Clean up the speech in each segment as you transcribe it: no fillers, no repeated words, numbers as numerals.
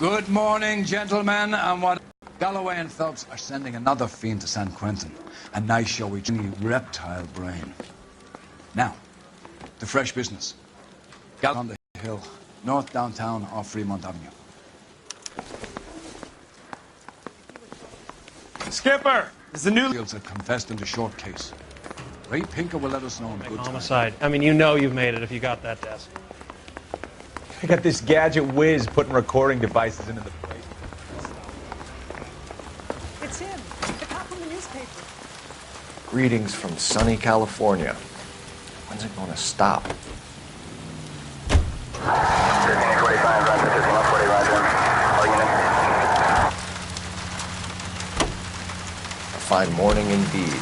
Good morning, gentlemen, and what Galloway and Phelps are sending another fiend to San Quentin. A nice showy reptile brain. Now, the fresh business. Gal on the hill, north downtown off Fremont Avenue. Skipper, is the new Fields have confessed in the short case. Ray Pinker will let us know in good time. Homicide. I mean, you know you've made it if you got that desk. I got this gadget whiz putting recording devices into the place. It's him, the cop from the newspaper. Greetings from sunny California. When's it going to stop? 1545, Roger, 1540, Roger. All units. A fine morning indeed.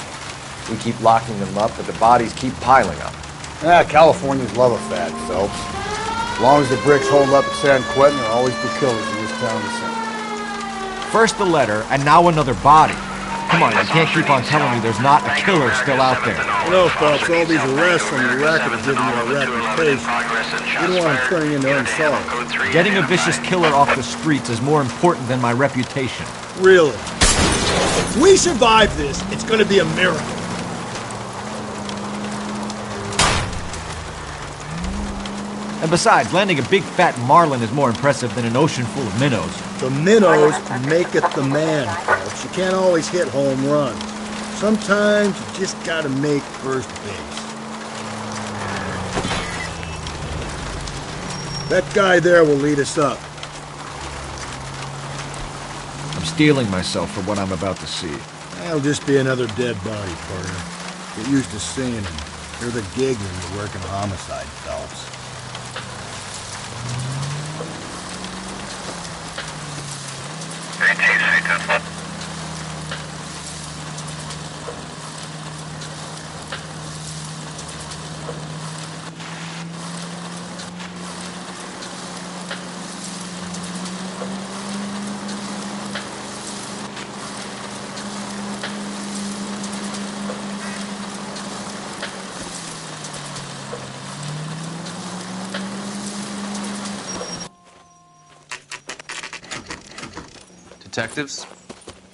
We keep locking them up, but the bodies keep piling up. Californians love a fad, Phelps. As long as the bricks hold up at San Quentin, there'll always be killers in this town to send. First the letter, and now another body. Come on, you can't keep on telling me there's not a killer still out there. No, Phelps, all these arrests from the racket have given you a reputation. You don't want them turning into unsolved. Getting a vicious killer off the streets is more important than my reputation. Really? If we survive this, it's going to be a miracle. And besides, landing a big fat marlin is more impressive than an ocean full of minnows. The minnows make it the man, Phelps. You can't always hit home runs. Sometimes you just gotta make first base. That guy there will lead us up. I'm steeling myself for what I'm about to see. That'll just be another dead body, partner. Get used to seeing him. You're the gig when you're working homicide, Phelps. Detectives,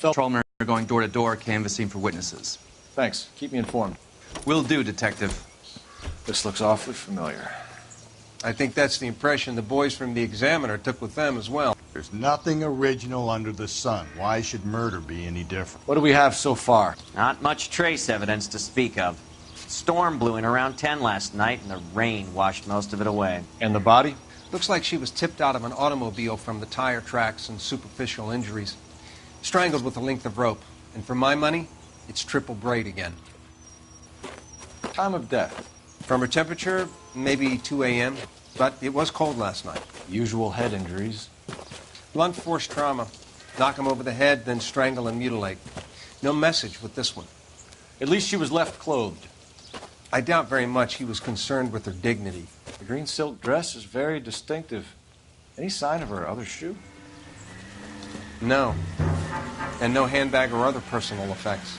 patrolmen are going door to door canvassing for witnesses. Thanks. Keep me informed. Will do, Detective. This looks awfully familiar. I think that's the impression the boys from the Examiner took with them as well. There's nothing original under the sun. Why should murder be any different? What do we have so far? Not much trace evidence to speak of. Storm blew in around 10 last night, and the rain washed most of it away. And the body? Looks like she was tipped out of an automobile from the tire tracks and superficial injuries. Strangled with a length of rope. And for my money, it's triple braid again. Time of death? From her temperature, maybe 2 a.m., but it was cold last night. Usual head injuries. Blunt force trauma. Knock him over the head, then strangle and mutilate. No message with this one. At least she was left clothed. I doubt very much he was concerned with her dignity. The green silk dress is very distinctive. Any sign of her other shoe? No. And no handbag or other personal effects.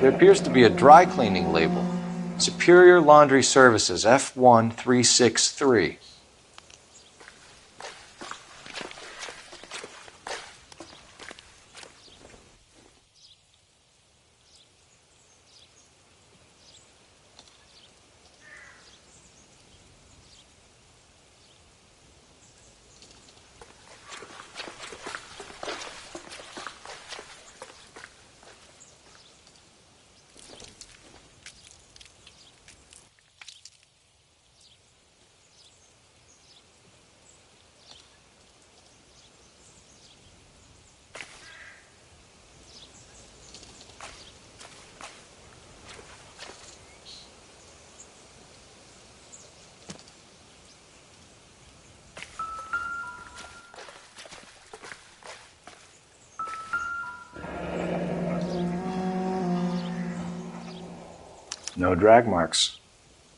There appears to be a dry cleaning label. Superior Laundry Services, F1363. No drag marks.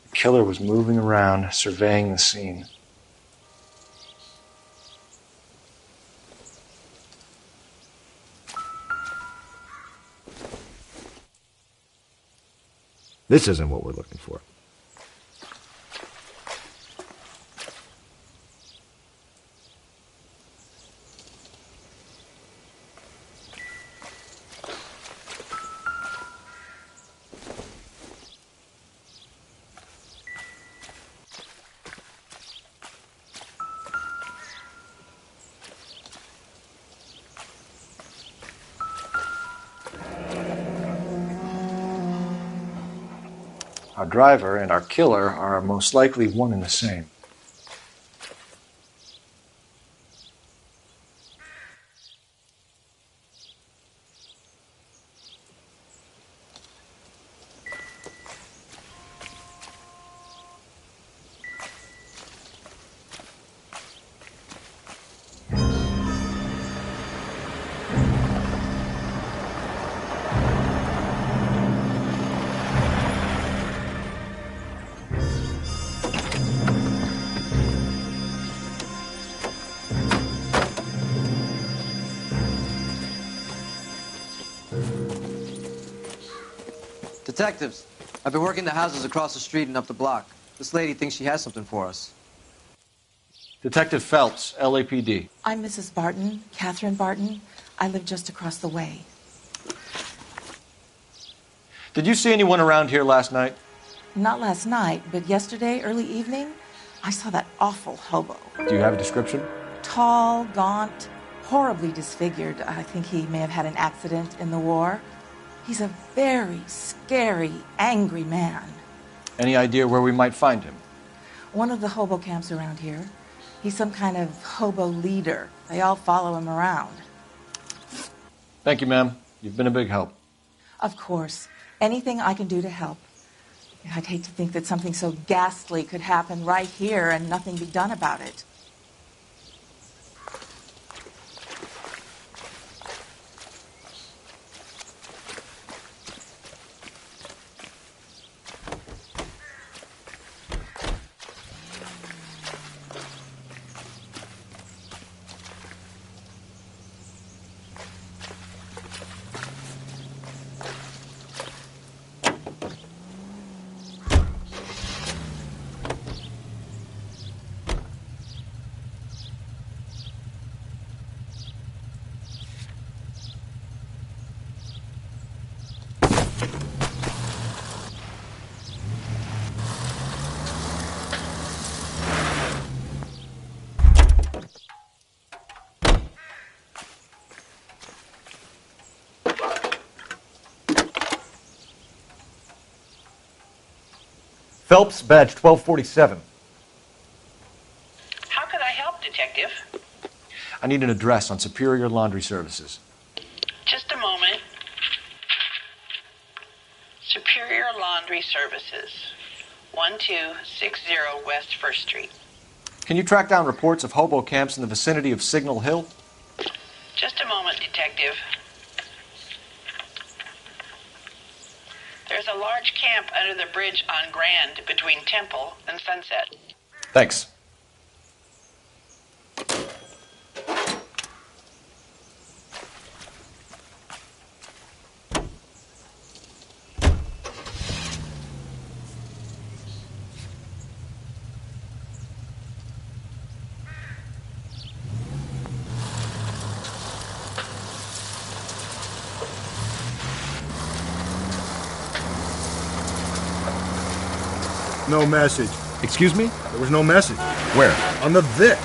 The killer was moving around, surveying the scene. This isn't what we're looking for. Our driver and our killer are most likely one and the same. Detectives, I've been working the houses across the street and up the block. This lady thinks she has something for us. Detective Phelps, LAPD. I'm Mrs. Barton, Catherine Barton. I live just across the way. Did you see anyone around here last night? Not last night, but yesterday, early evening, I saw that awful hobo. Do you have a description? Tall, gaunt, horribly disfigured. I think he may have had an accident in the war. He's a very scary, angry man. Any idea where we might find him? One of the hobo camps around here. He's some kind of hobo leader. They all follow him around. Thank you, ma'am. You've been a big help. Of course. Anything I can do to help. I'd hate to think that something so ghastly could happen right here and nothing be done about it. Phelps, badge 1247. How could I help, Detective? I need an address on Superior Laundry Services. Just a moment. Superior Laundry Services, 1260 West 1st Street. Can you track down reports of hobo camps in the vicinity of Signal Hill? Just a moment, Detective. There's a large camp under the bridge on Grand between Temple and Sunset. Thanks. No message. Excuse me? There was no message. Where? On the Vic.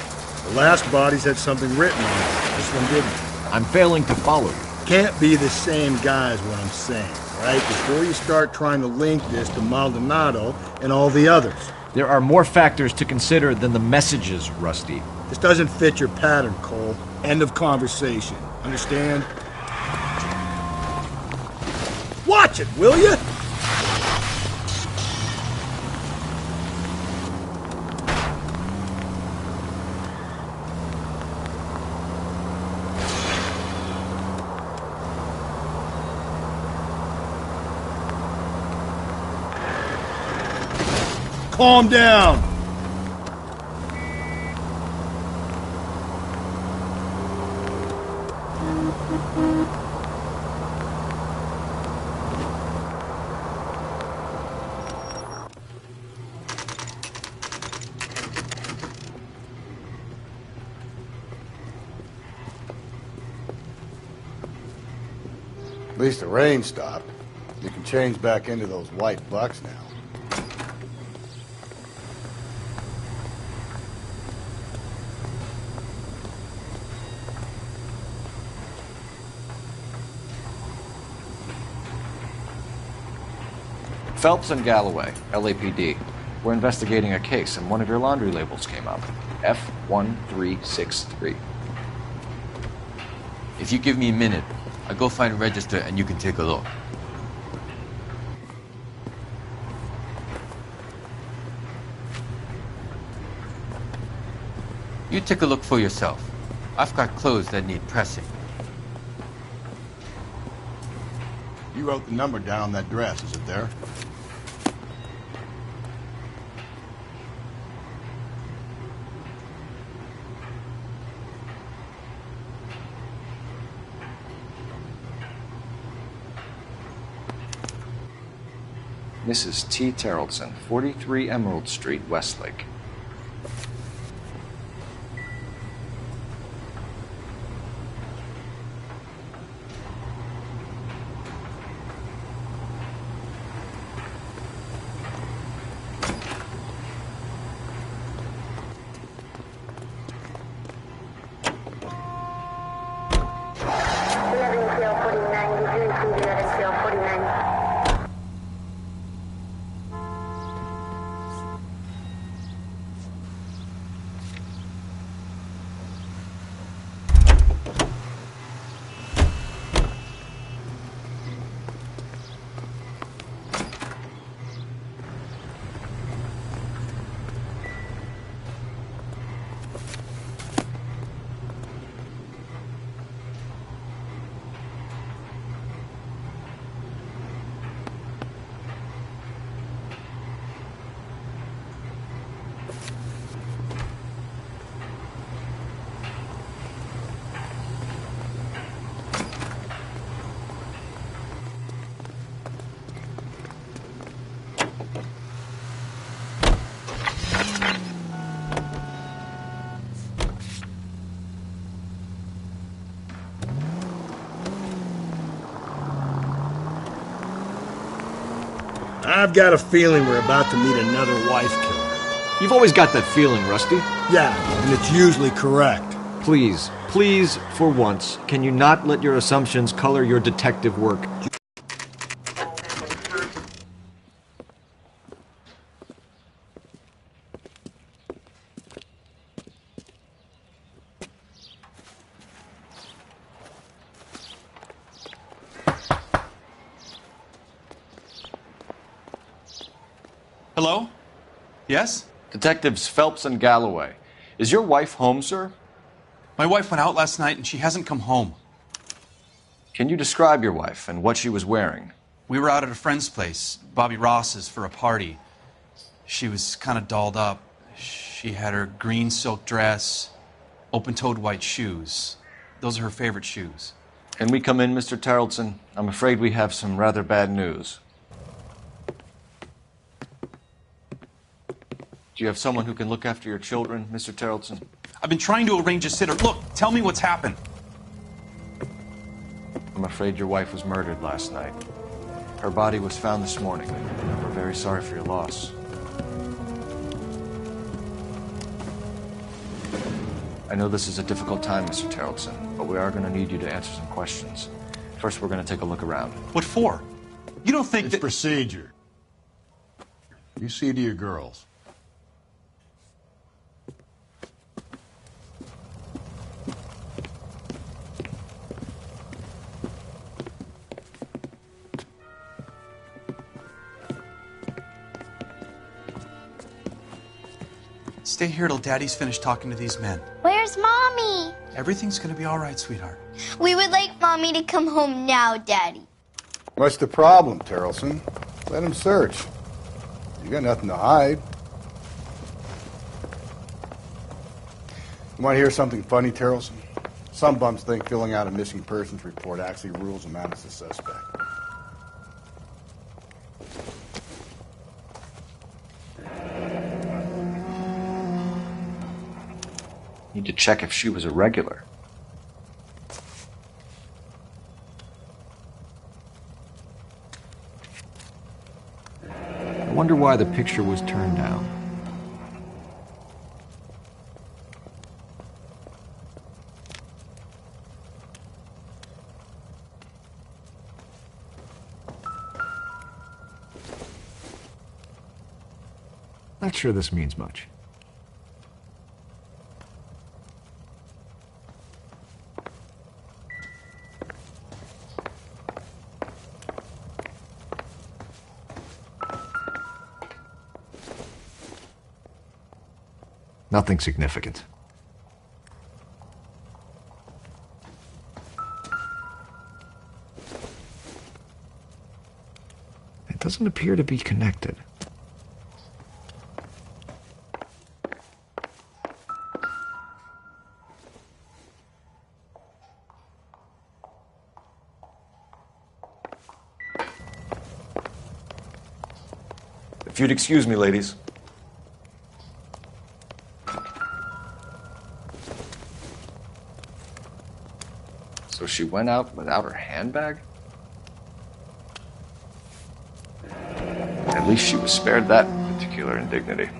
The last bodies had something written on it. This one didn't. I'm failing to follow you. Can't be the same guy is what I'm saying, right? Before you start trying to link this to Maldonado and all the others. There are more factors to consider than the messages, Rusty. This doesn't fit your pattern, Cole. End of conversation. Understand? Watch it, will you? calm down. At least the rain stopped. You can change back into those white bucks now. Phelps and Galloway, LAPD. We're investigating a case, and one of your laundry labels came up. F1363. If you give me a minute, I'll go find a register and you can take a look. You take a look for yourself. I've got clothes that need pressing. You wrote the number down on that dress, is it there? Mrs. T. Terrellson, 43 Emerald Street, Westlake. I've got a feeling we're about to meet another wife killer. You've always got that feeling, Rusty. Yeah, and it's usually correct. Please, please, for once, can you not let your assumptions color your detective work? Hello? Yes? Detectives Phelps and Galloway. Is your wife home, sir? My wife went out last night and she hasn't come home. Can you describe your wife and what she was wearing? We were out at a friend's place, Bobby Ross's, for a party. She was kind of dolled up. She had her green silk dress, open-toed white shoes. Those are her favorite shoes. Can we come in, Mr. Tarleton? I'm afraid we have some rather bad news. Do you have someone who can look after your children, Mr. Tarleton? I've been trying to arrange a sitter. Look, tell me what's happened. I'm afraid your wife was murdered last night. Her body was found this morning. We're very sorry for your loss. I know this is a difficult time, Mr. Tarleton, but we are going to need you to answer some questions. First, we're going to take a look around. What for? You don't think it's procedure. You see to your girls. Stay here till Daddy's finished talking to these men. Where's Mommy? Everything's gonna be all right, sweetheart. We would like Mommy to come home now, Daddy. What's the problem, Tarleton? Let him search. You got nothing to hide. You want to hear something funny, Terrelson? Some bums think filling out a missing persons report actually rules them out as a suspect. Need to check if she was a regular. I wonder why the picture was turned down. Not sure this means much. Nothing significant. It doesn't appear to be connected. If you'd excuse me, ladies. So she went out without her handbag? At least she was spared that particular indignity.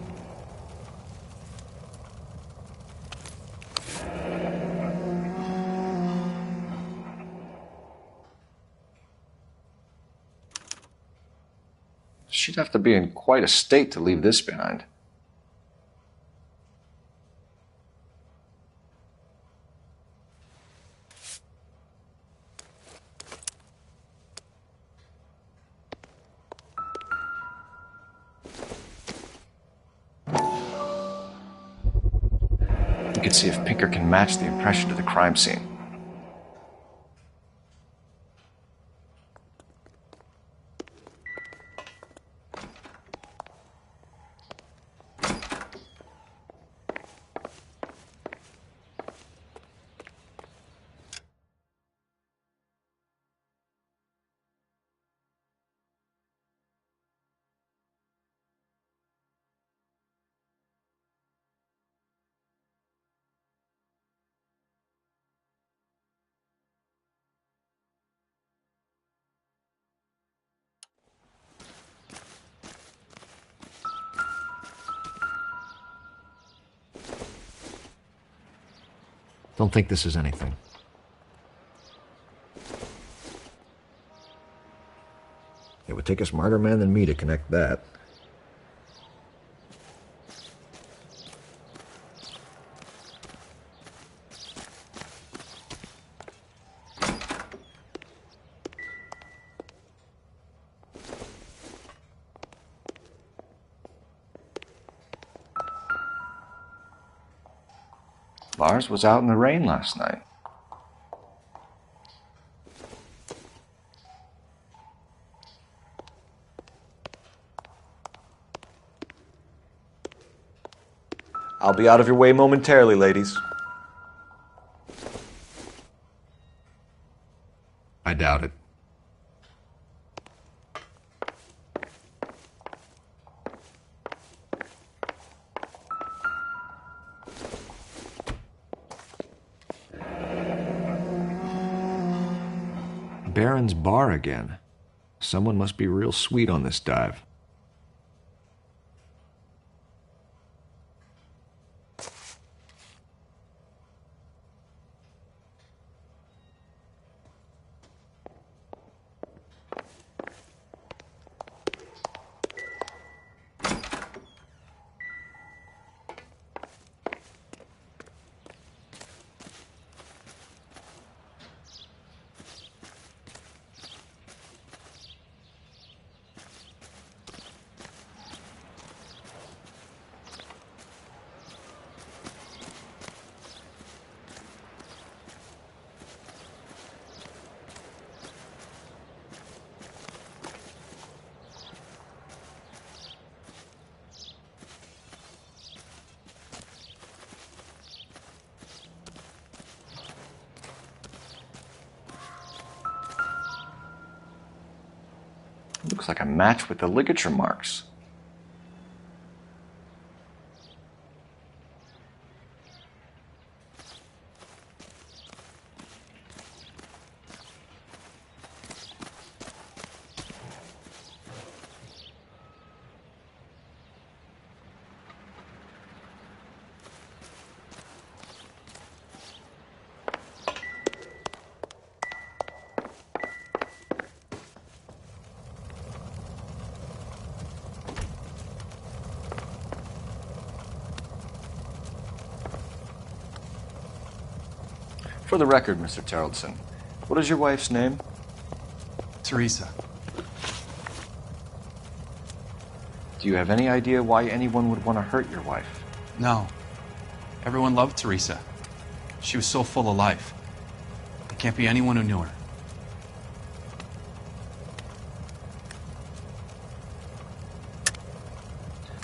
She'd have to be in quite a state to leave this behind. We could see if Pinker can match the impression to the crime scene. Don't think this is anything. It would take a smarter man than me to connect that. Lars was out in the rain last night. I'll be out of your way momentarily, ladies. I doubt it. Baron's bar again. Someone must be real sweet on this dive. Looks like a match with the ligature marks. For the record, Mr. Terrellson, what is your wife's name? Teresa. Do you have any idea why anyone would want to hurt your wife? No. Everyone loved Teresa. She was so full of life. There can't be anyone who knew her.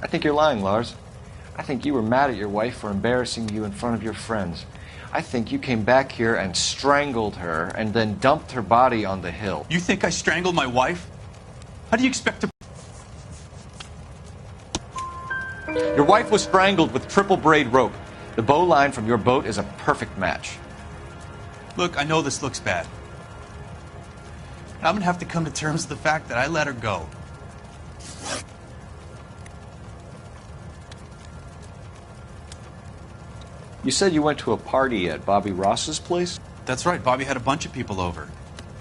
I think you're lying, Lars. I think you were mad at your wife for embarrassing you in front of your friends. I think you came back here and strangled her and then dumped her body on the hill. You think I strangled my wife? How do you expect to... Your wife was strangled with triple braid rope. The bow line from your boat is a perfect match. Look, I know this looks bad. I'm gonna have to come to terms with the fact that I let her go. You said you went to a party at Bobby Ross's place? That's right. Bobby had a bunch of people over.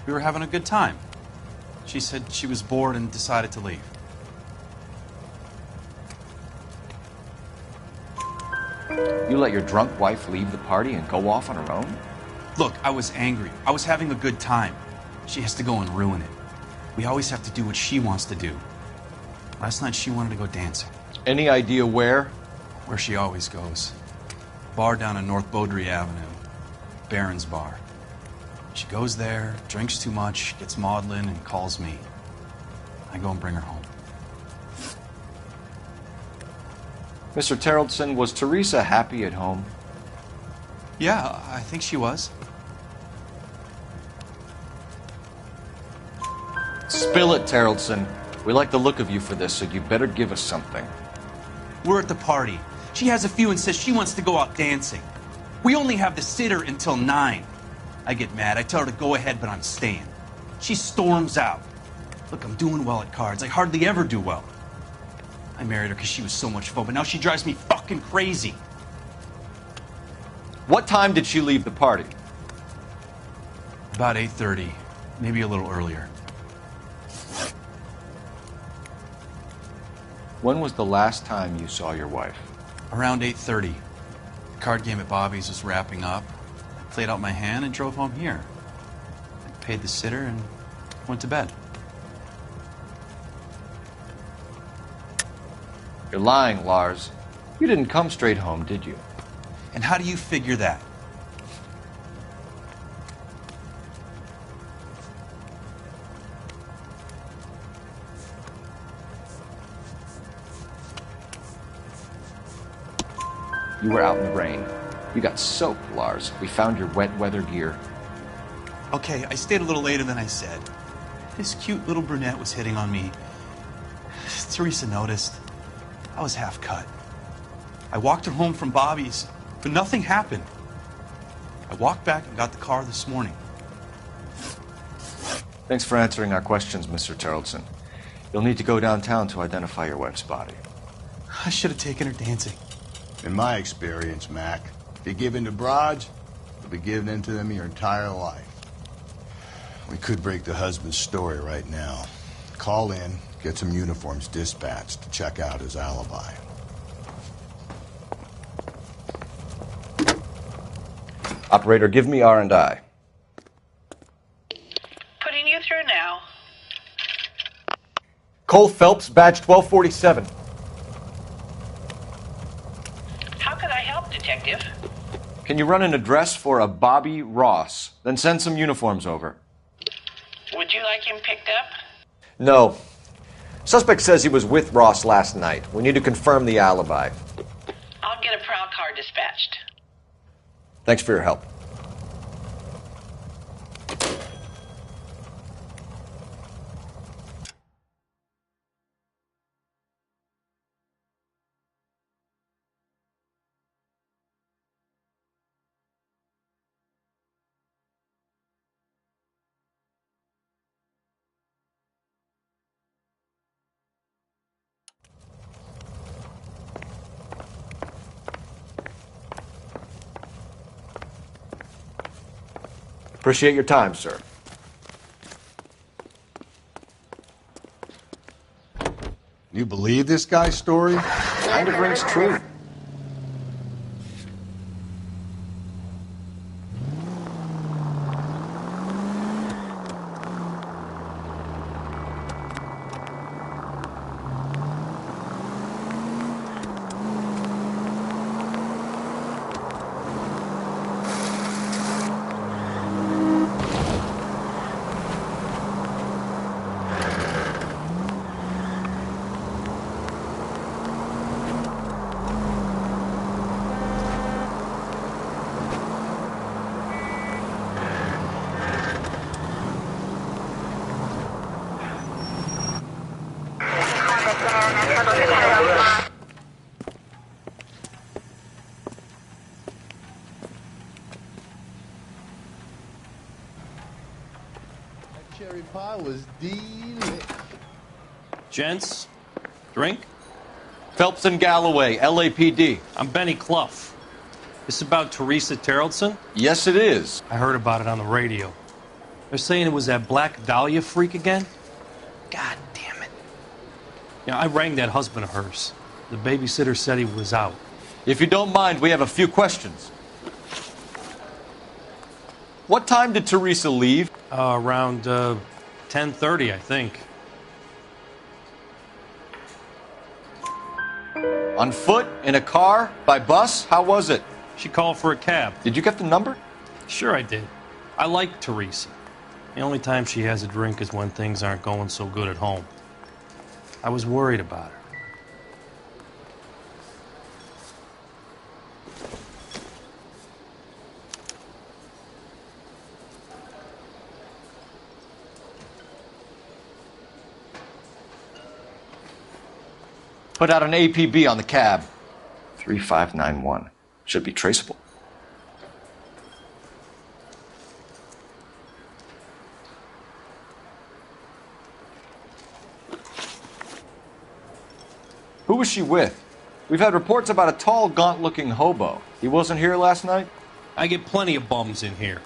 We were having a good time. She said she was bored and decided to leave. You let your drunk wife leave the party and go off on her own? Look, I was angry. I was having a good time. She has to go and ruin it. We always have to do what she wants to do. Last night she wanted to go dancing. Any idea where? Where she always goes. Bar down on North Beaudry Avenue. Barron's Bar. She goes there, drinks too much, gets maudlin, and calls me. I go and bring her home. Mr. Terrellson, was Teresa happy at home? Yeah, I think she was. Spill it, Terrellson. We like the look of you for this, so you better give us something. We're at the party. She has a few and says she wants to go out dancing. We only have the sitter until 9. I get mad. I tell her to go ahead, but I'm staying. She storms out. Look, I'm doing well at cards. I hardly ever do well. I married her because she was so much fun, but now she drives me fucking crazy. What time did she leave the party? About 8:30, maybe a little earlier. When was the last time you saw your wife? Around 8:30. The card game at Bobby's was wrapping up. I played out my hand and drove home here. I paid the sitter and went to bed. You're lying, Lars. You didn't come straight home, did you? And how do you figure that? You were out in the rain. You got soaked, Lars. We found your wet weather gear. Okay, I stayed a little later than I said. This cute little brunette was hitting on me. Teresa noticed. I was half cut. I walked her home from Bobby's, but nothing happened. I walked back and got the car this morning. Thanks for answering our questions, Mr. Terrellson. You'll need to go downtown to identify your wife's body. I should have taken her dancing. In my experience, Mac, if you give in to broads, you'll be giving in to them your entire life. We could break the husband's story right now. Call in, get some uniforms dispatched to check out his alibi. Operator, give me R&I. Putting you through now. Cole Phelps, badge 1247. How can I help, Detective? Can you run an address for a Bobby Ross? Then send some uniforms over. Would you like him picked up? No. Suspect says he was with Ross last night. We need to confirm the alibi. I'll get a prowl car dispatched. Thanks for your help. Appreciate your time, sir. You believe this guy's story? Kind of rings true. Cherry pie was delish. Gents, drink? Phelps and Galloway, LAPD. I'm Benny Clough. This about Teresa Terrellson? Yes, it is. I heard about it on the radio. They're saying it was that Black Dahlia freak again? God damn it. You know, I rang that husband of hers. The babysitter said he was out. If you don't mind, we have a few questions. What time did Teresa leave? Around 10:30, I think. On foot? In a car? By bus? How was it? She called for a cab. Did you get the number? Sure I did. I like Teresa. The only time she has a drink is when things aren't going so good at home. I was worried about her. Put out an APB on the cab. 3591. Should be traceable. Who was she with? We've had reports about a tall, gaunt-looking hobo. He wasn't here last night? I get plenty of bums in here,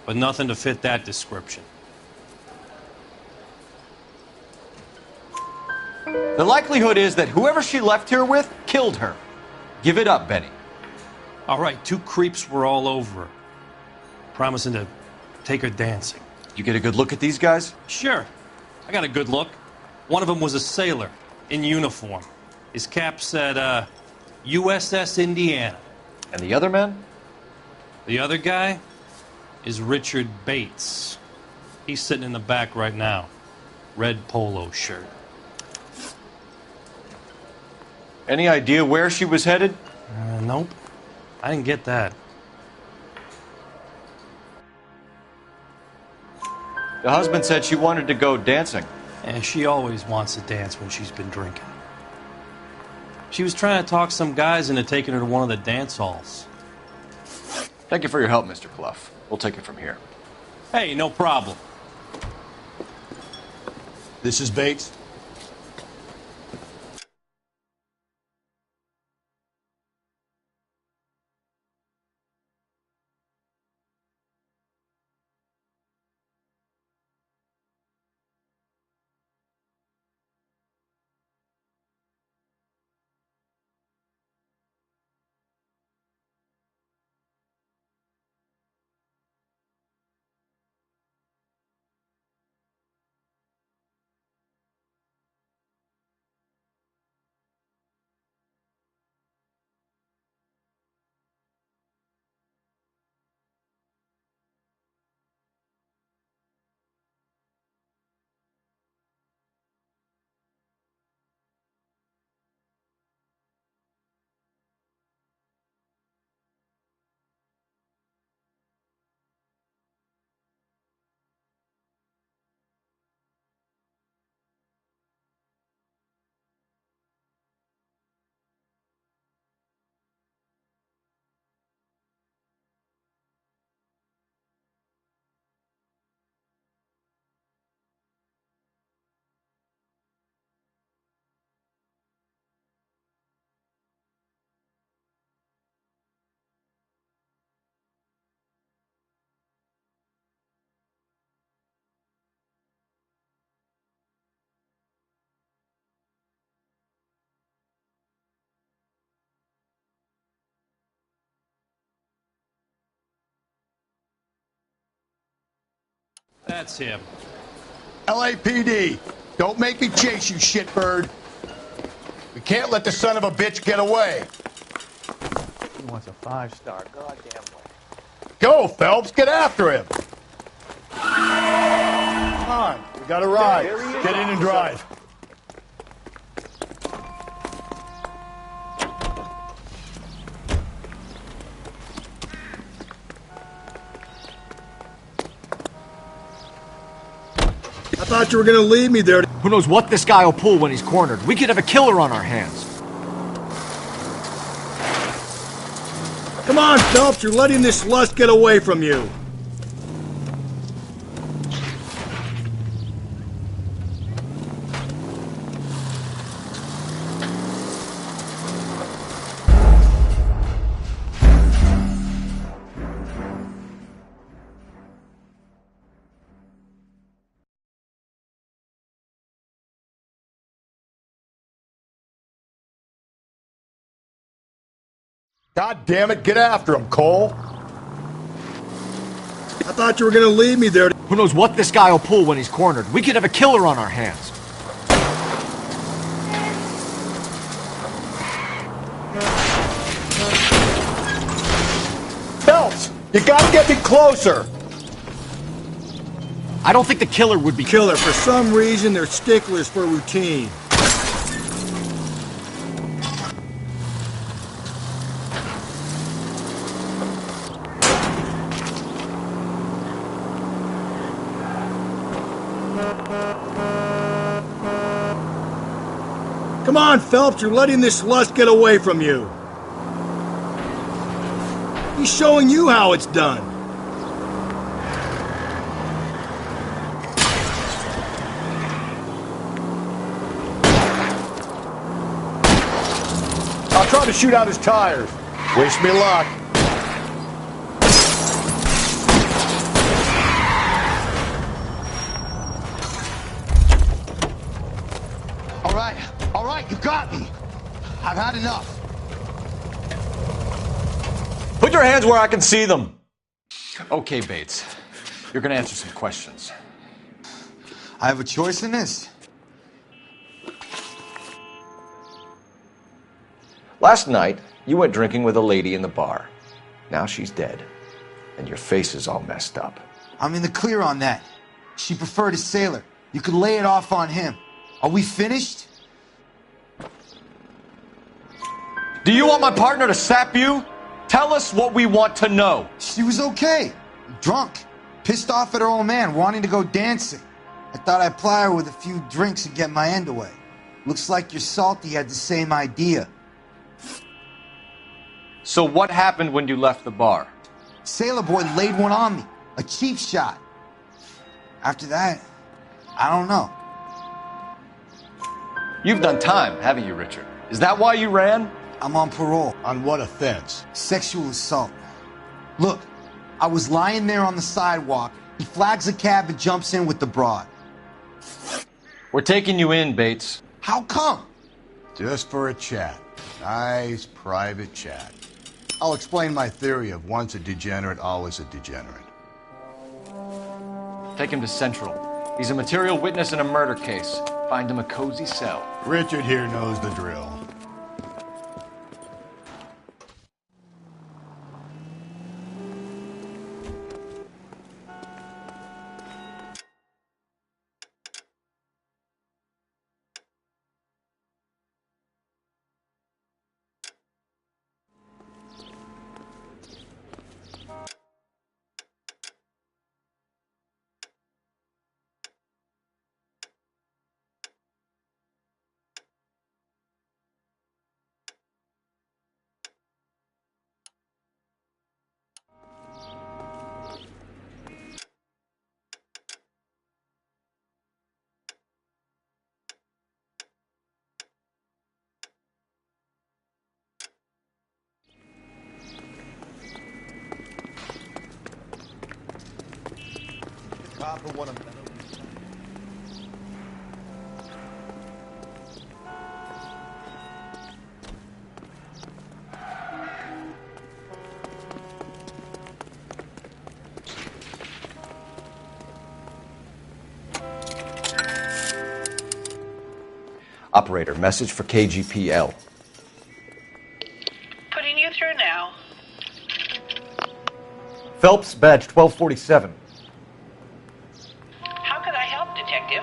but nothing to fit that description. The likelihood is that whoever she left here with killed her. Give it up, Benny. All right, two creeps were all over her, promising to take her dancing. You get a good look at these guys? Sure. I got a good look. One of them was a sailor in uniform. His cap said, USS Indiana. And the other man? The other guy is Richard Bates. He's sitting in the back right now. Red polo shirt. Any idea where she was headed? Nope. I didn't get that. The husband said she wanted to go dancing. And she always wants to dance when she's been drinking. She was trying to talk some guys into taking her to one of the dance halls. Thank you for your help, Mr. Clough. We'll take it from here. Hey, no problem. This is Bates. That's him. LAPD, don't make me chase you, shitbird. We can't let the son of a bitch get away. He wants a 5-star goddamn way. Go, Phelps, get after him. Come on, we got a ride. Get in and drive. I thought you were gonna leave me there. Who knows what this guy will pull when he's cornered? We could have a killer on our hands. Come on, Phelps, you're letting this lust get away from you. God damn it, get after him, Cole. I thought you were gonna leave me there. Who knows what this guy will pull when he's cornered? We could have a killer on our hands. Phelps, you gotta get me closer. I don't think the killer would be... Killer, for some reason, they're sticklers for routine. Come on, Phelps, you're letting this lust get away from you. He's showing you how it's done. I'll try to shoot out his tires. Wish me luck. All right, you got me. I've had enough. Put your hands where I can see them. Okay, Bates. You're gonna answer some questions. I have a choice in this. Last night, you went drinking with a lady in the bar. Now she's dead, and your face is all messed up. I'm in the clear on that. She preferred a sailor. You could lay it off on him. Are we finished? Do you want my partner to sap you? Tell us what we want to know. She was okay. Drunk. Pissed off at her old man, wanting to go dancing. I thought I'd ply her with a few drinks and get my end away. Looks like your Salty had the same idea. So what happened when you left the bar? Sailor boy laid one on me. A cheap shot. After that, I don't know. You've done time, haven't you, Richard? Is that why you ran? I'm on parole. On what offense? Sexual assault. Look, I was lying there on the sidewalk. He flags a cab and jumps in with the broad. We're taking you in, Bates. How come? Just for a chat. Nice private chat. I'll explain my theory of once a degenerate, always a degenerate. Take him to Central. He's a material witness in a murder case. Find him a cozy cell. Richard here knows the drill. One of them. Operator, message for KGPL. Putting you through now. Phelps, badge 1247. How could I help, Detective?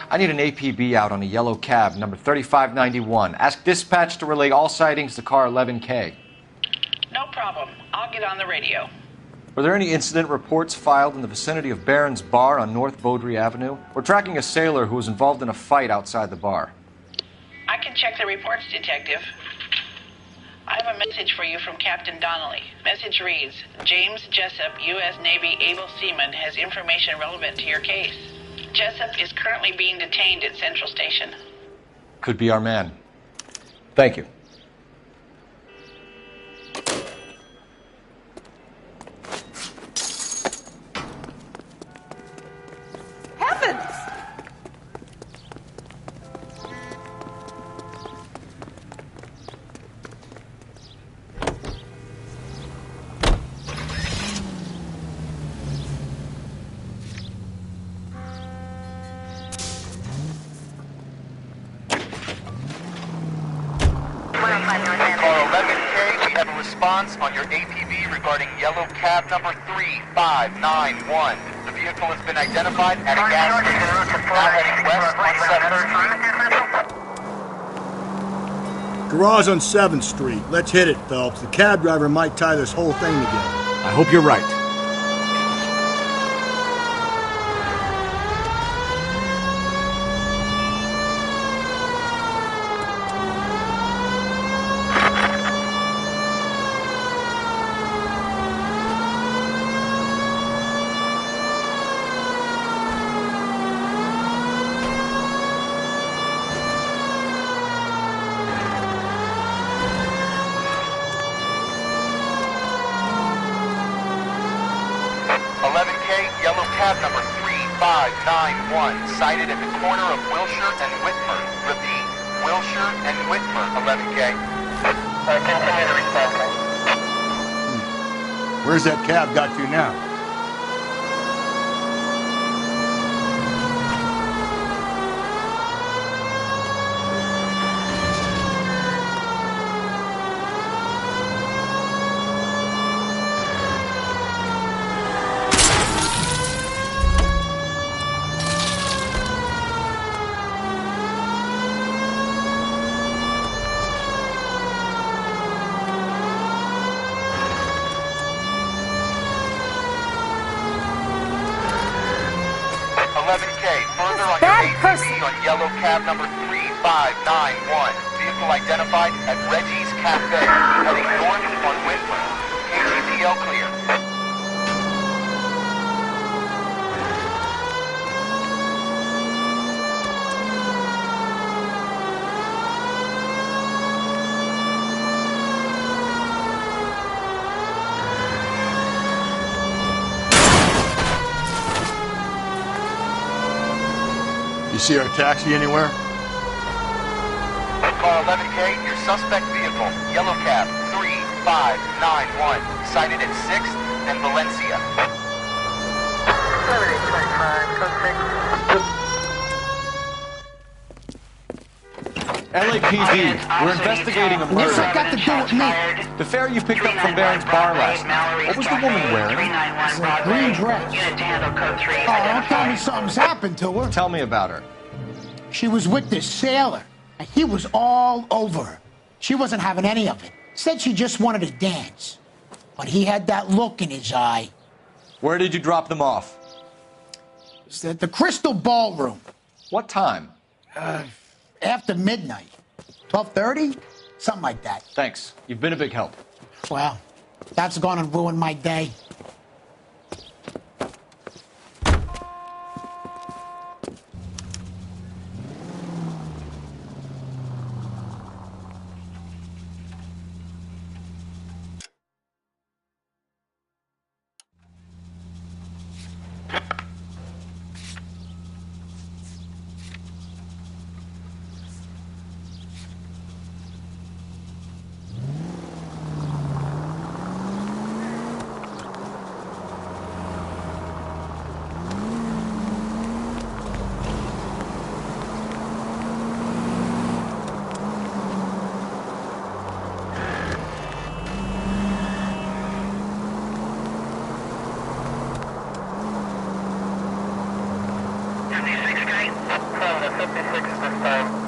I need an APB out on a yellow cab, number 3591. Ask dispatch to relay all sightings to car 11K. No problem. I'll get on the radio. Were there any incident reports filed in the vicinity of Barron's Bar on North Beaudry Avenue? We're tracking a sailor who was involved in a fight outside the bar. I can check the reports, Detective. I have a message for you from Captain Donnelly. Message reads, James Jessup, U.S. Navy able seaman, has information relevant to your case. Jessup is currently being detained at Central Station. Could be our man. Thank you. Heavens! Car 11K, we have a response on your APB regarding yellow cab number 3591. The vehicle has been identified at a gas station. Now heading west on 7th Street. Garage on 7th Street. Let's hit it, Phelps. The cab driver might tie this whole thing together. I hope you're right. Yellow cab number 3591, sighted at the corner of Wilshire and Whitmer. Repeat, Wilshire and Whitmer, 11K. Continue to respond. Where's that cab got to now? Further on your APB on yellow cab number 3591. Vehicle identified at Reggie's Cafe, heading north on Whitmer. KGPL clear. You see our taxi anywhere? Car 11K, your suspect vehicle, yellow cab 3591, sighted at 6th and Valencia. 7825, LAPD, we're investigating a murder. What's that got to do with me? The fare you picked up from Barron's bar last night. What was the woman wearing? It's a green dress. Oh, don't tell me something's happened to her. Tell me about her. She was with this sailor, and he was all over her. She wasn't having any of it. Said she just wanted to dance. But he had that look in his eye. Where did you drop them off? It's at the Crystal Ballroom. What time? After midnight. 12:30? Something like that. Thanks. You've been a big help. Well, that's gone and ruined my day. 56 this time.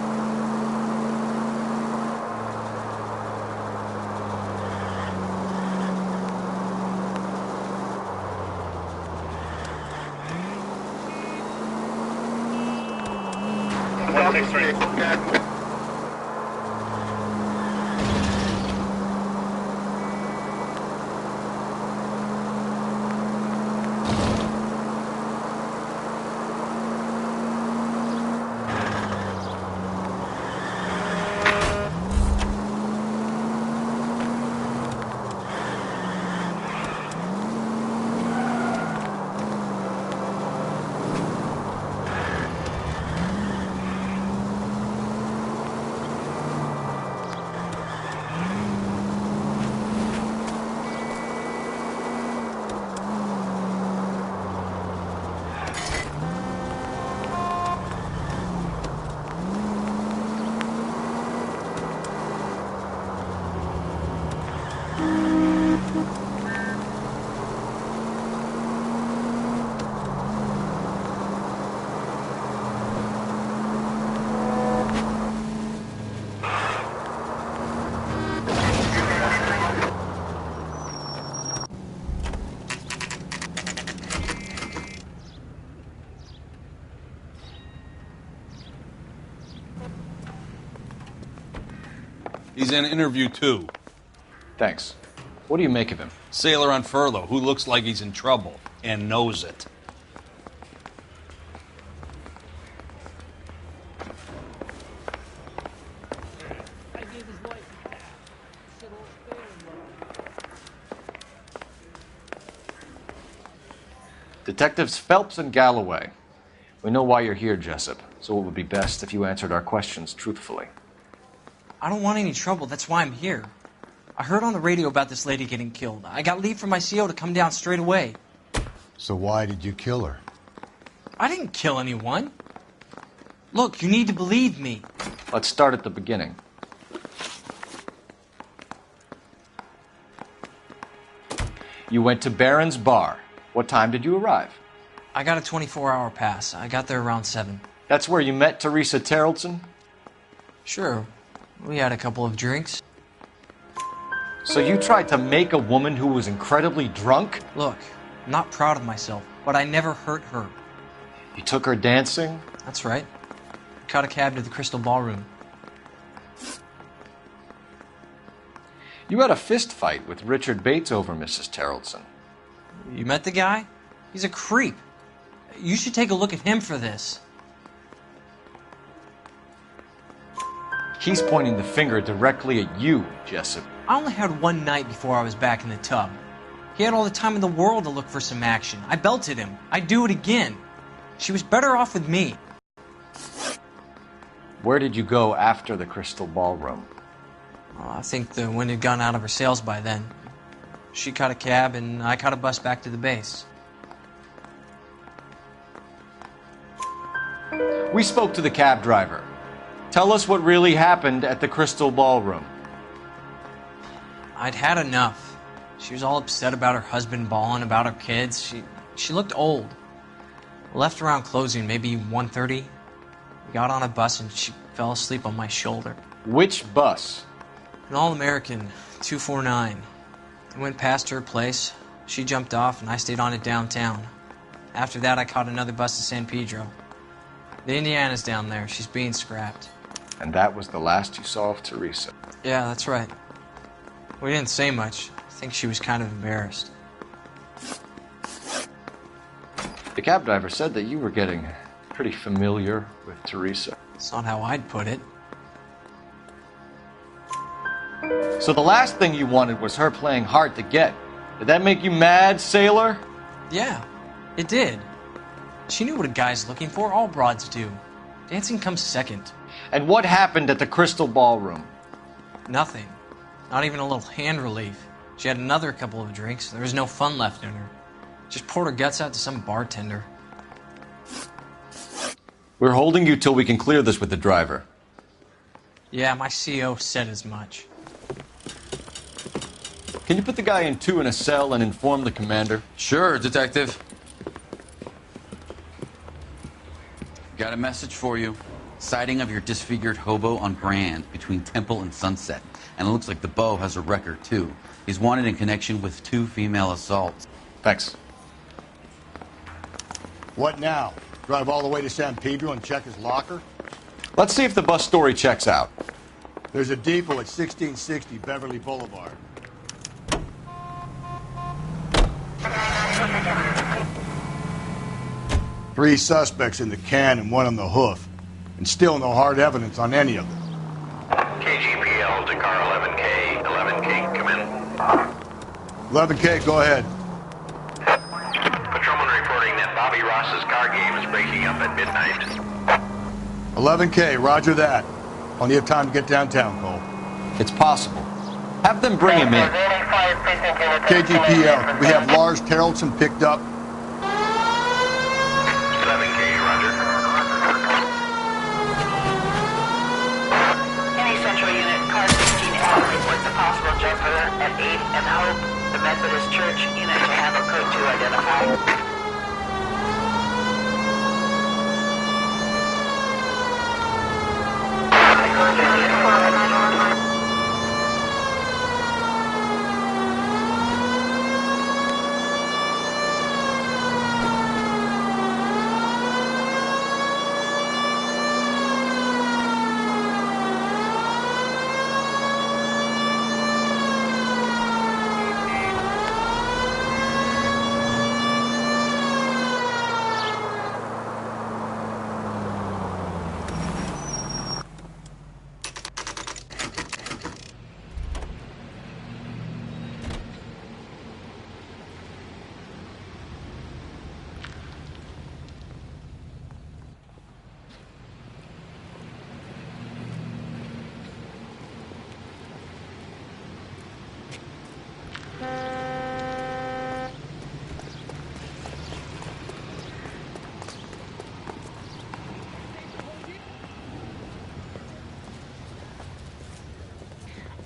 He's in interview 2. Thanks. What do you make of him? Sailor on furlough who looks like he's in trouble and knows it. Detectives Phelps and Galloway. We know why you're here, Jessup, so it would be best if you answered our questions truthfully. I don't want any trouble. That's why I'm here. I heard on the radio about this lady getting killed. I got leave from my CO to come down straight away. So why did you kill her? I didn't kill anyone. Look, you need to believe me. Let's start at the beginning. You went to Barron's Bar. What time did you arrive? I got a 24-hour pass. I got there around 7. That's where you met Teresa Terrelson? Sure. We had a couple of drinks. So you tried to make a woman who was incredibly drunk? Look, I'm not proud of myself, but I never hurt her. You took her dancing? That's right. Caught a cab to the Crystal Ballroom. You had a fist fight with Richard Bates over Mrs. Terrelson. You met the guy? He's a creep. You should take a look at him for this. He's pointing the finger directly at you, Jessup. I only had one night before I was back in the tub. He had all the time in the world to look for some action. I belted him. I'd do it again. She was better off with me. Where did you go after the Crystal Ballroom? I think the wind had gone out of her sails by then. She caught a cab, and I caught a bus back to the base. We spoke to the cab driver. Tell us what really happened at the Crystal Ballroom. I'd had enough. She was all upset about her husband bawling about her kids. She looked old. Left around closing, maybe 1:30. We got on a bus and she fell asleep on my shoulder. Which bus? An All-American, 249. I went past her place. She jumped off and I stayed on it downtown. After that, I caught another bus to San Pedro. The Indiana's down there. She's being scrapped. And that was the last you saw of Teresa? Yeah, that's right. We didn't say much. I think she was kind of embarrassed. The cab driver said that you were getting pretty familiar with Teresa. That's not how I'd put it. So the last thing you wanted was her playing hard to get. Did that make you mad, sailor? Yeah, it did. She knew what a guy's looking for. All broads do. Dancing comes second. And what happened at the Crystal Ballroom? Nothing. Not even a little hand relief. She had another couple of drinks. There was no fun left in her. Just poured her guts out to some bartender. We're holding you till we can clear this with the driver. Yeah, my CO said as much. Can you put the guy in 2 in a cell and inform the commander? Sure, Detective. Got a message for you. Sighting of your disfigured hobo on Grand between Temple and Sunset. And it looks like the Beau has a record, too. He's wanted in connection with 2 female assaults. Thanks. What now? Drive all the way to San Pedro and check his locker? Let's see if the bus story checks out. There's a depot at 1660 Beverly Boulevard. Three suspects in the can and one on the hoof. And still no hard evidence on any of them. KGPL to car 11K. 11K, come in. 11K, go ahead. Patrolman reporting that Bobby Ross's car game is breaking up at midnight. 11K, roger that. Only have time to get downtown, Cole. It's possible. Have them bring him in. KGPL, we have Lars Terrellson picked up. 11K, roger. Any central unit, car 16L reports a possible jumper at 8th and Hope, the Methodist Church unit to handle code 2 identified.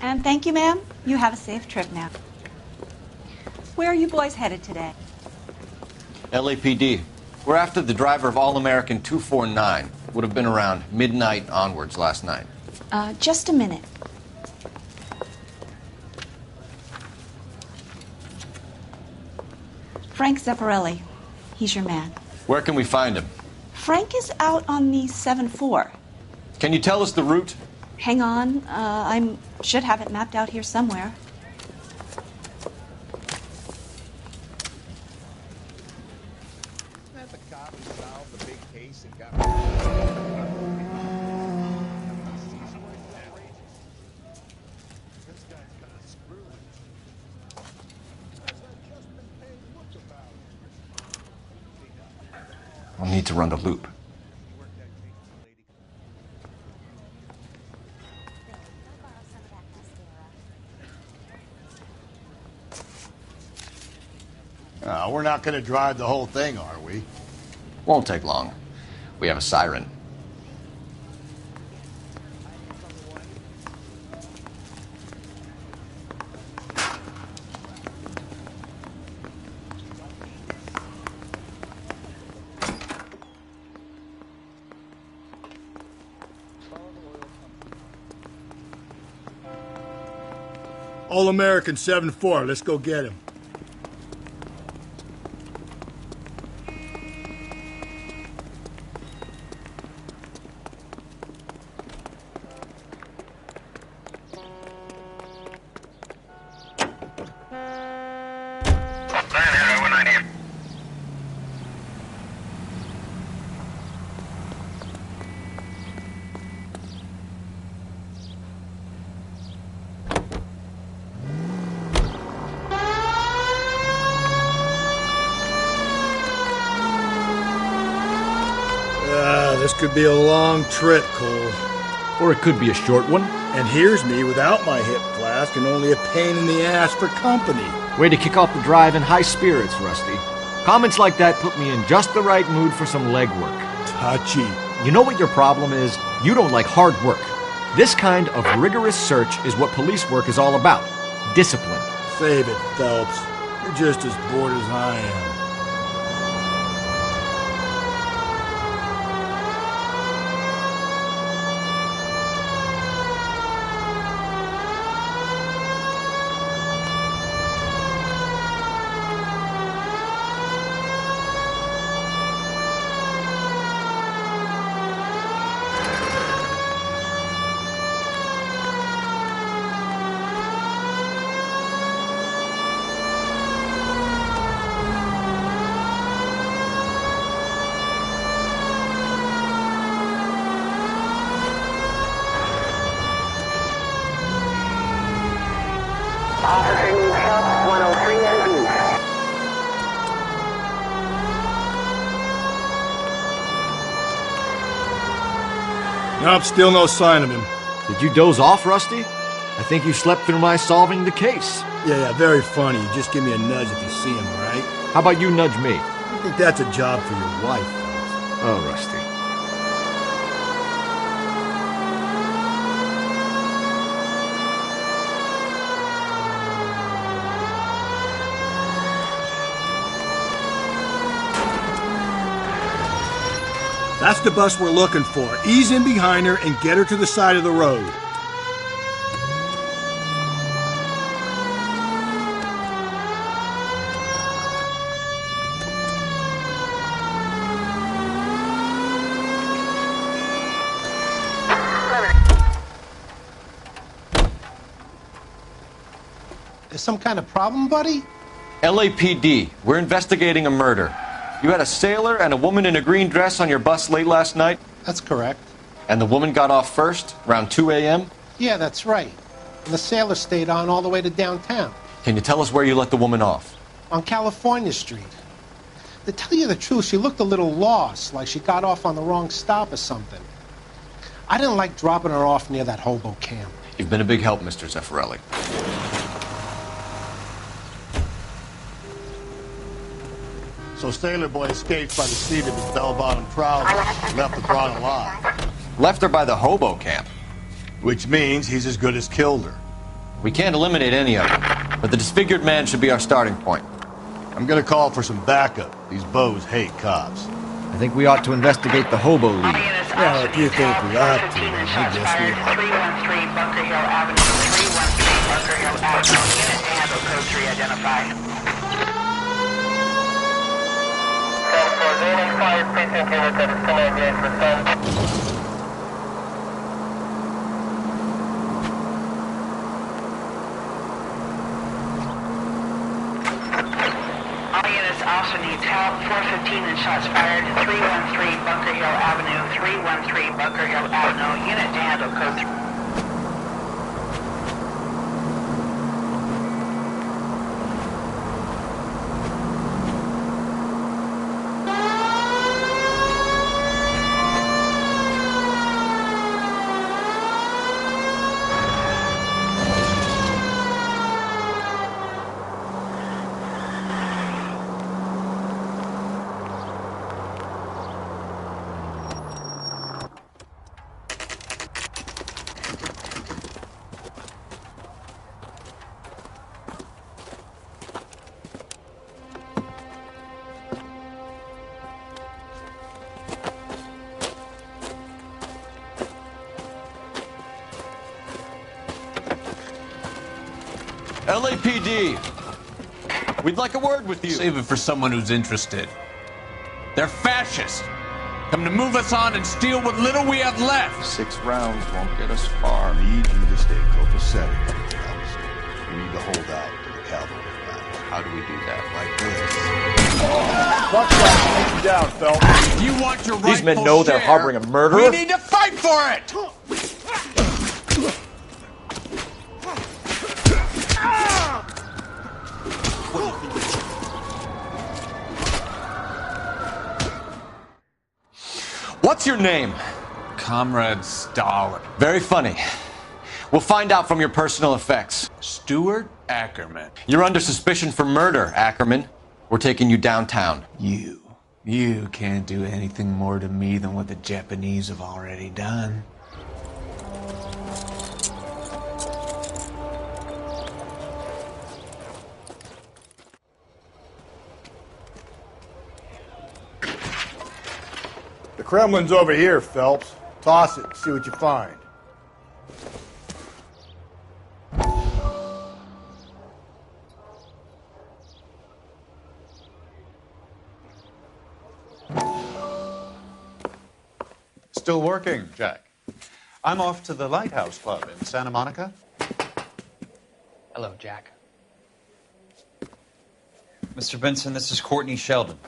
And thank you, ma'am. You have a safe trip now. Where are you boys headed today? LAPD. We're after the driver of All-American 249. Would have been around midnight onwards last night. Just a minute. Frank Zepparelli. He's your man. Where can we find him? Frank is out on the 7-4. Can you tell us the route? Hang on. I should have it mapped out here somewhere. I'll need to run the loop. We're not going to drive the whole thing, are we? Won't take long. We have a siren. All-American 7-4. Let's go get him. This could be a long trip, Cole. Or it could be a short one. And here's me without my hip flask and only a pain in the ass for company. Way to kick off the drive in high spirits, Rusty. Comments like that put me in just the right mood for some legwork. Touchy. You know what your problem is? You don't like hard work. This kind of rigorous search is what police work is all about. Discipline. Save it, Phelps. You're just as bored as I am. Officer needs help, 103 and beat. Nope, still no sign of him. Did you doze off, Rusty? I think you slept through my solving the case. Yeah, very funny. Just give me a nudge if you see him, all right? How about you nudge me? I think that's a job for your wife. Oh, Rusty. That's the bus we're looking for. Ease in behind her and get her to the side of the road. There's some kind of problem, buddy? LAPD, we're investigating a murder. You had a sailor and a woman in a green dress on your bus late last night? That's correct. And the woman got off first, around 2 a.m.? Yeah, that's right. And the sailor stayed on all the way to downtown. Can you tell us where you let the woman off? On California Street. To tell you the truth, she looked a little lost, like she got off on the wrong stop or something. I didn't like dropping her off near that hobo camp. You've been a big help, Mr. Zeffirelli. So Sailor Boy escaped by the seat of his bell-bottom trousers and left the broad alive. Left her by the hobo camp. Which means he's as good as killed her. We can't eliminate any of them, but the disfigured man should be our starting point. I'm gonna call for some backup. These bows hate cops. I think we ought to investigate the hobo lead. Well, if you think we ought to, I guess we ought. 313 Bunker Hill Avenue, 313 Bunker Hill Avenue. Unit to handle code 3 identified. 5 precinct unit that is still engaged for some. All units also needs help. 415 and shots fired. 313 Bunker Hill Avenue. 313 Bunker Hill Avenue. Unit to handle code 3. LAPD, we'd like a word with you. Save it for someone who's interested. They're fascists. Come to move us on and steal what little we have left. 6 rounds won't get us far. I need you to stay copacetic. We need to hold out to the cavalry line. How do we do that? Like this. Take him down, Phelps. If you want your These men know they're harboring a murderer. We need to fight for it! What's your name? Comrade Stalin. Very funny. We'll find out from your personal effects. Stuart Ackerman. You're under suspicion for murder, Ackerman. We're taking you downtown. You can't do anything more to me than what the Japanese have already done. The Kremlin's over here, Phelps. Toss it, see what you find. Still working, Jack. I'm off to the Lighthouse Club in Santa Monica. Hello, Jack. Mr. Benson, this is Courtney Sheldon.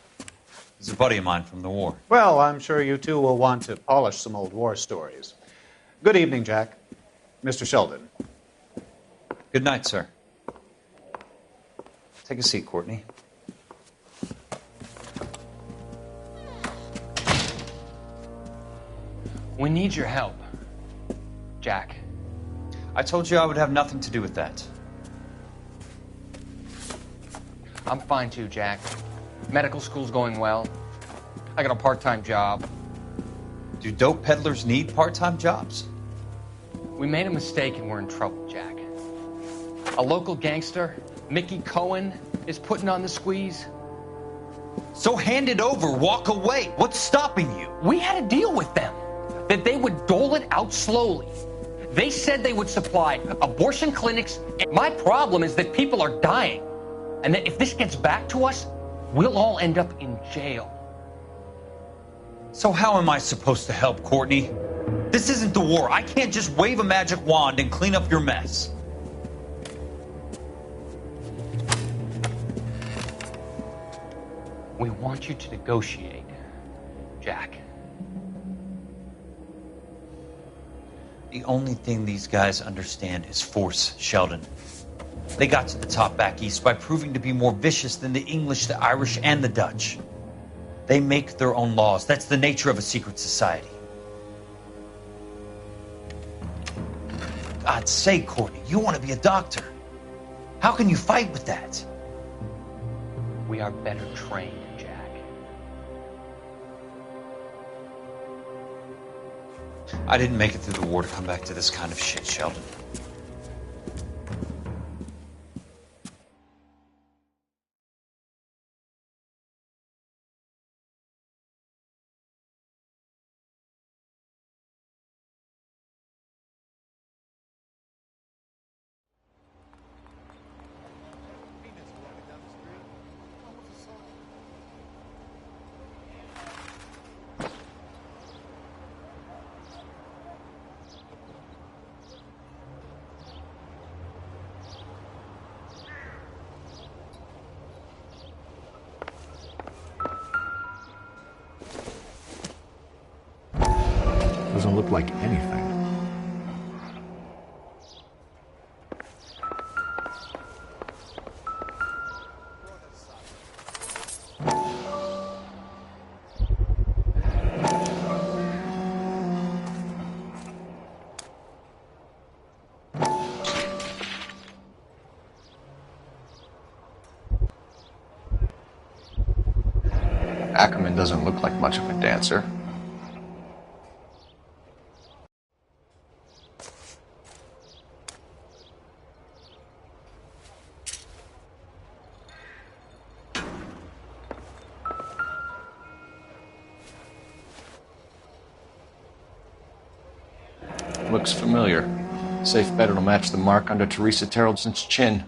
He's a buddy of mine from the war. Well, I'm sure you two will want to polish some old war stories. Good evening, Jack. Mr. Sheldon. Good night, sir. Take a seat, Courtney. We need your help, Jack. I told you I would have nothing to do with that. I'm fine too, Jack. Medical school's going well. I got a part-time job. Do dope peddlers need part-time jobs? We made a mistake and we're in trouble, Jack. A local gangster, Mickey Cohen, is putting on the squeeze. So hand it over, walk away. What's stopping you? We had a deal with them that they would dole it out slowly. They said they would supply abortion clinics. My problem is that people are dying. And that if this gets back to us, we'll all end up in jail. So how am I supposed to help, Courtney? This isn't the war. I can't just wave a magic wand and clean up your mess. We want you to negotiate, Jack. The only thing these guys understand is force, Sheldon. They got to the top back east by proving to be more vicious than the English, the Irish, and the Dutch. They make their own laws. That's the nature of a secret society. God's sake, Courtney, you want to be a doctor. How can you fight with that? We are better trained, Jack. I didn't make it through the war to come back to this kind of shit, Sheldon. Doesn't look like anything. Ackerman doesn't look like much of a dancer. Looks familiar. Safe bet it'll match the mark under Teresa Terreldson's chin.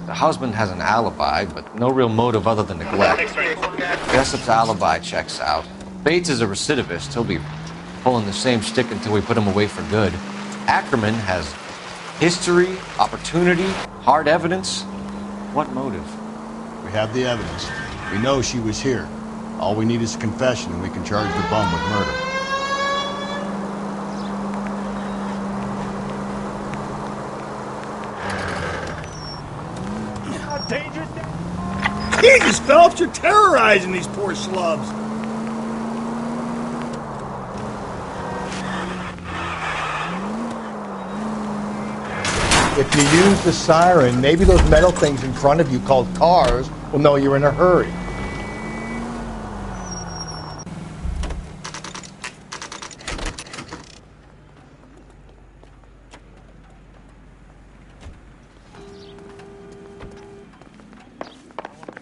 The husband has an alibi, but no real motive other than neglect. Jessup's alibi checks out. Bates is a recidivist. He'll be pulling the same stick until we put him away for good. Ackerman has history, opportunity, hard evidence. What motive? We have the evidence. We know she was here. All we need is a confession, and we can charge the bum with murder. How dangerous! Jesus, Phelps, you're terrorizing these poor slubs. If you use the siren, maybe those metal things in front of you called cars will know you're in a hurry.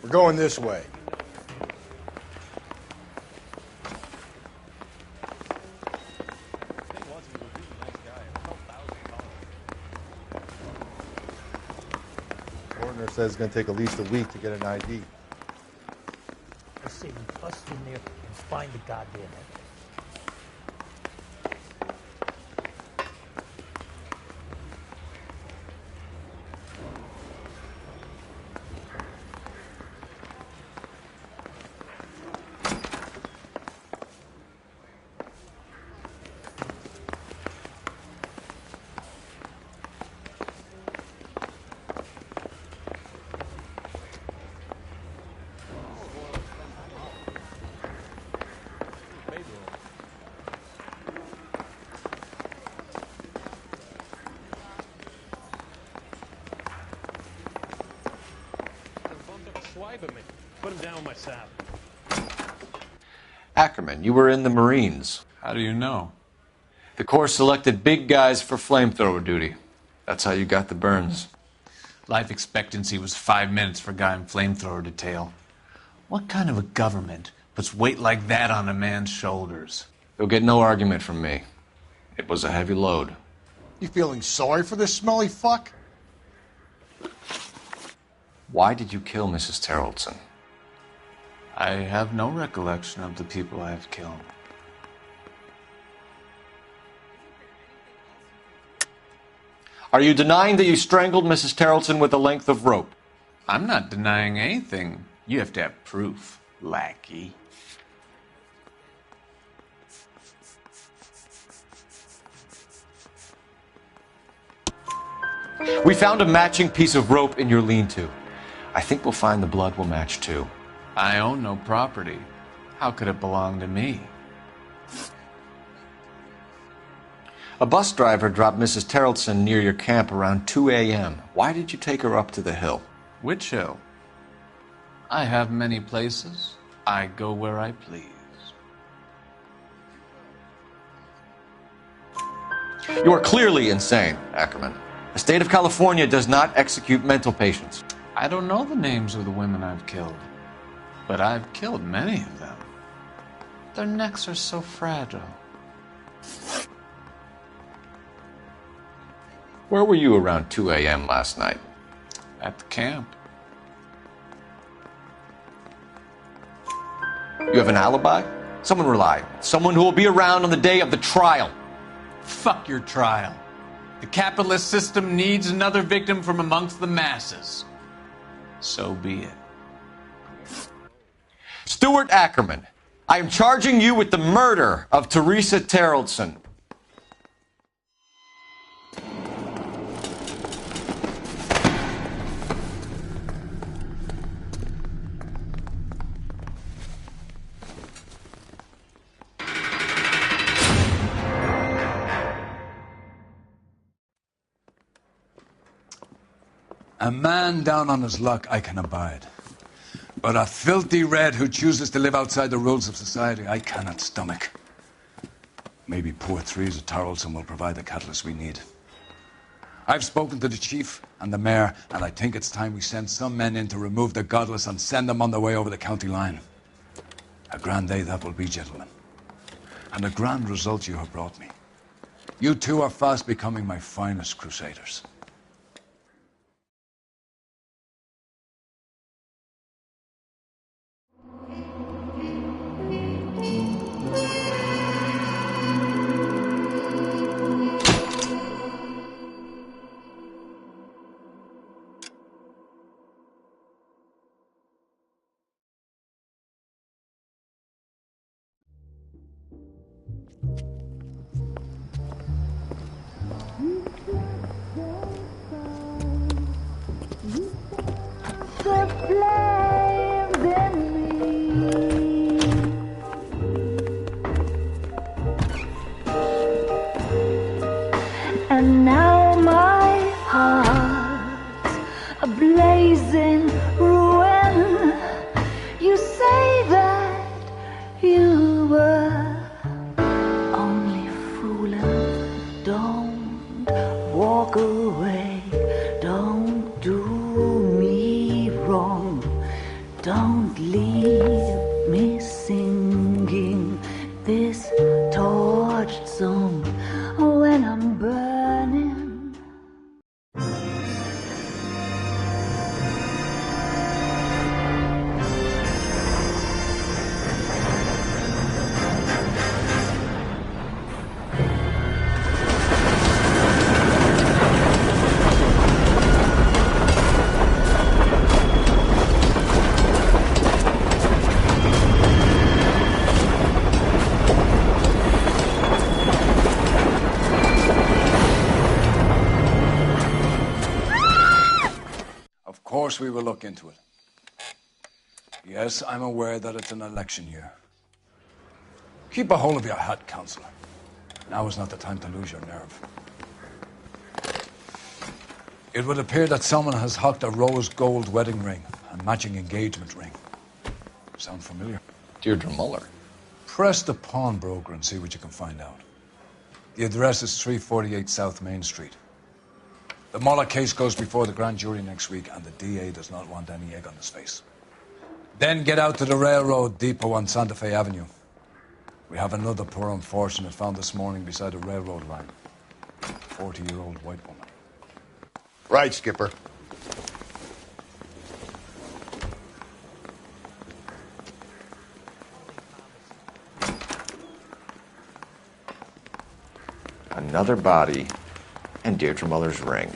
We're going this way. Coroner says it's going to take at least a week to get an ID. I say we bust in there and find the goddamn evidence. Put him down with my saddle. Ackerman, you were in the Marines. How do you know? The Corps selected big guys for flamethrower duty. That's how you got the burns. Life expectancy was 5 minutes for a guy in flamethrower detail. What kind of a government puts weight like that on a man's shoulders? You'll get no argument from me. It was a heavy load. You feeling sorry for this smelly fuck? Why did you kill Mrs. Terrellson? I have no recollection of the people I have killed. Are you denying that you strangled Mrs. Terrellson with a length of rope? I'm not denying anything. You have to have proof, lackey. We found a matching piece of rope in your lean-to. I think we'll find the blood will match too. I own no property. How could it belong to me? A bus driver dropped Mrs. Terrellson near your camp around 2 a.m. Why did you take her up to the hill? Which hill? I have many places. I go where I please. You are clearly insane, Ackerman. The state of California does not execute mental patients. I don't know the names of the women I've killed, but I've killed many of them. Their necks are so fragile. Where were you around 2 a.m. last night? At the camp. You have an alibi? Someone reliable. Someone who will be around on the day of the trial. Fuck your trial. The capitalist system needs another victim from amongst the masses. So be it. Stuart Ackerman, I am charging you with the murder of Teresa Terrellson. A man down on his luck I can abide. But a filthy red who chooses to live outside the rules of society, I cannot stomach. Maybe poor Teresa Terrellson will provide the catalyst we need. I've spoken to the chief and the mayor, and I think it's time we send some men in to remove the godless and send them on their way over the county line. A grand day that will be, gentlemen. And a grand result you have brought me. You two are fast becoming my finest crusaders. Don't leave me singing this torched song when I'm burning. Of course we will look into it. Yes, I'm aware that it's an election year. Keep a hold of your hat, Counselor. Now is not the time to lose your nerve. It would appear that someone has hocked a rose gold wedding ring and matching engagement ring. Sound familiar? Deirdre Muller. Press the pawnbroker and see what you can find out. The address is 348 South Main Street. The Muller case goes before the grand jury next week, and the DA does not want any egg on his face. Then get out to the railroad depot on Santa Fe Avenue. We have another poor unfortunate found this morning beside a railroad line. 40-year-old white woman. Right, Skipper. Another body and Deirdre Muller's ring.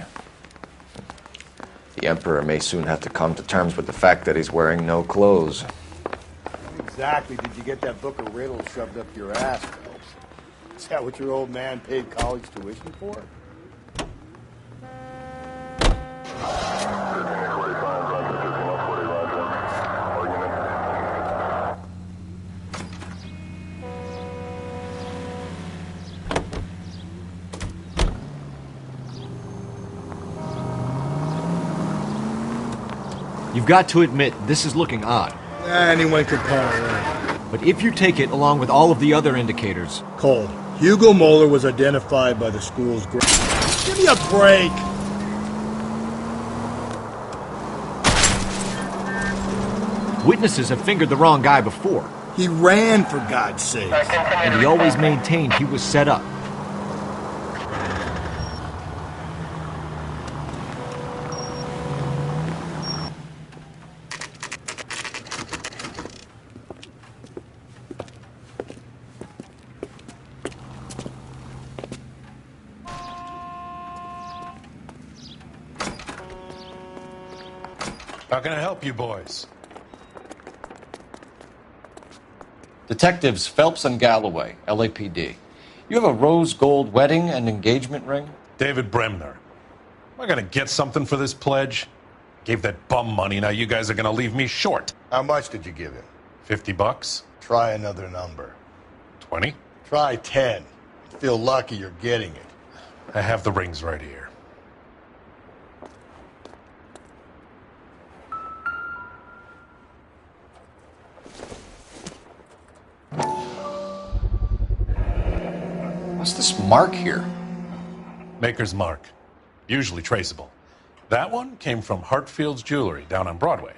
The Emperor may soon have to come to terms with the fact that he's wearing no clothes. Exactly did you get that book of riddles shoved up your ass, Phelps? Is that what your old man paid college tuition for? You've got to admit, this is looking odd. Anyone could call it right. But if you take it along with all of the other indicators... Cole, Hugo Moeller was identified by the school's grade. Give me a break! Witnesses have fingered the wrong guy before. He ran, for God's sake. And he always maintained he was set up. How can I help you boys? Detectives Phelps and Galloway, LAPD. You have a rose gold wedding and engagement ring? David Bremner. Am I going to get something for this pledge? Gave that bum money, now you guys are going to leave me short. How much did you give him? $50? Try another number. 20? Try 10. Feel lucky you're getting it. I have the rings right here. What's this mark here? Maker's mark. Usually traceable. That one came from Hartfield's Jewelry down on Broadway.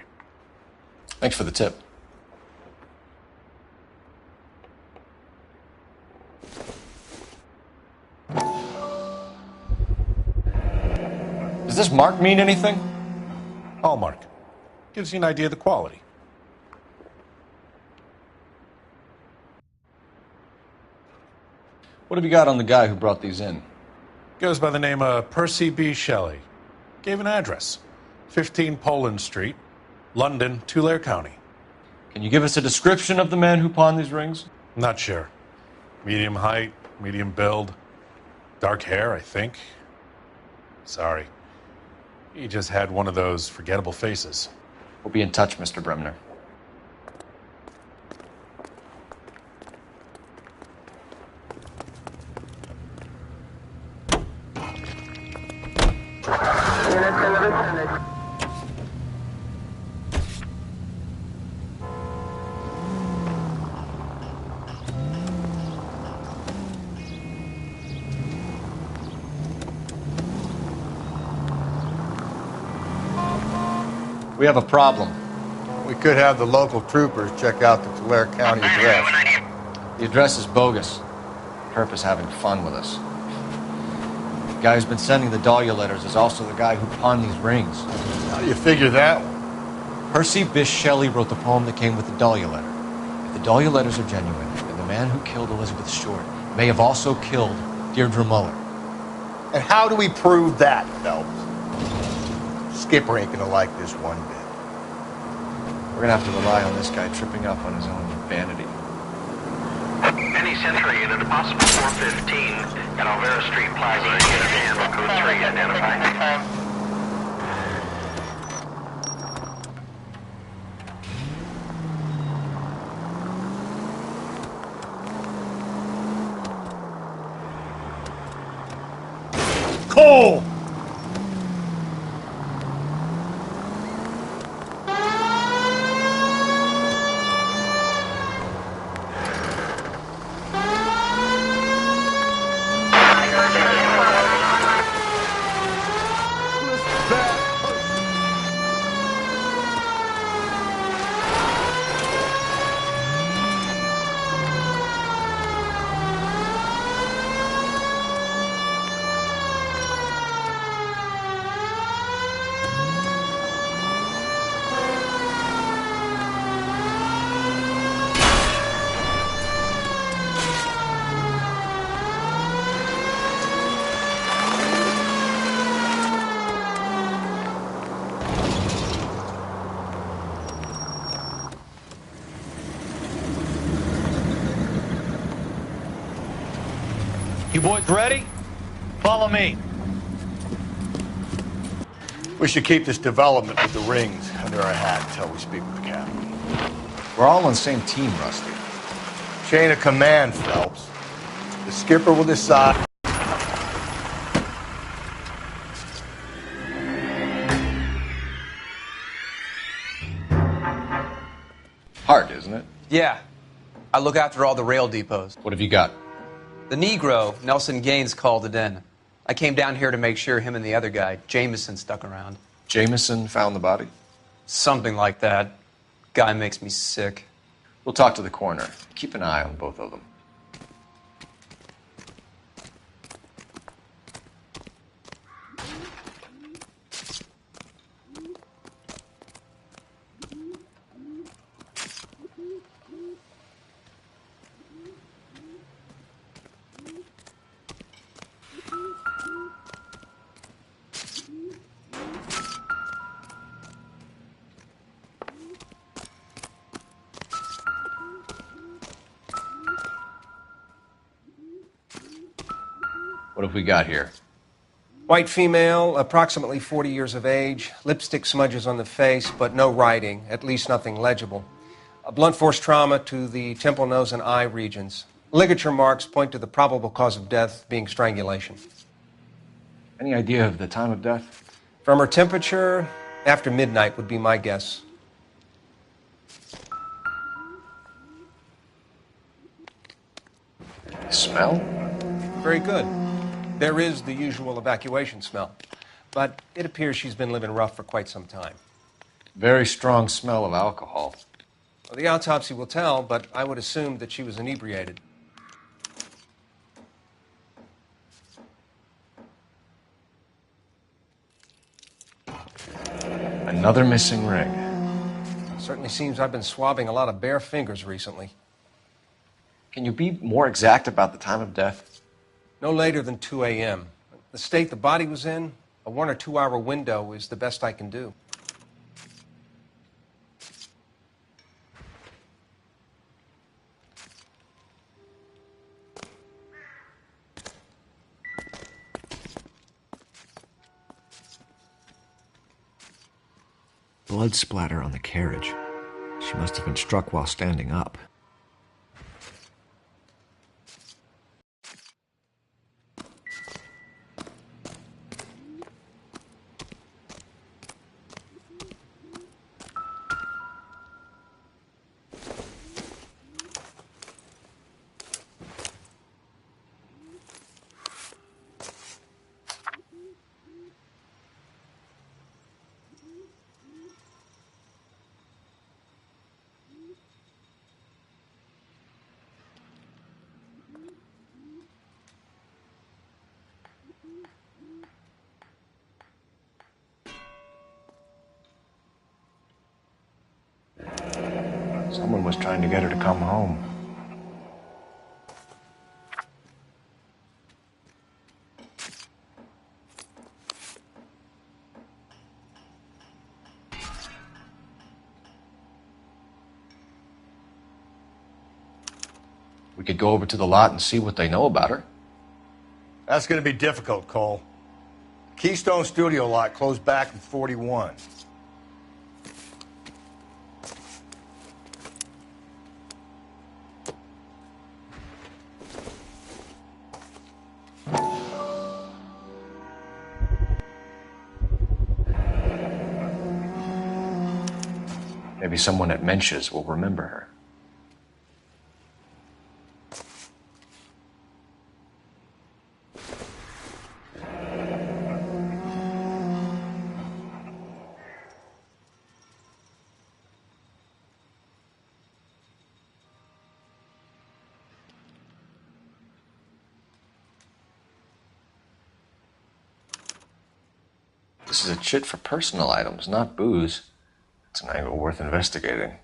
Thanks for the tip. Does this mark mean anything? Hallmark. Gives you an idea of the quality. What have you got on the guy who brought these in? Goes by the name of Percy B. Shelley. Gave an address. 15 Poland Street, London, Tulare County. Can you give us a description of the man who pawned these rings? Not sure. Medium height, medium build. Dark hair, I think. Sorry. He just had one of those forgettable faces. We'll be in touch, Mr. Bremner. We have a problem. We could have the local troopers check out the Tulare County address. The address is bogus. Herp is having fun with us. The guy who's been sending the Dahlia letters is also the guy who pawned these rings. How do you figure that? Percy Bysshe Shelley wrote the poem that came with the Dahlia letter. If the Dahlia letters are genuine, then the man who killed Elizabeth Short may have also killed Deirdre Muller. And how do we prove that, Phelps? Skipper ain't gonna like this one bit. We're gonna have to rely on this guy tripping up on his own vanity. Penny Century unit, a possible 415 at Alvera Street Plaza. Unit handle code 3, identify. Cole! You boys ready? Follow me. We should keep this development with the rings under our hat until we speak with the captain. We're all on the same team, Rusty. Chain of command, Phelps. The skipper will decide. Hard, isn't it? Yeah. I look after all the rail depots. What have you got? The Negro, Nelson Gaines, called it in. I came down here to make sure him and the other guy, Jameson, stuck around. Jameson found the body? Something like that. Guy makes me sick. We'll talk to the coroner. Keep an eye on both of them. What have we got here? White female, approximately 40 years of age, lipstick smudges on the face, but no writing, at least nothing legible. A blunt force trauma to the temple, nose, and eye regions. Ligature marks point to the probable cause of death being strangulation. Any idea of the time of death? From her temperature, after midnight would be my guess. Smell? Very good. There is the usual evacuation smell, but it appears she's been living rough for quite some time. Very strong smell of alcohol. Well, the autopsy will tell, but I would assume that she was inebriated. Another missing ring. Certainly seems I've been swabbing a lot of bare fingers recently. Can you be more exact about the time of death? No later than 2 a.m. The state the body was in, a 1 or 2 hour window is the best I can do. Blood splatter on the carriage. She must have been struck while standing up. Someone was trying to get her to come home. We could go over to the lot and see what they know about her. That's going to be difficult, Cole. Keystone Studio lot closed back in 41. Maybe someone at Mensch's will remember her. This is a chit for personal items, not booze. It's an angle worth investigating.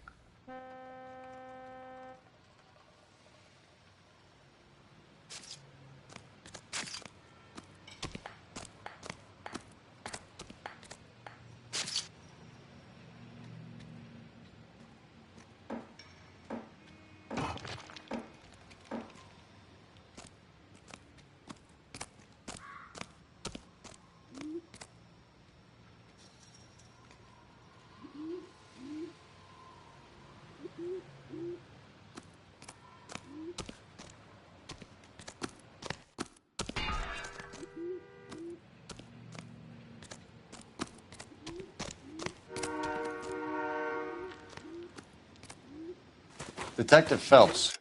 Detective Phelps.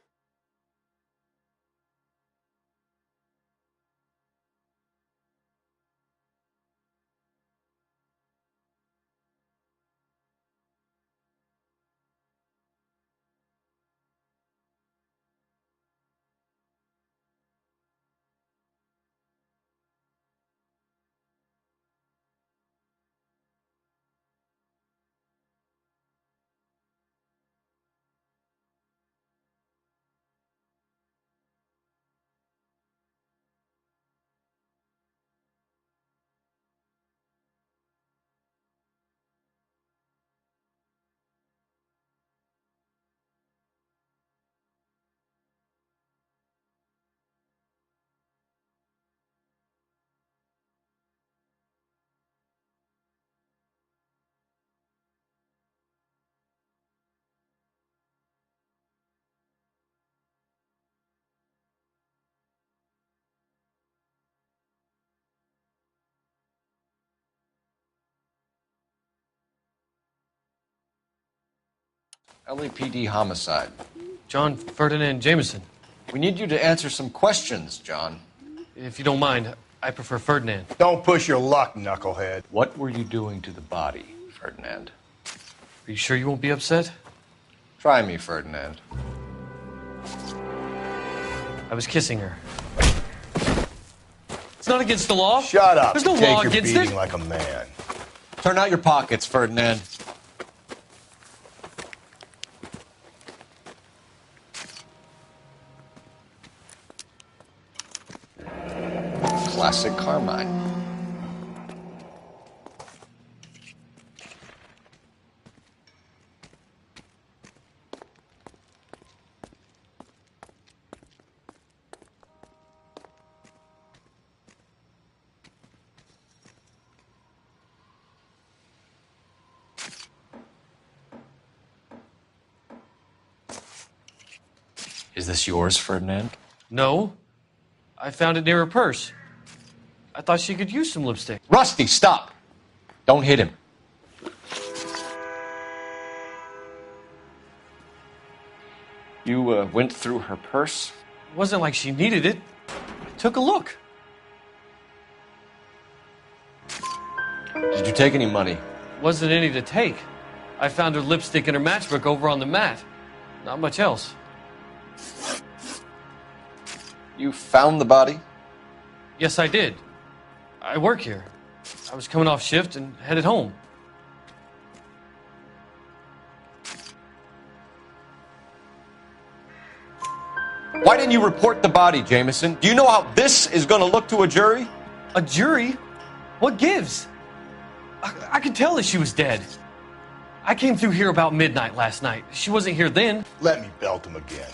LAPD homicide. John Ferdinand Jameson. We need you to answer some questions, John. If you don't mind, I prefer Ferdinand. Don't push your luck, knucklehead. What were you doing to the body, Ferdinand? Are you sure you won't be upset? Try me, Ferdinand. I was kissing her. It's not against the law. Shut up. There's no Take law your against beating it. like a man. Turn out your pockets, Ferdinand. Classic Carmine. Is this yours, Ferdinand? No. I found it near her purse. I thought she could use some lipstick. Rusty, stop! Don't hit him. You went through her purse? It wasn't like she needed it. I took a look. Did you take any money? Wasn't any to take. I found her lipstick and her matchbook over on the mat. Not much else. You found the body? Yes, I did. I work here. I was coming off shift and headed home. Why didn't you report the body, Jameson? Do you know how this is going to look to a jury? A jury? What gives? I could tell that she was dead. I came through here about midnight last night. She wasn't here then. Let me belt him again.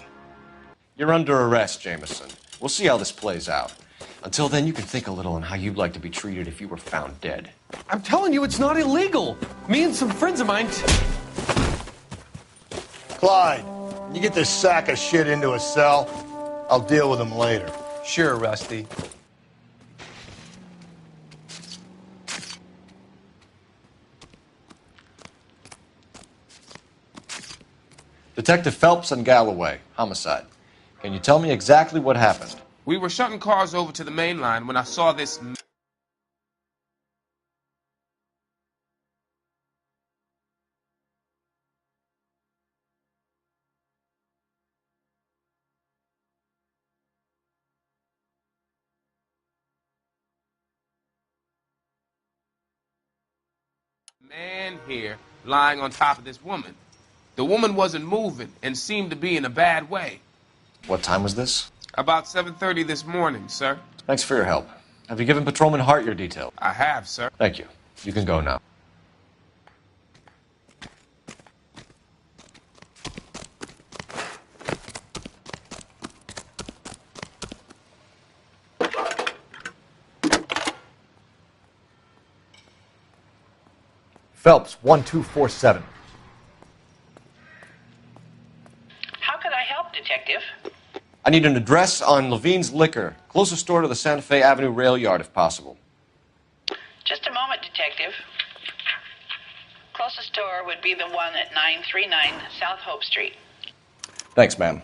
You're under arrest, Jameson. We'll see how this plays out. Until then, you can think a little on how you'd like to be treated if you were found dead. I'm telling you, it's not illegal. Me and some friends of mine... Clyde, you get this sack of shit into a cell. I'll deal with him later. Sure, Rusty. Detective Phelps and Galloway, homicide. Can you tell me exactly what happened? We were shutting cars over to the main line when I saw this man here lying on top of this woman. The woman wasn't moving and seemed to be in a bad way. What time was this? About 7:30 this morning, sir. Thanks for your help. Have you given Patrolman Hart your details? I have, sir. Thank you. You can go now. Phelps, 1247. How could I help, Detective? I need an address on Levine's Liquor, closest store to the Santa Fe Avenue rail yard, if possible. Just a moment, Detective. Closest store would be the one at 939 South Hope Street. Thanks, ma'am.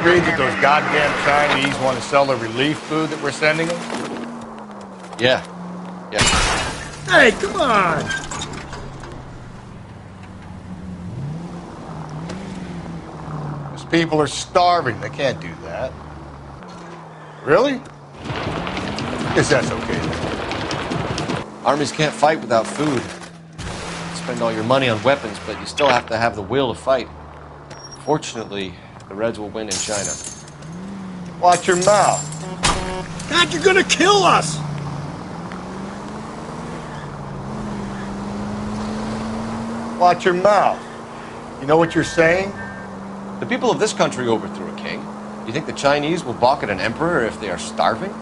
agree that those goddamn Chinese want to sell the relief food that we're sending them? Yeah. Yeah. Hey, come on! Those people are starving. They can't do that. Really? Guess that's okay then. Armies can't fight without food. You spend all your money on weapons, but you still have to have the will to fight. Fortunately, the Reds will win in China. Watch your mouth. God, you're gonna kill us! Watch your mouth. You know what you're saying? The people of this country overthrew a king. You think the Chinese will balk at an emperor if they are starving?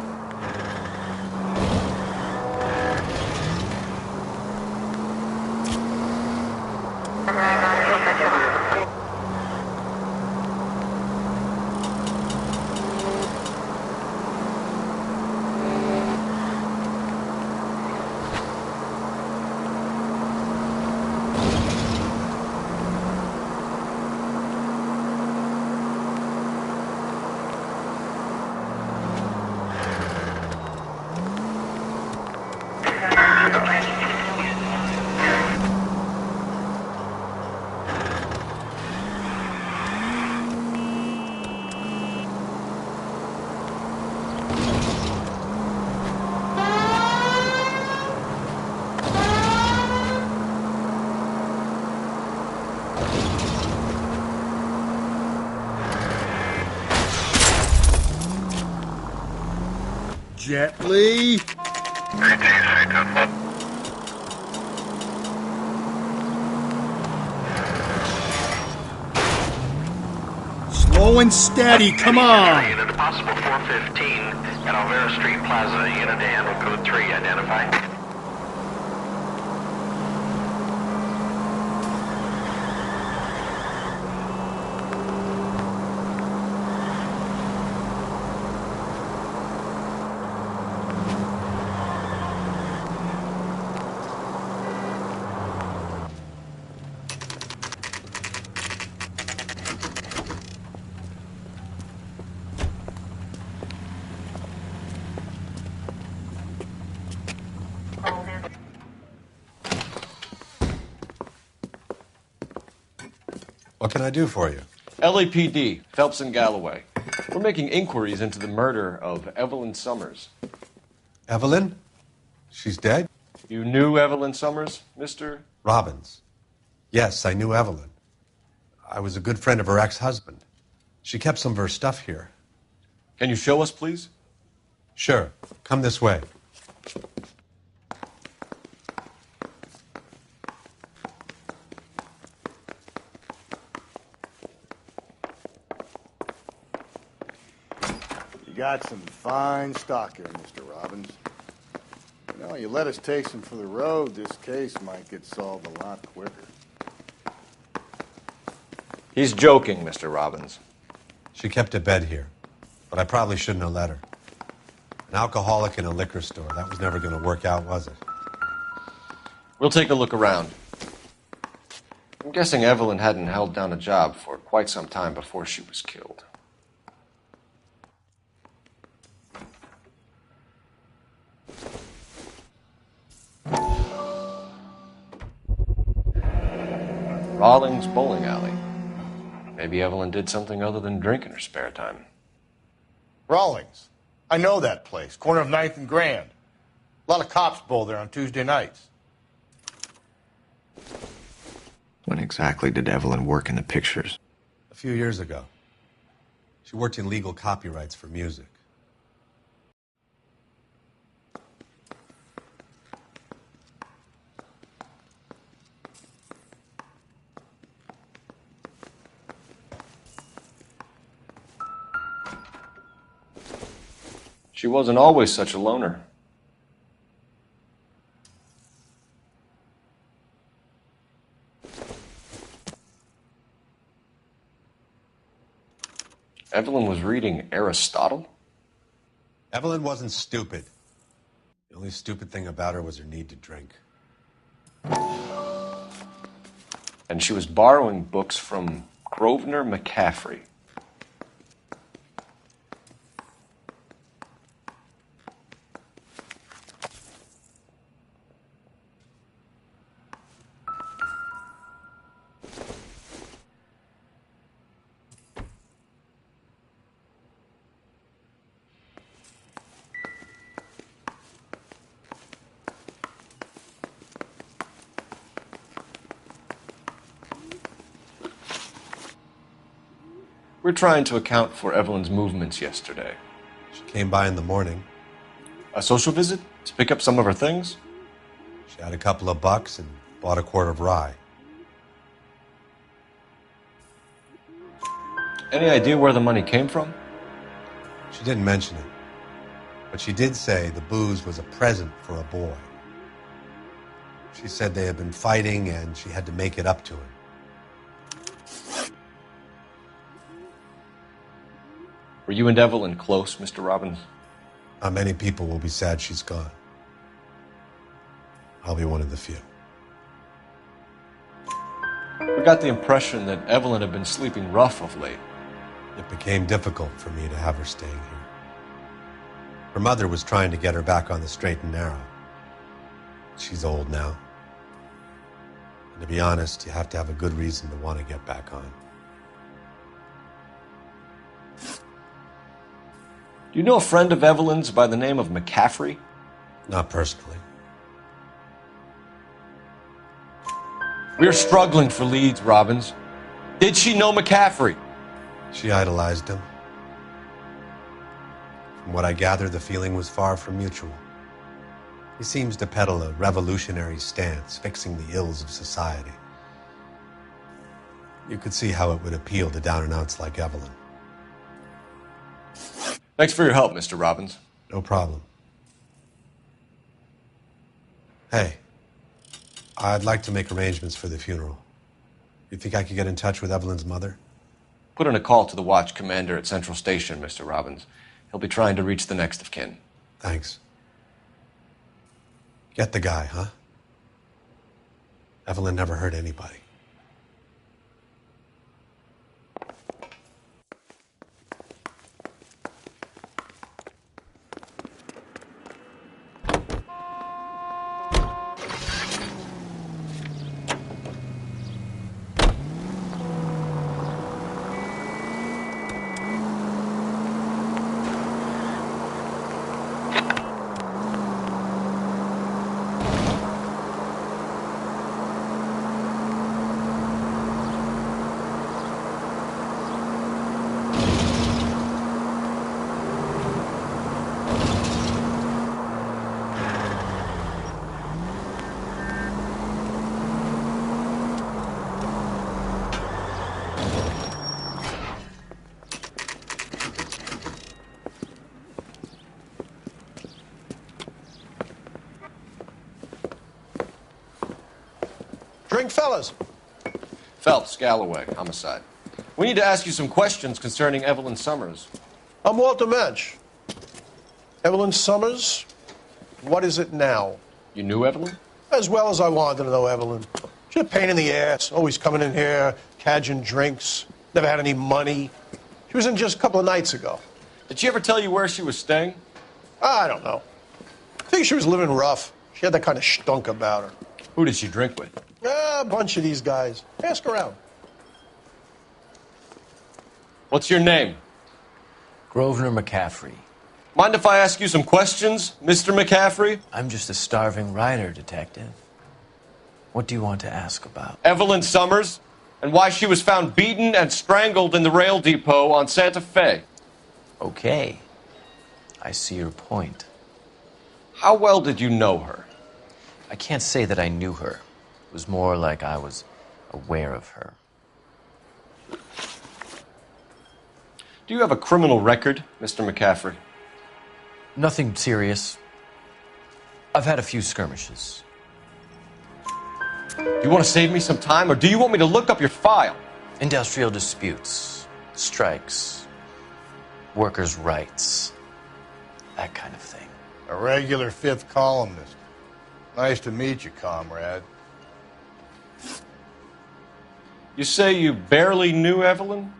Gently. Slow and steady, come on. Unit possible 415 at Alvera Street Plaza. Unit to handle code 3. Identify. What can I do for you? LAPD, Phelps and Galloway. We're making inquiries into the murder of Evelyn Summers. Evelyn? She's dead? You knew Evelyn Summers, Mr. Robbins. Yes, I knew Evelyn. I was a good friend of her ex-husband. She kept some of her stuff here. Can you show us, please? Sure. Come this way. You got some fine stock here, Mr. Robbins. You know, you let us take some for the road, this case might get solved a lot quicker. He's joking, Mr. Robbins. She kept a bed here, but I probably shouldn't have let her. An alcoholic in a liquor store. That was never going to work out, was it? We'll take a look around. I'm guessing Evelyn hadn't held down a job for quite some time before she was killed. Rawlings Bowling Alley. Maybe Evelyn did something other than drink in her spare time. Rawlings. I know that place. Corner of 9th and Grand. A lot of cops bowl there on Tuesday nights. When exactly did Evelyn work in the pictures? A few years ago. She worked in legal copyrights for music. She wasn't always such a loner. Evelyn was reading Aristotle? Evelyn wasn't stupid. The only stupid thing about her was her need to drink. And she was borrowing books from Grosvenor McCaffrey. We're trying to account for Evelyn's movements yesterday. She came by in the morning. A social visit? To pick up some of her things? She had a couple of bucks and bought a quart of rye. Any idea where the money came from? She didn't mention it, but she did say the booze was a present for a boy. She said they had been fighting and she had to make it up to him. Were you and Evelyn close, Mr. Robbins? Not many people will be sad she's gone. I'll be one of the few. We got the impression that Evelyn had been sleeping rough of late. It became difficult for me to have her staying here. Her mother was trying to get her back on the straight and narrow. She's old now. And to be honest, you have to have a good reason to want to get back on. Do you know a friend of Evelyn's by the name of McCaffrey? Not personally. We're struggling for leads, Robbins. Did she know McCaffrey? She idolized him. From what I gather, the feeling was far from mutual. He seems to peddle a revolutionary stance, fixing the ills of society. You could see how it would appeal to down-and-outs like Evelyn. Thanks for your help, Mr. Robbins. No problem. Hey, I'd like to make arrangements for the funeral. You think I could get in touch with Evelyn's mother? Put in a call to the watch commander at Central Station, Mr. Robbins. He'll be trying to reach the next of kin. Thanks. Get the guy, huh? Evelyn never hurt anybody. Drink, fellas. Phelps, Galloway, homicide. We need to ask you some questions concerning Evelyn Summers. I'm Walter Mensch. Evelyn Summers, what is it now? You knew Evelyn? As well as I wanted to know Evelyn. She's a pain in the ass, always coming in here, cadging drinks, never had any money. She was in just a couple of nights ago. Did she ever tell you where she was staying? I don't know. I think she was living rough. She had that kind of stunk about her. Who did she drink with? A bunch of these guys. Ask around. What's your name? Grosvenor McCaffrey. Mind if I ask you some questions, Mr. McCaffrey? I'm just a starving writer, Detective. What do you want to ask about? Evelyn Summers, and why she was found beaten and strangled in the rail depot on Santa Fe. Okay. I see your point. How well did you know her? I can't say that I knew her. It was more like I was aware of her. Do you have a criminal record, Mr. McCaffrey? Nothing serious. I've had a few skirmishes. Do you want to save me some time, or do you want me to look up your file? Industrial disputes, strikes, workers' rights, that kind of thing. A regular fifth columnist. Nice to meet you, comrade. You say you barely knew Evelyn?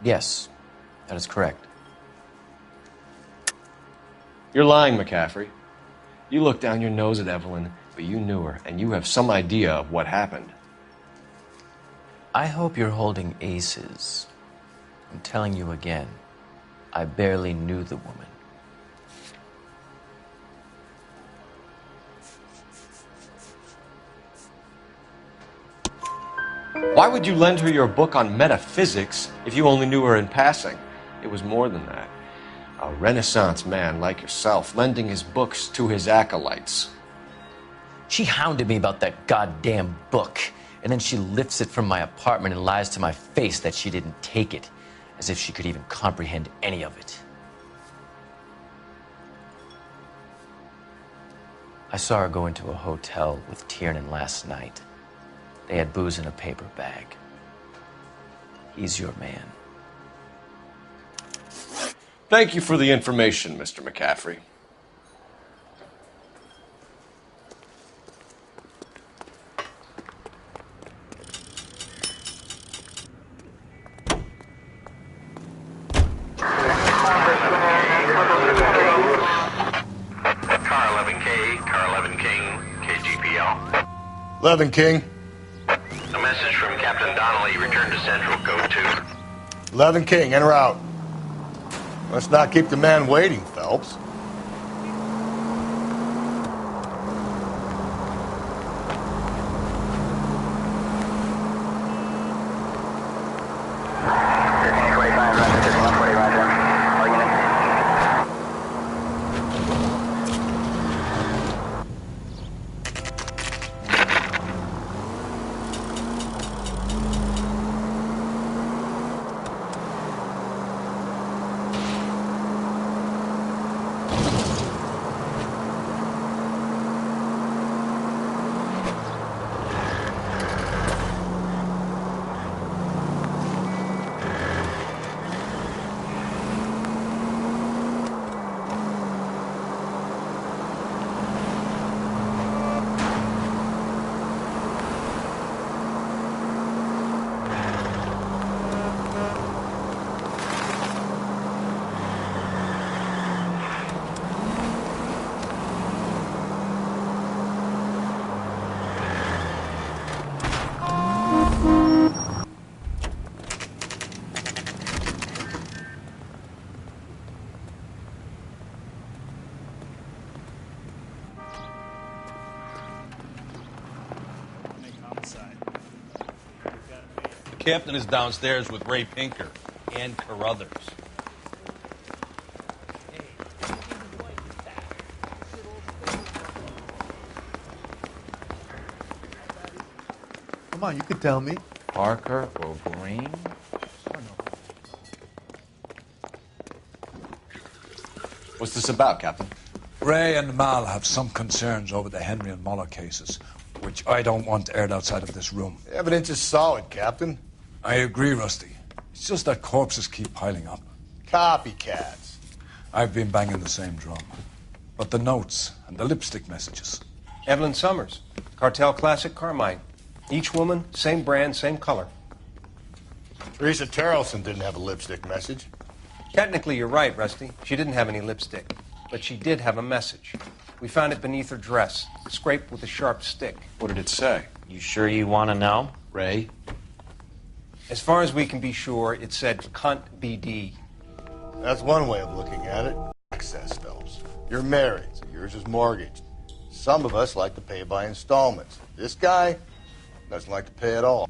Yes, that is correct. You're lying, McCaffrey. You looked down your nose at Evelyn, but you knew her, and you have some idea of what happened. I hope you're holding aces. I'm telling you again, I barely knew the woman. Why would you lend her your book on metaphysics if you only knew her in passing? It was more than that. A Renaissance man like yourself lending his books to his acolytes. She hounded me about that goddamn book, and then she lifts it from my apartment and lies to my face that she didn't take it, as if she could even comprehend any of it. I saw her go into a hotel with Tiernan last night. They had booze in a paper bag. He's your man. Thank you for the information, Mr. McCaffrey. Car 11K, Car 11 King, KGPL. 11 King. A message from Captain Donnelly. Return to Central, code 2. 11 King, en route. Let's not keep the man waiting, Phelps. The captain is downstairs with Ray Pinker and Carruthers. Come on, you could tell me. Parker or Green? What's this about, Captain? Ray and Mal have some concerns over the Henry and Muller cases, which I don't want aired outside of this room. The evidence is solid, Captain. I agree, Rusty. It's just that corpses keep piling up. Copycats. I've been banging the same drum. But the notes and the lipstick messages. Evelyn Summers, Cartel Classic Carmine. Each woman, same brand, same color. Teresa Terrelson didn't have a lipstick message. Technically, you're right, Rusty. She didn't have any lipstick. But she did have a message. We found it beneath her dress, scraped with a sharp stick. What did it say? You sure you want to know? Ray? As far as we can be sure, it said cunt BD. That's one way of looking at it. Access, Phelps. You're married, so yours is mortgaged. Some of us like to pay by installments. This guy doesn't like to pay at all.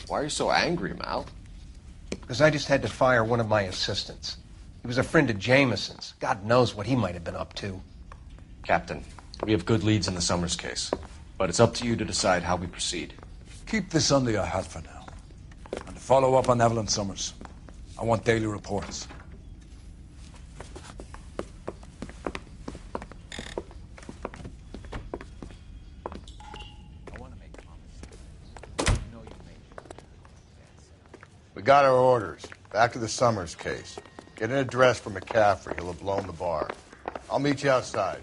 Why are you so angry, Mal? Because I just had to fire one of my assistants. He was a friend of Jameson's. God knows what he might have been up to. Captain, we have good leads in the Summers case, but it's up to you to decide how we proceed. Keep this under your hat for now. And to follow up on Evelyn Summers, I want daily reports. We got our orders. Back to the Summers case. Get an address for McCaffrey. He'll have blown the bar. I'll meet you outside.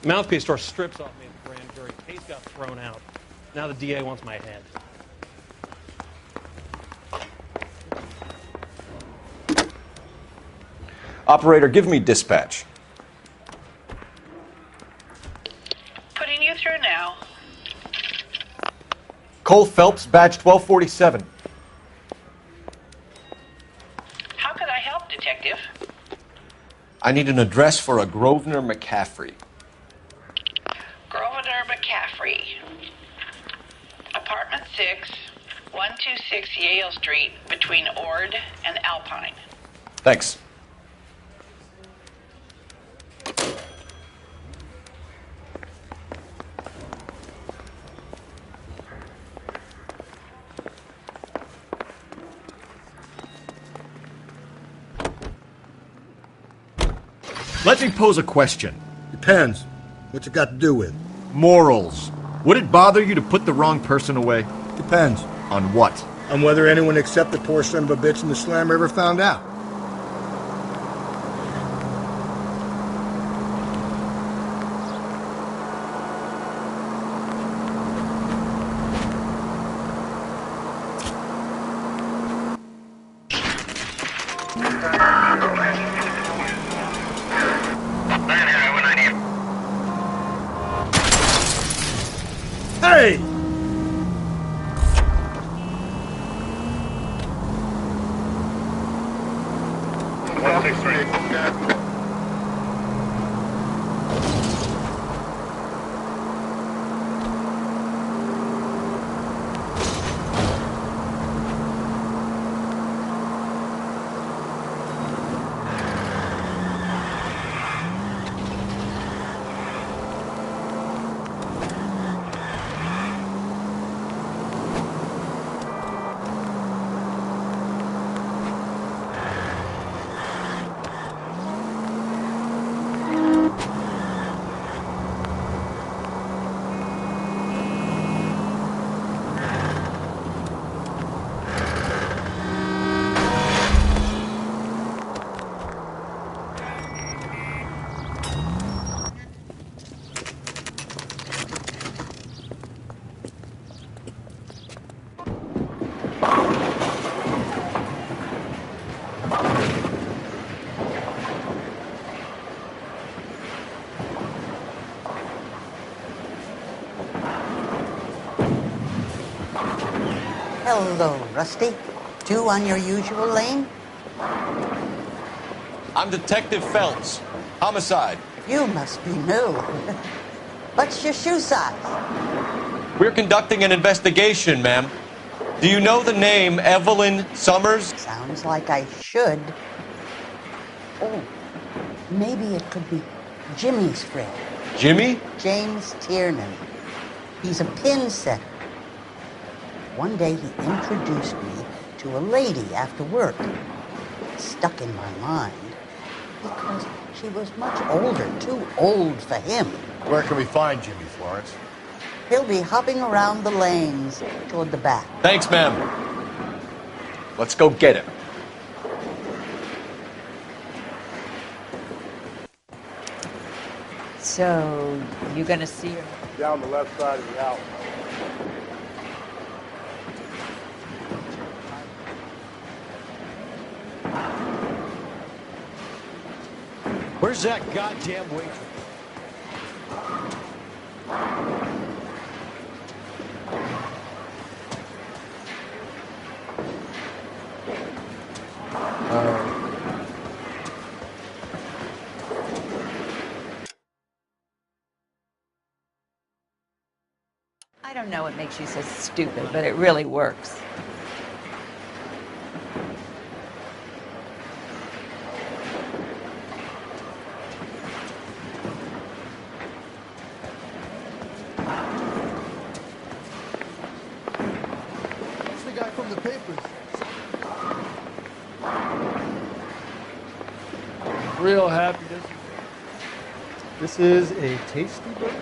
Mouthpiece store strips off me at the grand jury. Case got thrown out. Now the DA wants my head. Operator, give me dispatch. Putting you through now. Cole Phelps, badge 1247. How could I help, Detective? I need an address for a Grosvenor McCaffrey. Grosvenor 126 Yale Street between Ord and Alpine. Thanks. Let me pose a question. Depends. What's it got to do with? Morals. Would it bother you to put the wrong person away? Depends. On what? On whether anyone except the poor son of a bitch in the slammer ever found out. Hey! Hello, Rusty. Two on your usual lane? I'm Detective Phelps. Homicide. You must be new. What's your shoe size? We're conducting an investigation, ma'am. Do you know the name Evelyn Summers? Sounds like I should. Oh, maybe it could be Jimmy's friend. Jimmy? James Tiernan. He's a pin setter. One day he introduced me to a lady after work. It stuck in my mind because she was much older, too old for him. Where can we find Jimmy, Florence? He'll be hopping around the lanes toward the back. Thanks, ma'am. Let's go get him. So, you gonna see her? Down the left side of the alley. Where's that goddamn waitress? I don't know what makes you so stupid, but it really works. It's the guy from the papers. Real happy, doesn't it? This is a tasty burger.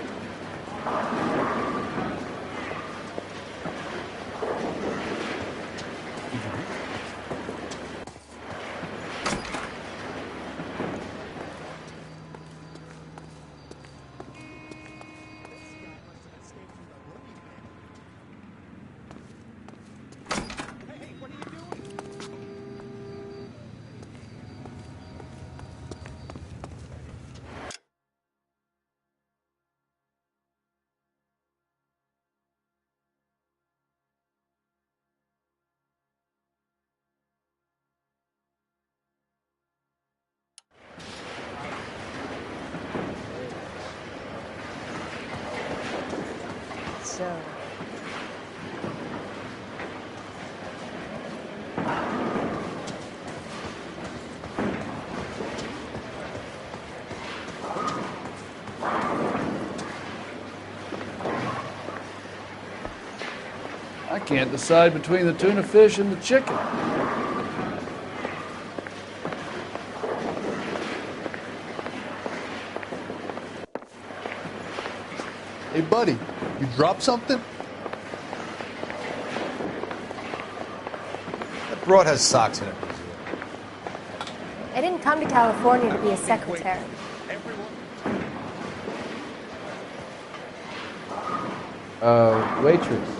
So, I can't decide between the tuna fish and the chicken. Hey, buddy, you dropped something? That broad has socks in it. I didn't come to California to be a secretary. Waitress.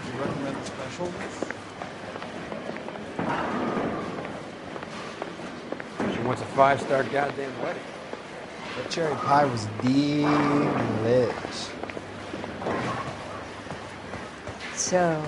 You recommend a special? She wants a 5-star goddamn wedding. That cherry pie was delish. So,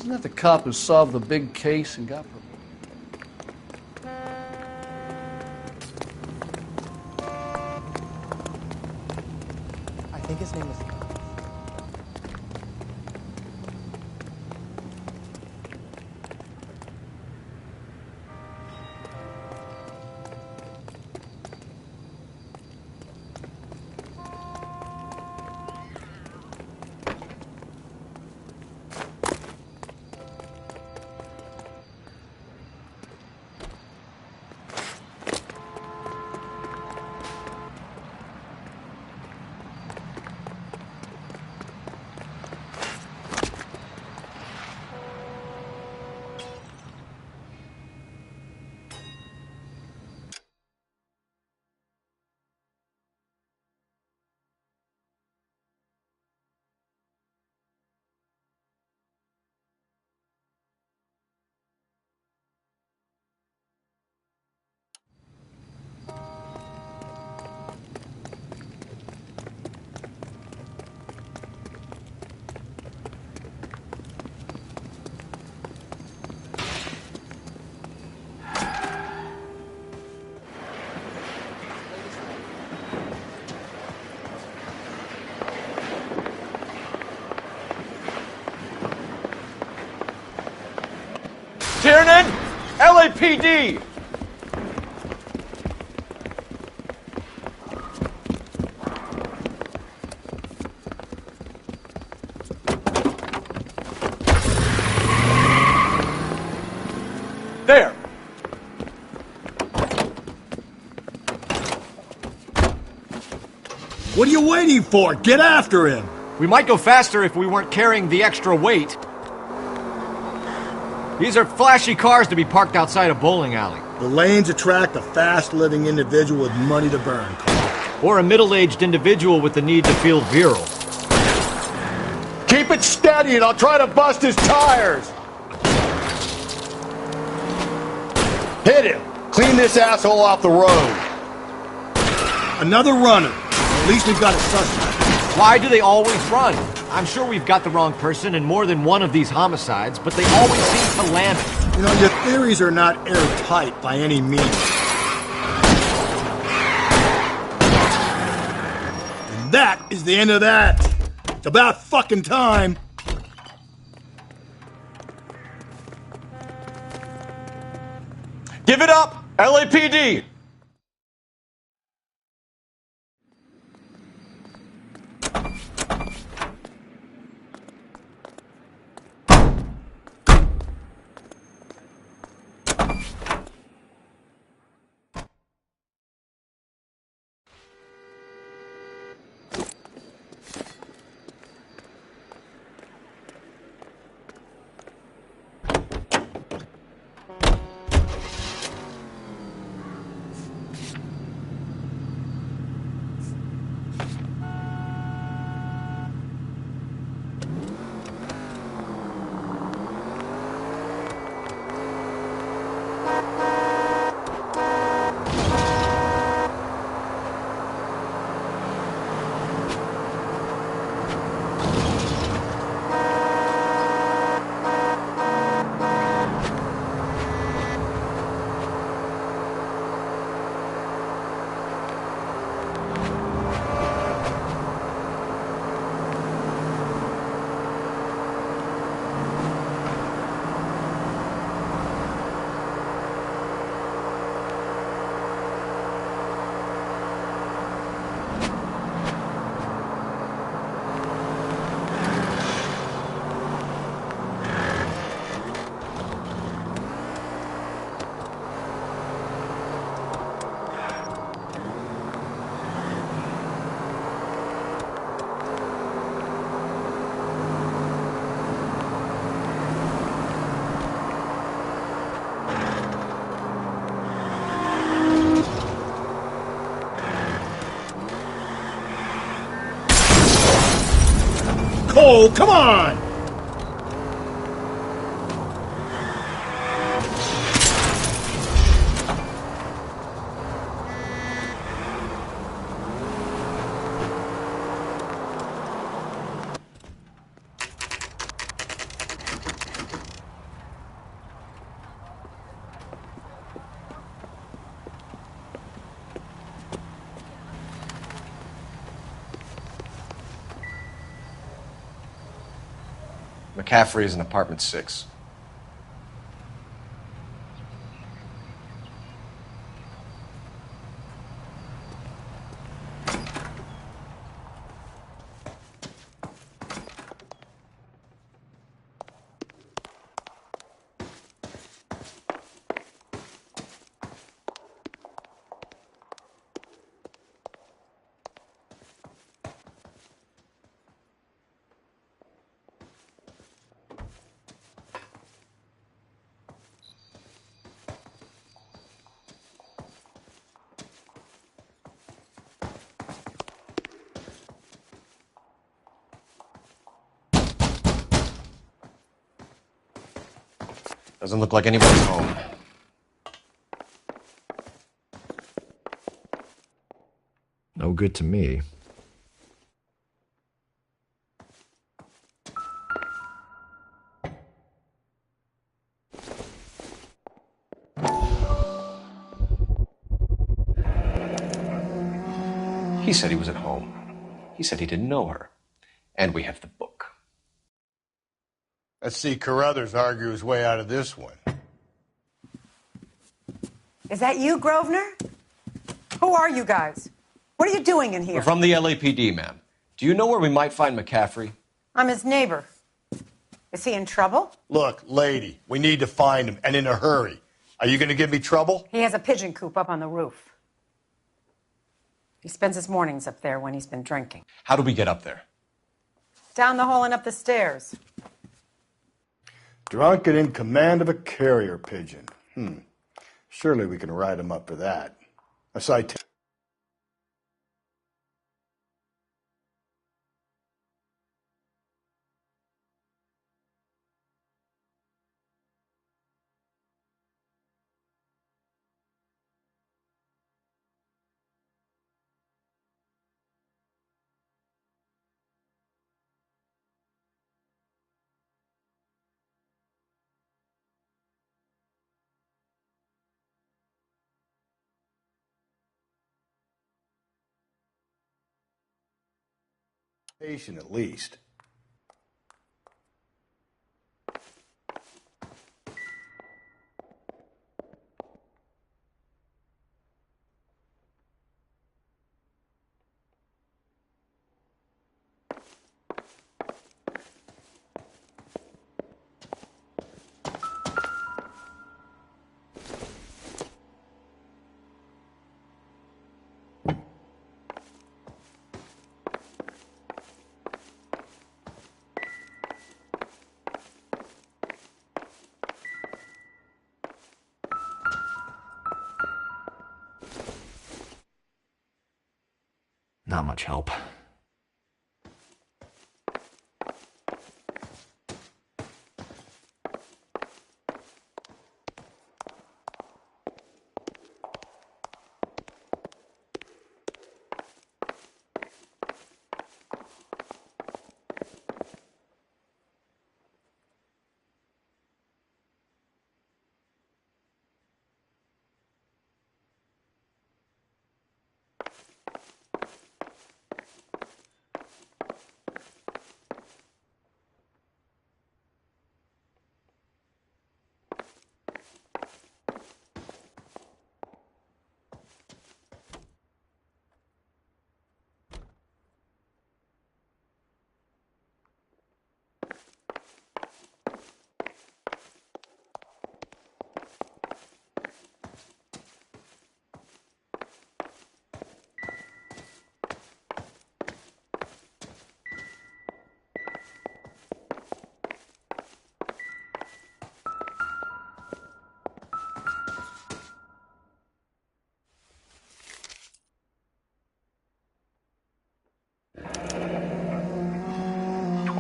Isn't that the cop who solved the big case and got promoted? I think his name is. Tiernan, LAPD! There! What are you waiting for? Get after him! We might go faster if we weren't carrying the extra weight. These are flashy cars to be parked outside a bowling alley. The lanes attract a fast-living individual with money to burn, Carl. Or a middle-aged individual with the need to feel virile. Keep it steady and I'll try to bust his tires! Hit him! Clean this asshole off the road! Another runner. At least we've got a suspect. Why do they always run? I'm sure we've got the wrong person in more than one of these homicides, but they always seem to land it. You know, your theories are not airtight by any means. And that is the end of that. It's about fucking time. Give it up, LAPD! Oh, come on! McCaffrey is in apartment 6. Doesn't look like anybody's home. No good to me. He said he was at home. He said he didn't know her. And we have the book. Let's see Carruthers argue his way out of this one. Is that you, Grosvenor? Who are you guys? What are you doing in here? We're from the LAPD, ma'am. Do you know where we might find McCaffrey? I'm his neighbor. Is he in trouble? Look, lady, we need to find him, and in a hurry. Are you going to give me trouble? He has a pigeon coop up on the roof. He spends his mornings up there when he's been drinking. How do we get up there? Down the hall and up the stairs. Drunk and in command of a carrier pigeon. Surely we can write him up for that. A citation. At least. Not much help.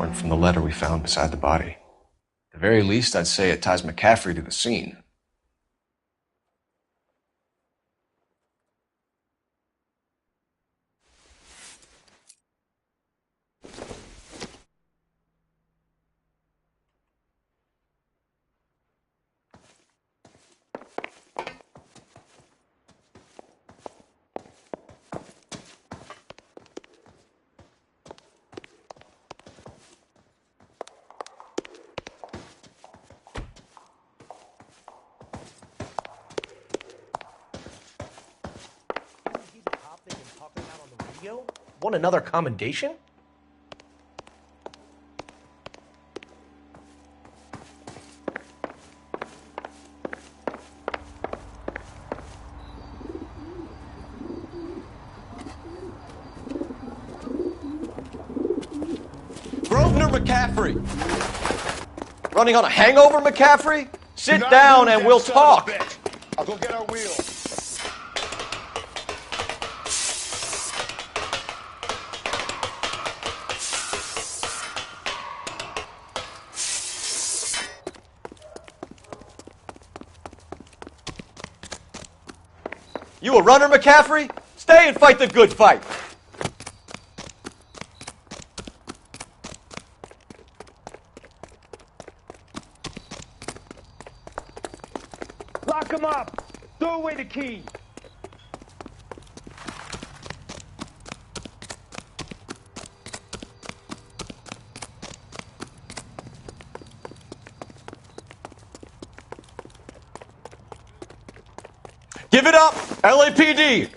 different from the letter we found beside the body. At the very least, I'd say it ties McCaffrey to the scene. Want another commendation? Grosvenor McCaffrey! Running on a hangover, McCaffrey? Sit down and we'll talk. I'll go get our wheel. You a runner, McCaffrey? Stay and fight the good fight. Lock him up! Throw away the key! Give it up, LAPD!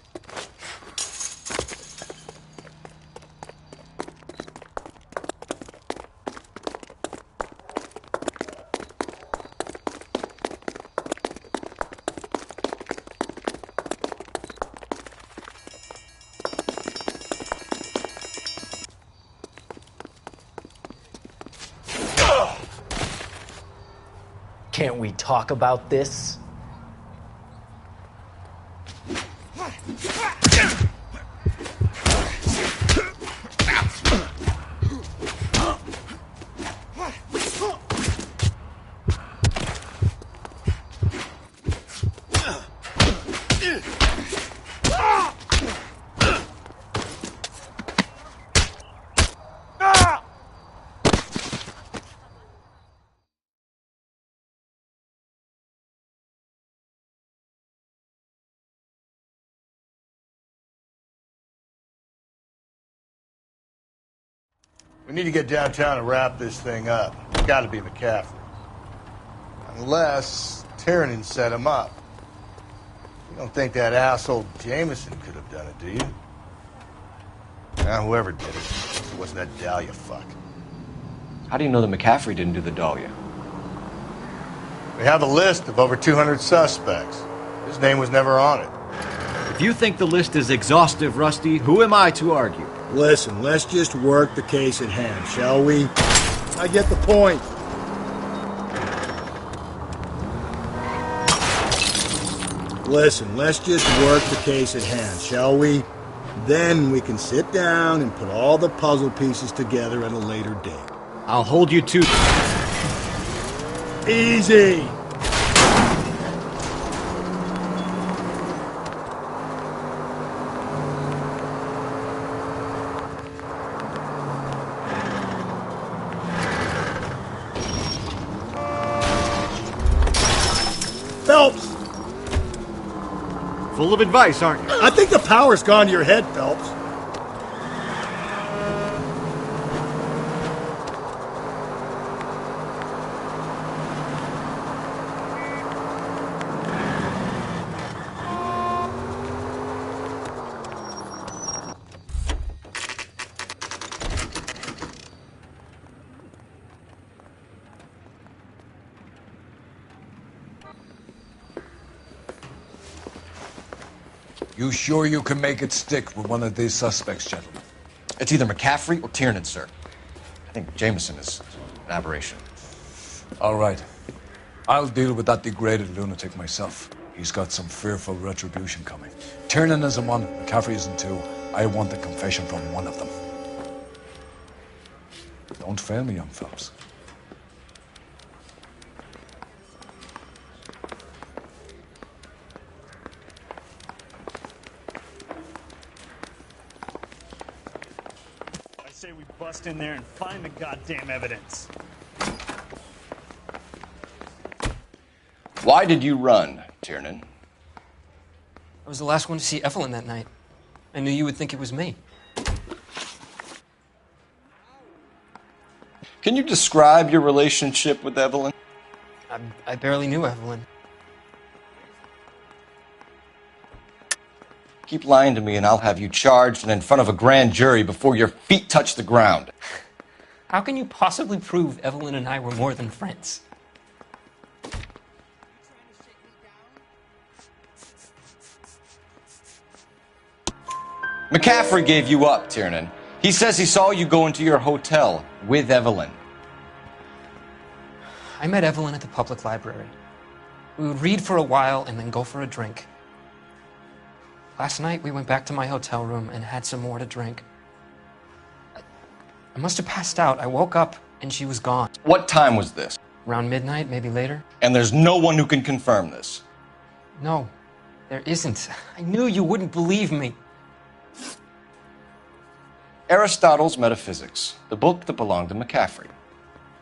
Can't we talk about this? We need to get downtown and wrap this thing up. It's got to be McCaffrey. Unless Tiernan set him up. You don't think that asshole Jameson could have done it, do you? Now, whoever did it wasn't that Dahlia fuck. How do you know that McCaffrey didn't do the Dahlia? We have a list of over 200 suspects. His name was never on it. If you think the list is exhaustive, Rusty, who am I to argue? Listen, let's just work the case at hand, shall we? I get the point. Listen, let's just work the case at hand, shall we? Then we can sit down and put all the puzzle pieces together at a later date. I'll hold you to... Easy! Phelps! Full of advice, aren't you? I think the power's gone to your head, Phelps. You sure you can make it stick with one of these suspects, gentlemen? It's either McCaffrey or Tiernan, sir. I think Jameson is an aberration. All right. I'll deal with that degraded lunatic myself. He's got some fearful retribution coming. Tiernan isn't one, McCaffrey isn't two. I want the confession from one of them. Don't fail me, young Phelps. I say we bust in there and find the goddamn evidence. Why did you run, Tiernan? I was the last one to see Evelyn that night. I knew you would think it was me. Can you describe your relationship with Evelyn? I barely knew Evelyn. Keep lying to me and I'll have you charged and in front of a grand jury before your feet touch the ground. How can you possibly prove Evelyn and I were more than friends? McCaffrey gave you up, Tiernan. He says he saw you go into your hotel with Evelyn. I met Evelyn at the public library. We would read for a while and then go for a drink. Last night, we went back to my hotel room and had some more to drink. I must have passed out. I woke up and she was gone. What time was this? Around midnight, maybe later. And there's no one who can confirm this. No, there isn't. I knew you wouldn't believe me. Aristotle's Metaphysics, the book that belonged to McCaffrey.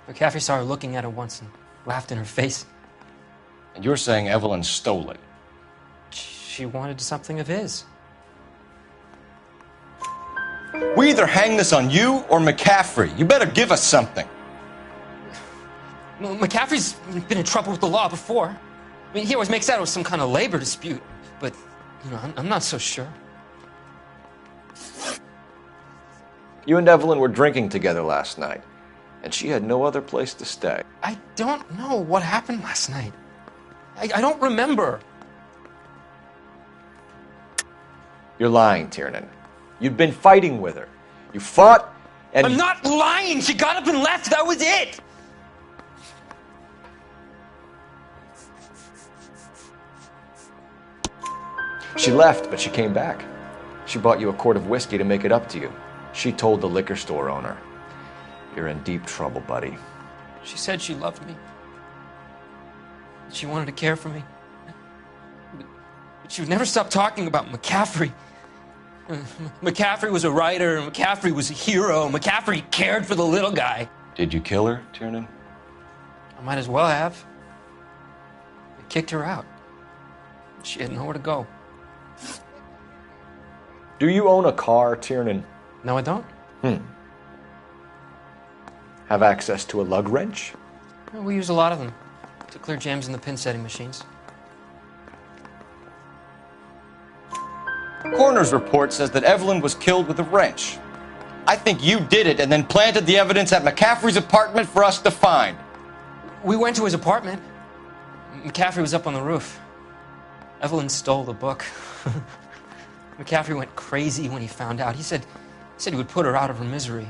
McCaffrey saw her looking at it once and laughed in her face. And you're saying Evelyn stole it? She wanted something of his. We either hang this on you or McCaffrey. You better give us something. Well, McCaffrey's been in trouble with the law before. I mean, he always makes out it was some kind of labor dispute, but, you know, I'm not so sure. You and Evelyn were drinking together last night, and she had no other place to stay. I don't know what happened last night. I don't remember. You're lying, Tiernan. You'd been fighting with her. You fought, and... I'm not lying! She got up and left! That was it! She left, but she came back. She bought you a quart of whiskey to make it up to you. She told the liquor store owner. You're in deep trouble, buddy. She said she loved me. She wanted to care for me. But she would never stop talking about McCaffrey. McCaffrey was a writer, McCaffrey was a hero, McCaffrey cared for the little guy. Did you kill her, Tiernan? I might as well have. I kicked her out. She had nowhere to go. Do you own a car, Tiernan? No, I don't. Have access to a lug wrench? We use a lot of them to clear jams in the pin setting machines. Coroner's report says that Evelyn was killed with a wrench. I think you did it and then planted the evidence at McCaffrey's apartment for us to find. We went to his apartment. McCaffrey was up on the roof. Evelyn stole the book. McCaffrey went crazy when he found out. He said he would put her out of her misery.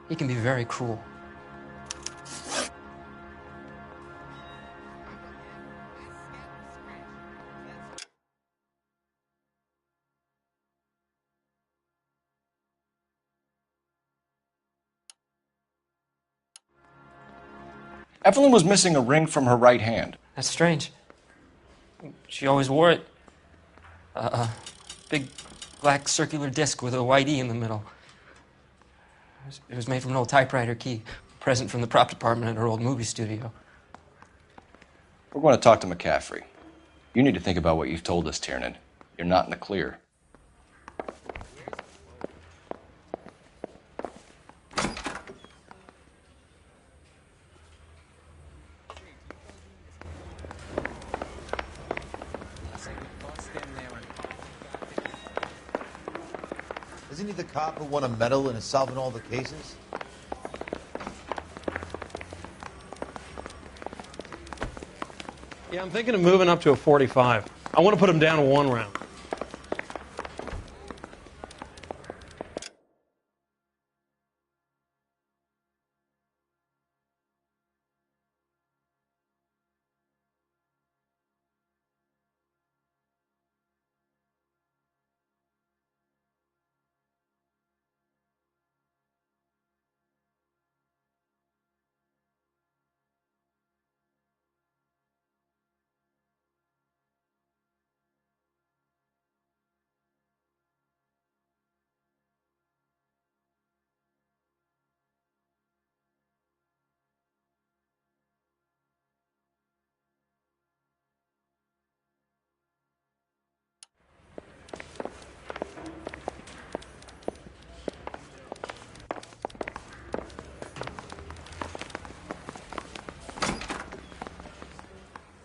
He can be very cruel. Evelyn was missing a ring from her right hand. That's strange. She always wore it. Big black circular disc with a white E in the middle. It was made from an old typewriter key, a present from the prop department at her old movie studio. We're going to talk to McCaffrey. You need to think about what you've told us, Tiernan. You're not in the clear. Isn't he the cop who won a medal and is solving all the cases? Yeah, I'm thinking of moving up to a 45. I want to put him down to 1 round.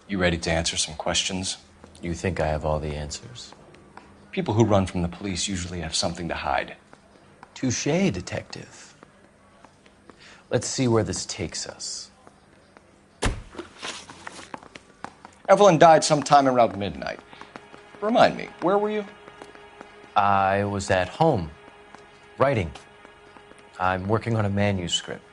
You ready to answer some questions? You think I have all the answers? People who run from the police usually have something to hide. Touché, detective. Let's see where this takes us. Evelyn died sometime around midnight. Remind me, where were you? I was at home, writing. I'm working on a manuscript.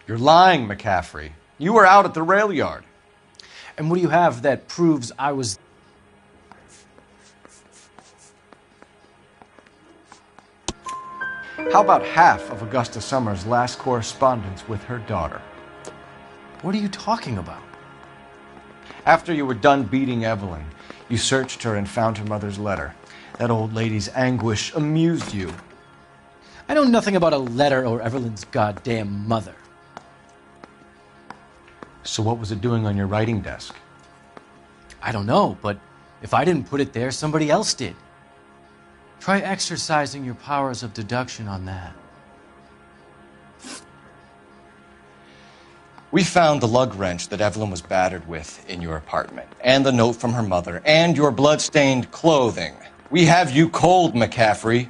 You're lying, McCaffrey. You were out at the rail yard. And what do you have that proves I was... How about half of Augusta Summers' last correspondence with her daughter? What are you talking about? After you were done beating Evelyn, you searched her and found her mother's letter. That old lady's anguish amused you. I know nothing about a letter or Evelyn's goddamn mother. So what was it doing on your writing desk? I don't know, but if I didn't put it there, somebody else did. Try exercising your powers of deduction on that. We found the lug wrench that Evelyn was battered with in your apartment, and the note from her mother, and your blood-stained clothing. We have you cold, McCaffrey.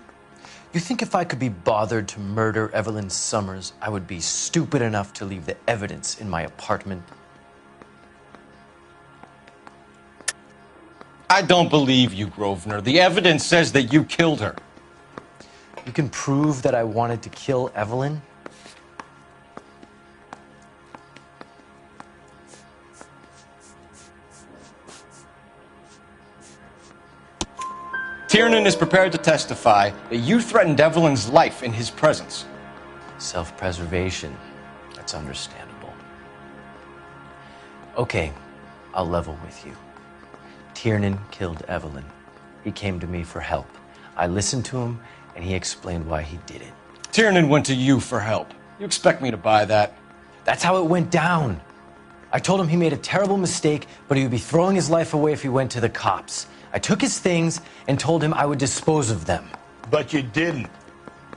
You think if I could be bothered to murder Evelyn Summers, I would be stupid enough to leave the evidence in my apartment? I don't believe you, Grosvenor. The evidence says that you killed her. You can prove that I wanted to kill Evelyn? Tiernan is prepared to testify that you threatened Evelyn's life in his presence. Self-preservation. That's understandable. Okay, I'll level with you. Tiernan killed Evelyn. He came to me for help. I listened to him, and he explained why he did it. Tiernan went to you for help. You expect me to buy that? That's how it went down. I told him he made a terrible mistake, but he would be throwing his life away if he went to the cops. I took his things and told him I would dispose of them. But you didn't.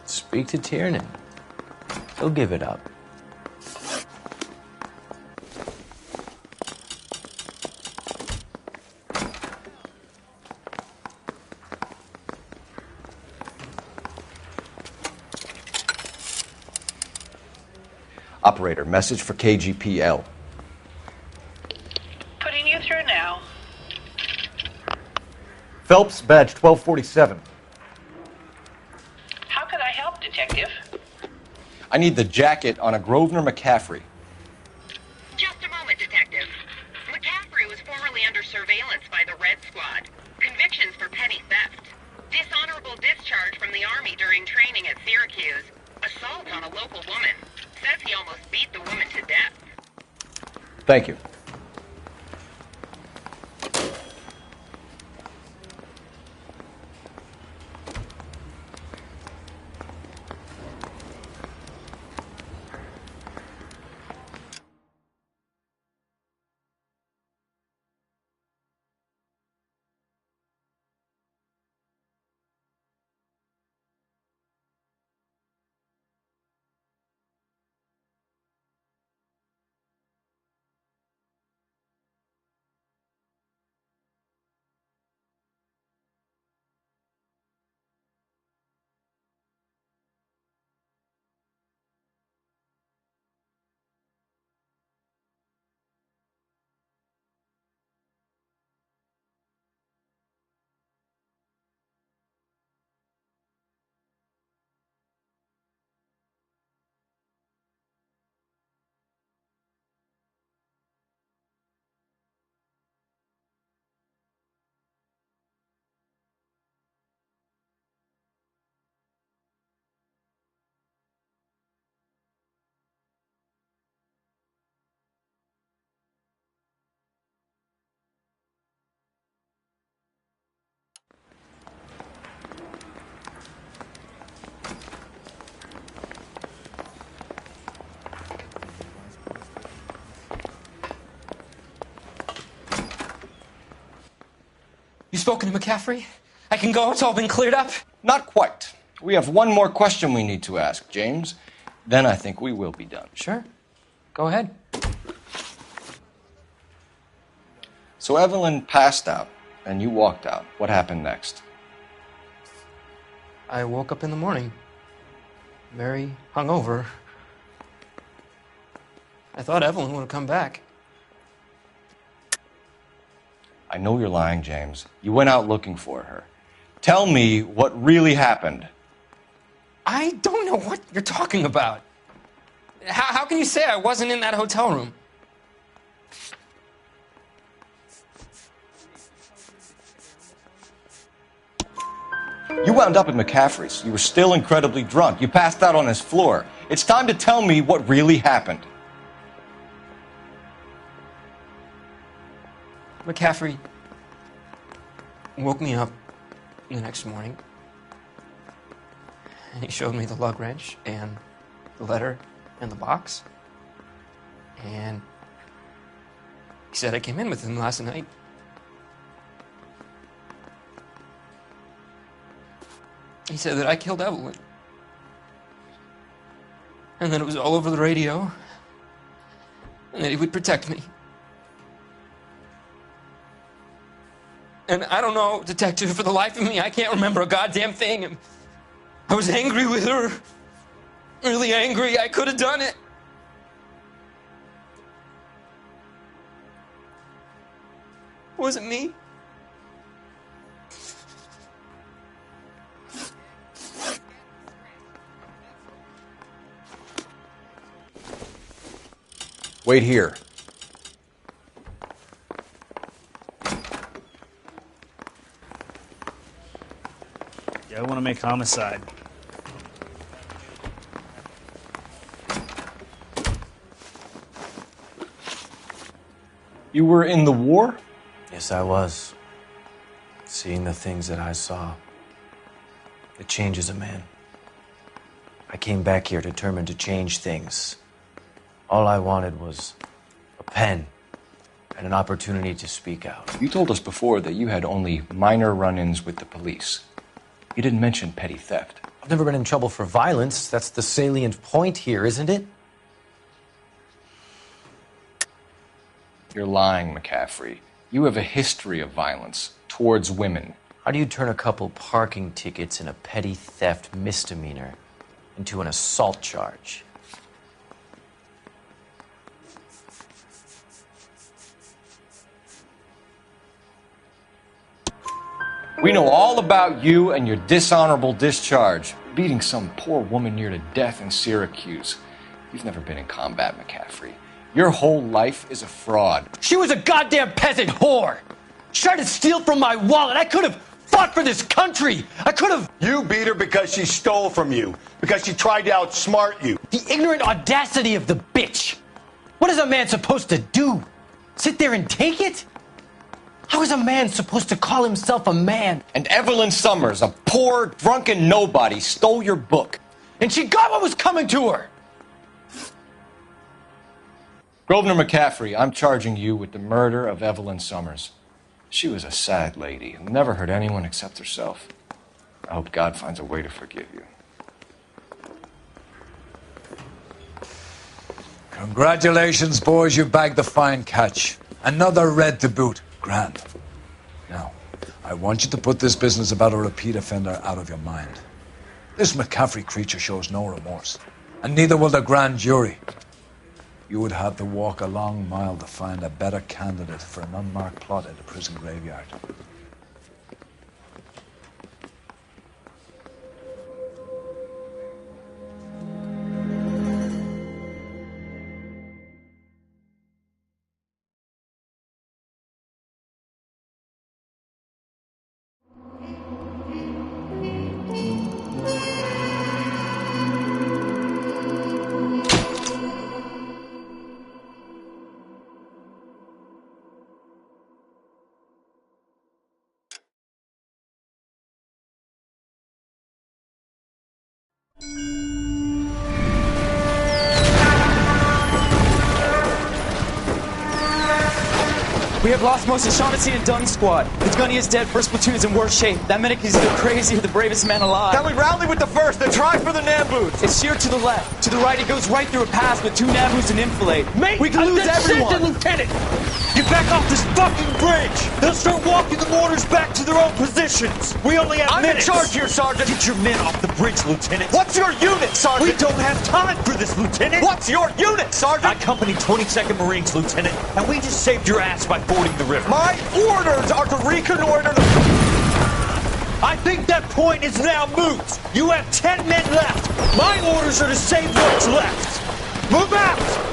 Speak to Tiernan. He'll give it up. Operator, message for KGPL. Putting you through now. Phelps, badge 1247. How could I help, Detective? I need the jacket on a Grosvenor McCaffrey. Just a moment, Detective. McCaffrey was formerly under surveillance by the Red Squad. Convictions for petty theft. Dishonorable discharge from the Army during training at Syracuse. Assault on a local woman. Says he almost beat the woman to death. Thank you. You spoken to McCaffrey? I can go? It's all been cleared up? Not quite. We have one more question we need to ask, James. Then I think we will be done. Sure. Go ahead. So Evelyn passed out, and you walked out. What happened next? I woke up in the morning, very hungover. I thought Evelyn would have come back. I know you're lying, James. You went out looking for her. Tell me what really happened. I don't know what you're talking about. How can you say I wasn't in that hotel room? You wound up at McCaffrey's. You were still incredibly drunk. You passed out on his floor. It's time to tell me what really happened. McCaffrey woke me up the next morning, and he showed me the lug wrench and the letter and the box, and he said I came in with him last night. He said that I killed Evelyn, and that it was all over the radio, and that he would protect me. And I don't know, Detective, for the life of me, I can't remember a goddamn thing. And I was angry with her. Really angry. I could have done it. Was it me? Wait here. I want to make homicide. You were in the war? Yes, I was. Seeing the things that I saw, it changes a man. I came back here determined to change things. All I wanted was a pen and an opportunity to speak out. You told us before that you had only minor run-ins with the police. You didn't mention petty theft. I've never been in trouble for violence. That's the salient point here, isn't it? You're lying, McCaffrey. You have a history of violence towards women. How do you turn a couple parking tickets and a petty theft misdemeanor into an assault charge? We know all about you and your dishonorable discharge, beating some poor woman near to death in Syracuse. You've never been in combat, McCaffrey. Your whole life is a fraud. She was a goddamn peasant whore. She tried to steal from my wallet. I could have fought for this country. I could have. You beat her because she stole from you, because she tried to outsmart you. The ignorant audacity of the bitch. What is a man supposed to do? Sit there and take it? How is a man supposed to call himself a man? And Evelyn Summers, a poor, drunken nobody, stole your book. And she got what was coming to her. Grosvenor McCaffrey, I'm charging you with the murder of Evelyn Summers. She was a sad lady who never hurt anyone except herself. I hope God finds a way to forgive you. Congratulations, boys. You bagged the fine catch. Another red to boot. Grand. Now, I want you to put this business about a repeat offender out of your mind. This McCaffrey creature shows no remorse, and neither will the grand jury. You would have to walk a long mile to find a better candidate for an unmarked plot in the prison graveyard. We have lost most of Shaughnessy and Dunn's squad. The gunny is dead. First platoon is in worse shape. That medic is either crazy or the bravest man alive. Can we rally with the first and try for the Namboots? It's sheer to the left. To the right, it goes right through a pass with 2 Namboots and enfilade. Mate, we can lose everyone. Lieutenant! Get back off this fucking bridge! They'll start walking the mortars back to their own positions! We only have minutes! I'm in charge here, Sergeant! Get your men off the bridge, Lieutenant! What's your unit, Sergeant? We don't have time for this, Lieutenant! What's your unit, Sergeant? I company 22nd Marines, Lieutenant, and we just saved your ass by fording the river. My orders are to reconnoiter the... I think that point is now moot! You have 10 men left! My orders are to save what's left! Move out!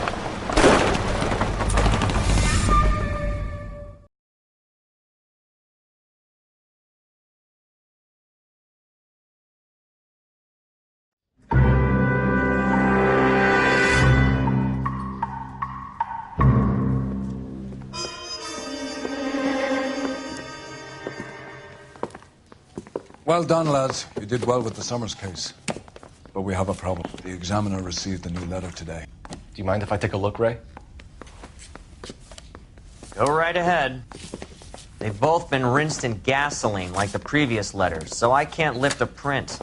Well done, lads. You did well with the Summers case. But we have a problem. The examiner received a new letter today. Do you mind if I take a look, Ray? Go right ahead. They've both been rinsed in gasoline like the previous letters, so I can't lift a print.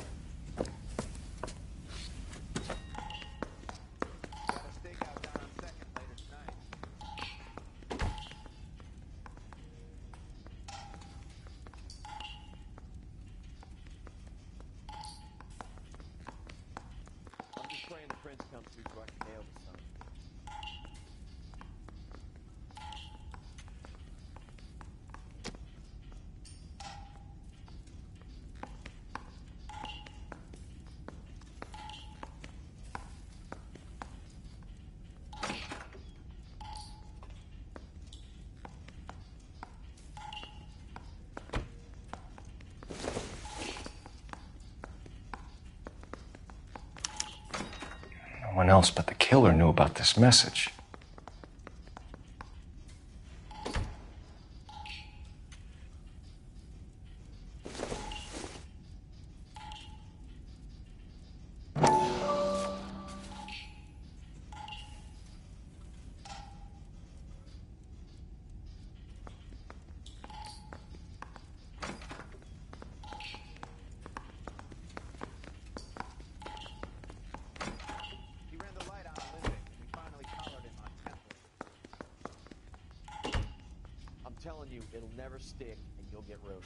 No one else but the killer knew about this message. Telling you, it'll never stick, and you'll get roasted.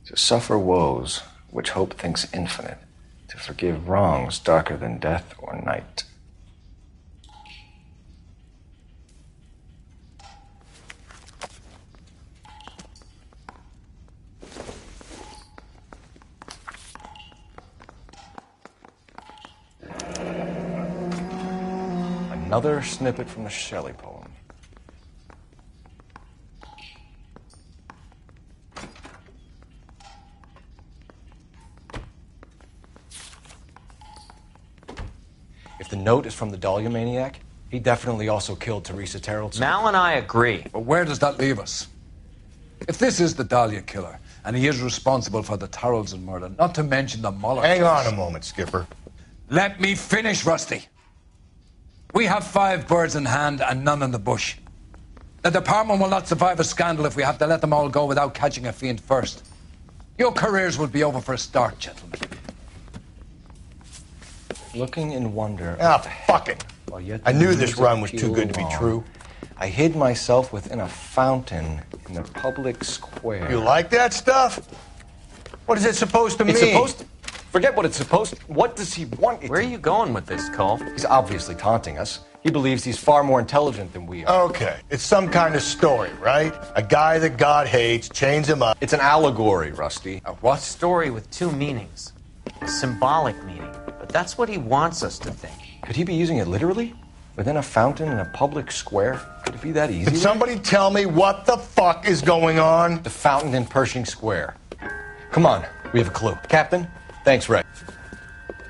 To suffer woes which hope thinks infinite, to forgive wrongs darker than death or night. Another snippet from the Shelley poem. If the note is from the Dahlia maniac, he definitely also killed Teresa Terrell. Mal and I agree. But where does that leave us? If this is the Dahlia killer, and he is responsible for the Tarrelson murder, not to mention the Muller... Hang on a moment, Skipper. Let me finish, Rusty. We have 5 birds in hand and none in the bush. The department will not survive a scandal if we have to let them all go without catching a fiend first. Your careers will be over for a start, gentlemen. Looking in wonder... Ah, fuck it. I knew this run was too good to be true. I hid myself within a fountain in the public square. You like that stuff? What is it supposed to mean? It's supposed to... Forget what it's supposed to... What does he want it Where are you going with this, Cole? He's obviously taunting us. He believes he's far more intelligent than we are. Okay, it's some kind of story, right? A guy that God hates, chains him up. It's an allegory, Rusty. A what? Story with 2 meanings. A symbolic meaning. But that's what he wants us to think. Could he be using it literally? Within a fountain in a public square? Could it be that easy? Can somebody tell me what the fuck is going on? The fountain in Pershing Square. Come on, we have a clue. Captain, thanks, Ray.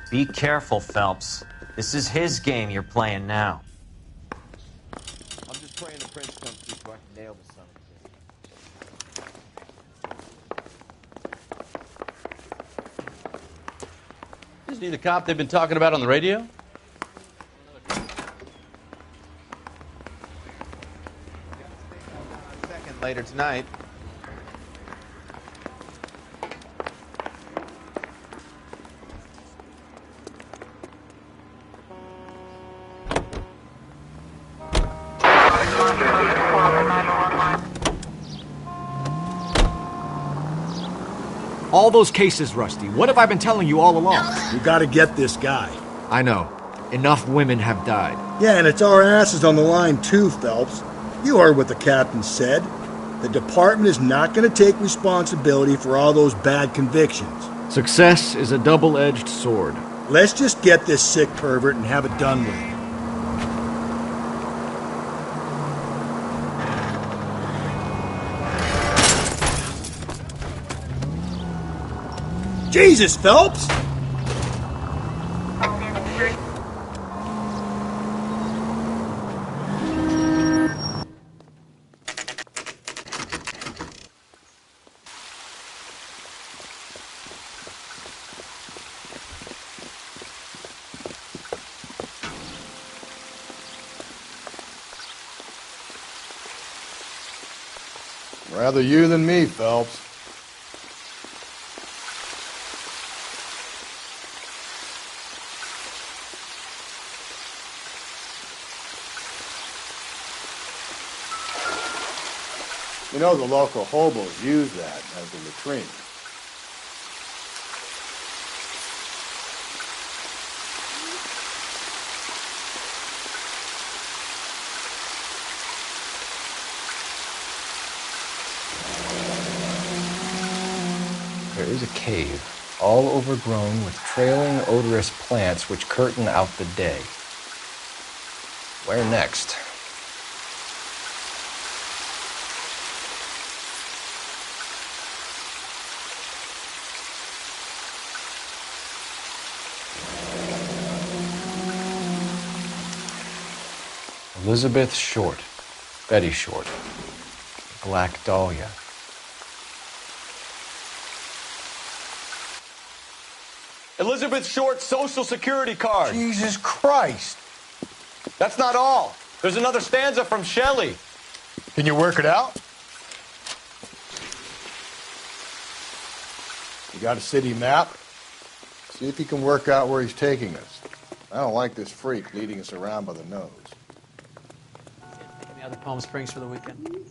Be careful, Phelps. This is his game you're playing now. I'm just praying the prince comes through so I can nail the son of a bitch. Isn't he the cop they've been talking about on the radio? Later tonight. All those cases, Rusty. What have I been telling you all along? You gotta get this guy. I know. Enough women have died. Yeah, and it's our asses on the line too, Phelps. You heard what the captain said. The department is not going to take responsibility for all those bad convictions. Success is a double-edged sword. Let's just get this sick pervert and have it done with. Jesus, Phelps! Rather you than me, Phelps. You know, the local hobos use that as a latrine. There is a cave, all overgrown with trailing, odorous plants which curtain out the day. Where next? Elizabeth Short, Betty Short, Black Dahlia. Elizabeth Short's Social Security card. Jesus Christ. That's not all. There's another stanza from Shelley. Can you work it out? You got a city map? See if you can work out where he's taking us. I don't like this freak leading us around by the nose. Any other Palm Springs for the weekend?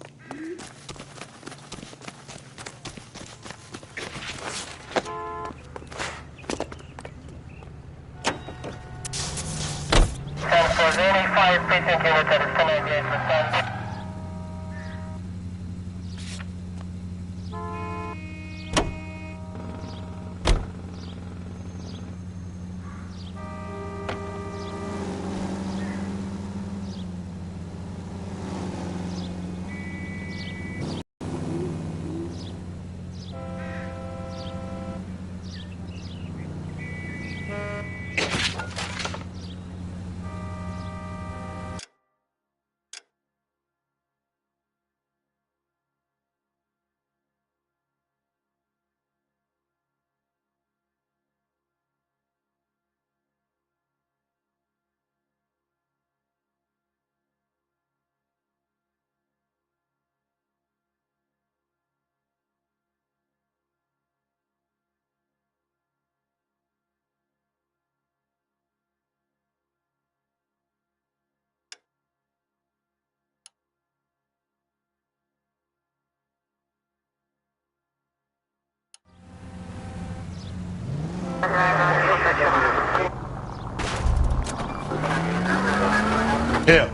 Him.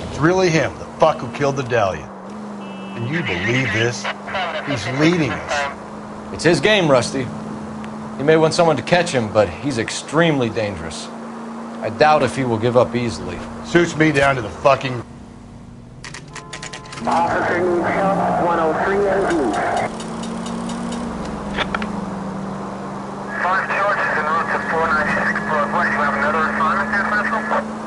It's really him, the fuck who killed the Dahlia. Can you believe this? He's leading us. It's his game, Rusty. He may want someone to catch him, but he's extremely dangerous. I doubt if he will give up easily. Suits me down to the fucking... Officer needs help, 103 and east. 5 George is en route to 496 Broadway. Do you have another assignment there, Central?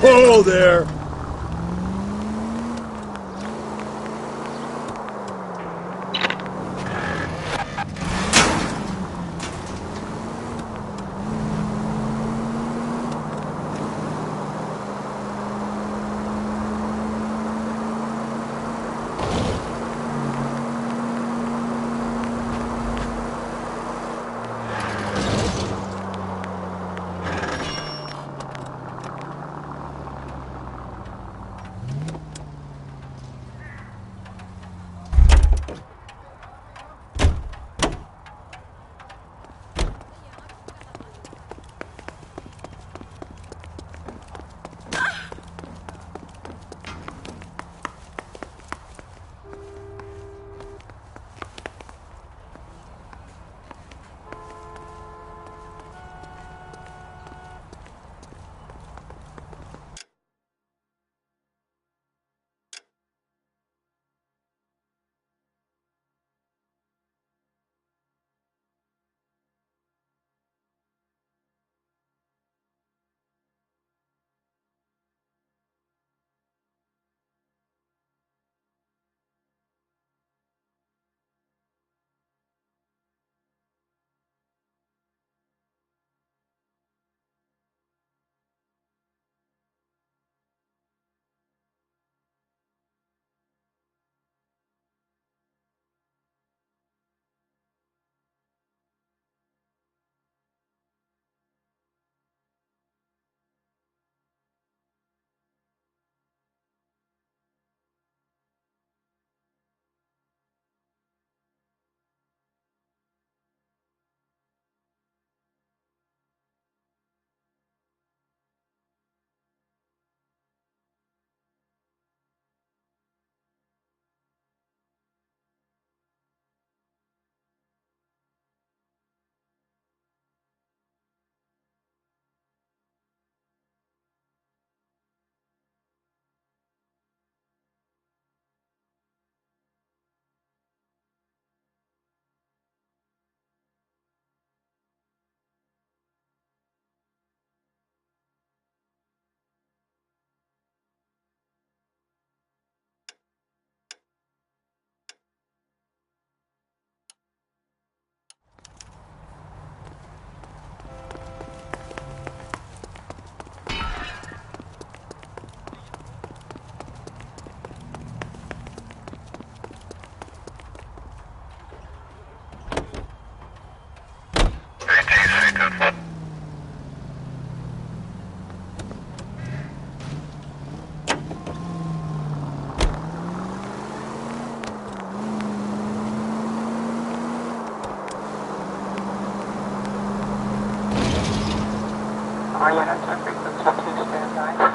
Whoa there! Are you at 10 frequency, please stand by.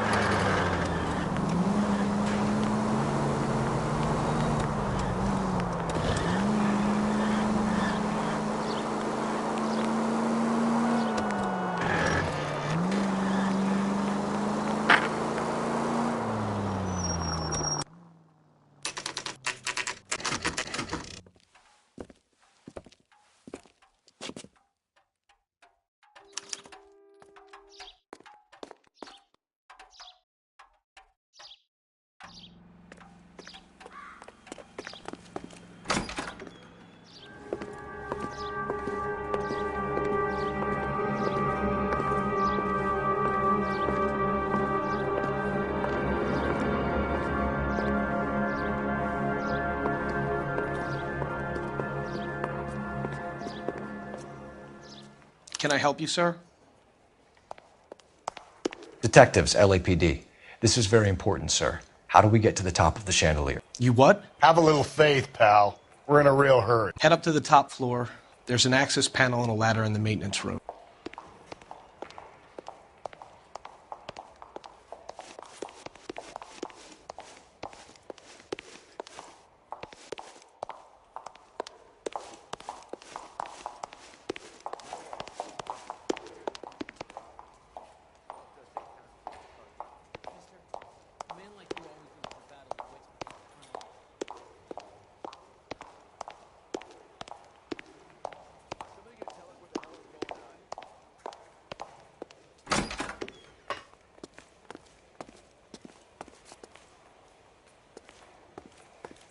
Can I help you, sir? Detectives, LAPD. This is very important, sir. How do we get to the top of the chandelier? You what? Have a little faith, pal. We're in a real hurry. Head up to the top floor. There's an access panel and a ladder in the maintenance room.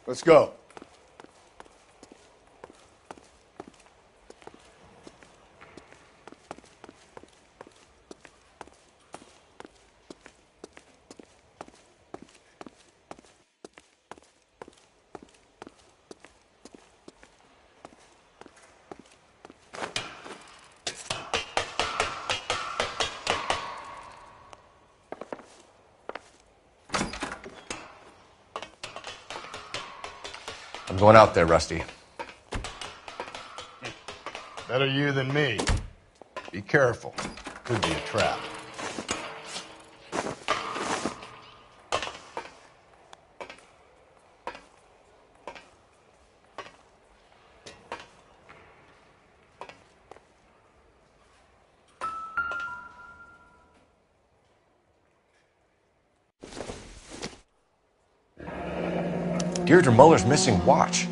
Let's go. I'm going out there, Rusty. Better you than me. Be careful. Could be a trap. Deirdre Muller's missing watch.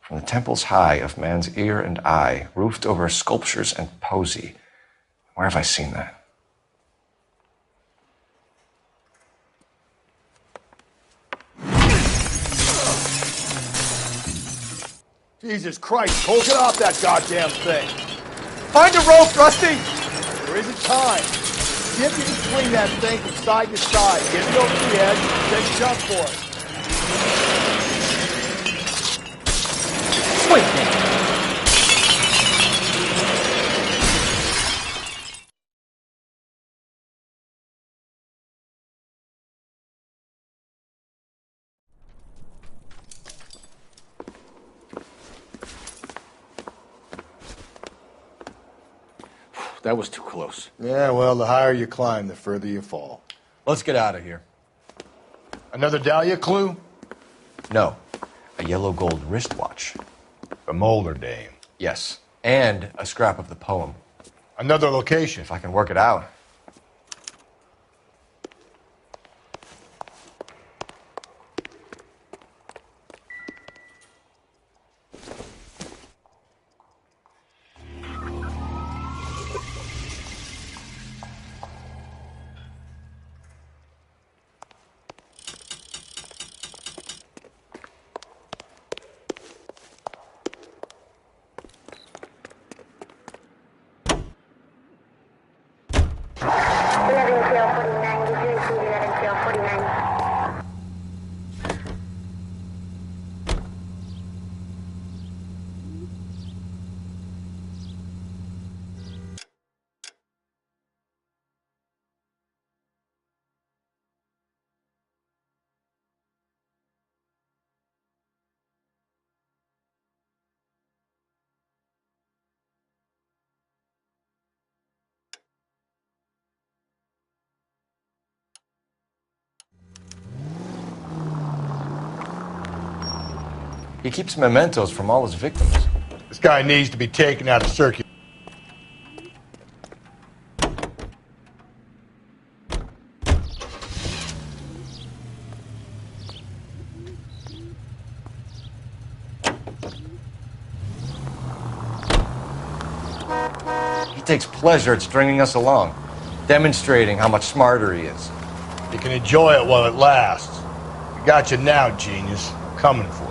From the temples high of man's ear and eye, roofed over sculptures and poesy. Where have I seen that? Jesus Christ, Cole, get off that goddamn thing. Find a rope, Rusty! There isn't time. See if you can swing that thing from side to side. Get it over the edge, then jump for it. Swing thing. That was too close. Yeah, well, the higher you climb, the further you fall. Let's get out of here. Another Dahlia clue? No. A yellow gold wristwatch. A Mulder dame. Yes. And a scrap of the poem. Another location. If I can work it out. He keeps mementos from all his victims. This guy needs to be taken out of circulation. takes pleasure at stringing us along, demonstrating how much smarter he is. You can enjoy it while it lasts. We got you now, genius. Coming for you.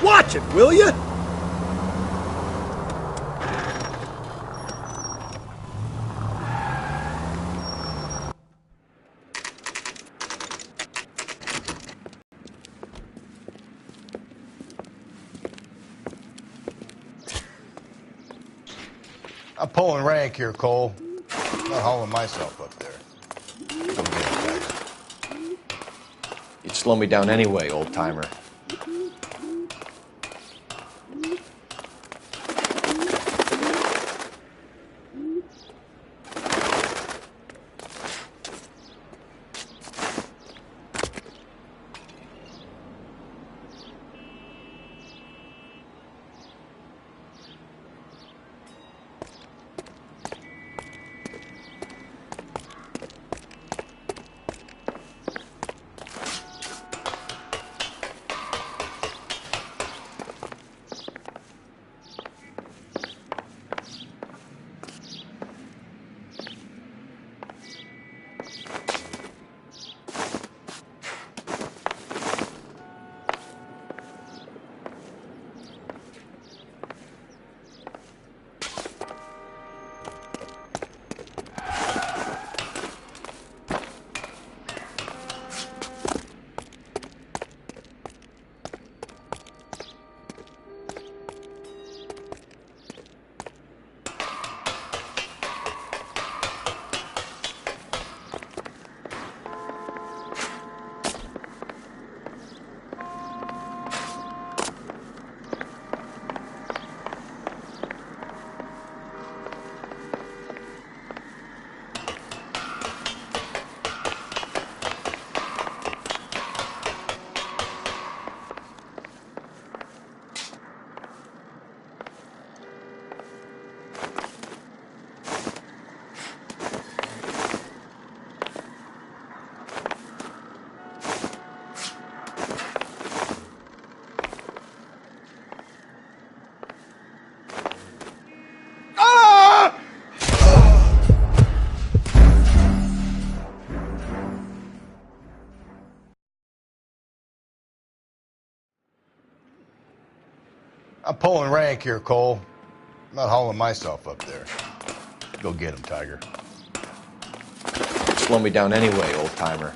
Watch it, will you? I'm pulling rank here, Cole. I'm not hauling myself up there. Go get it, Tiger. You'd slow me down anyway, old-timer. I'm pulling rank here, Cole. I'm not hauling myself up there. Go get him, Tiger. You'd slow me down anyway, old-timer.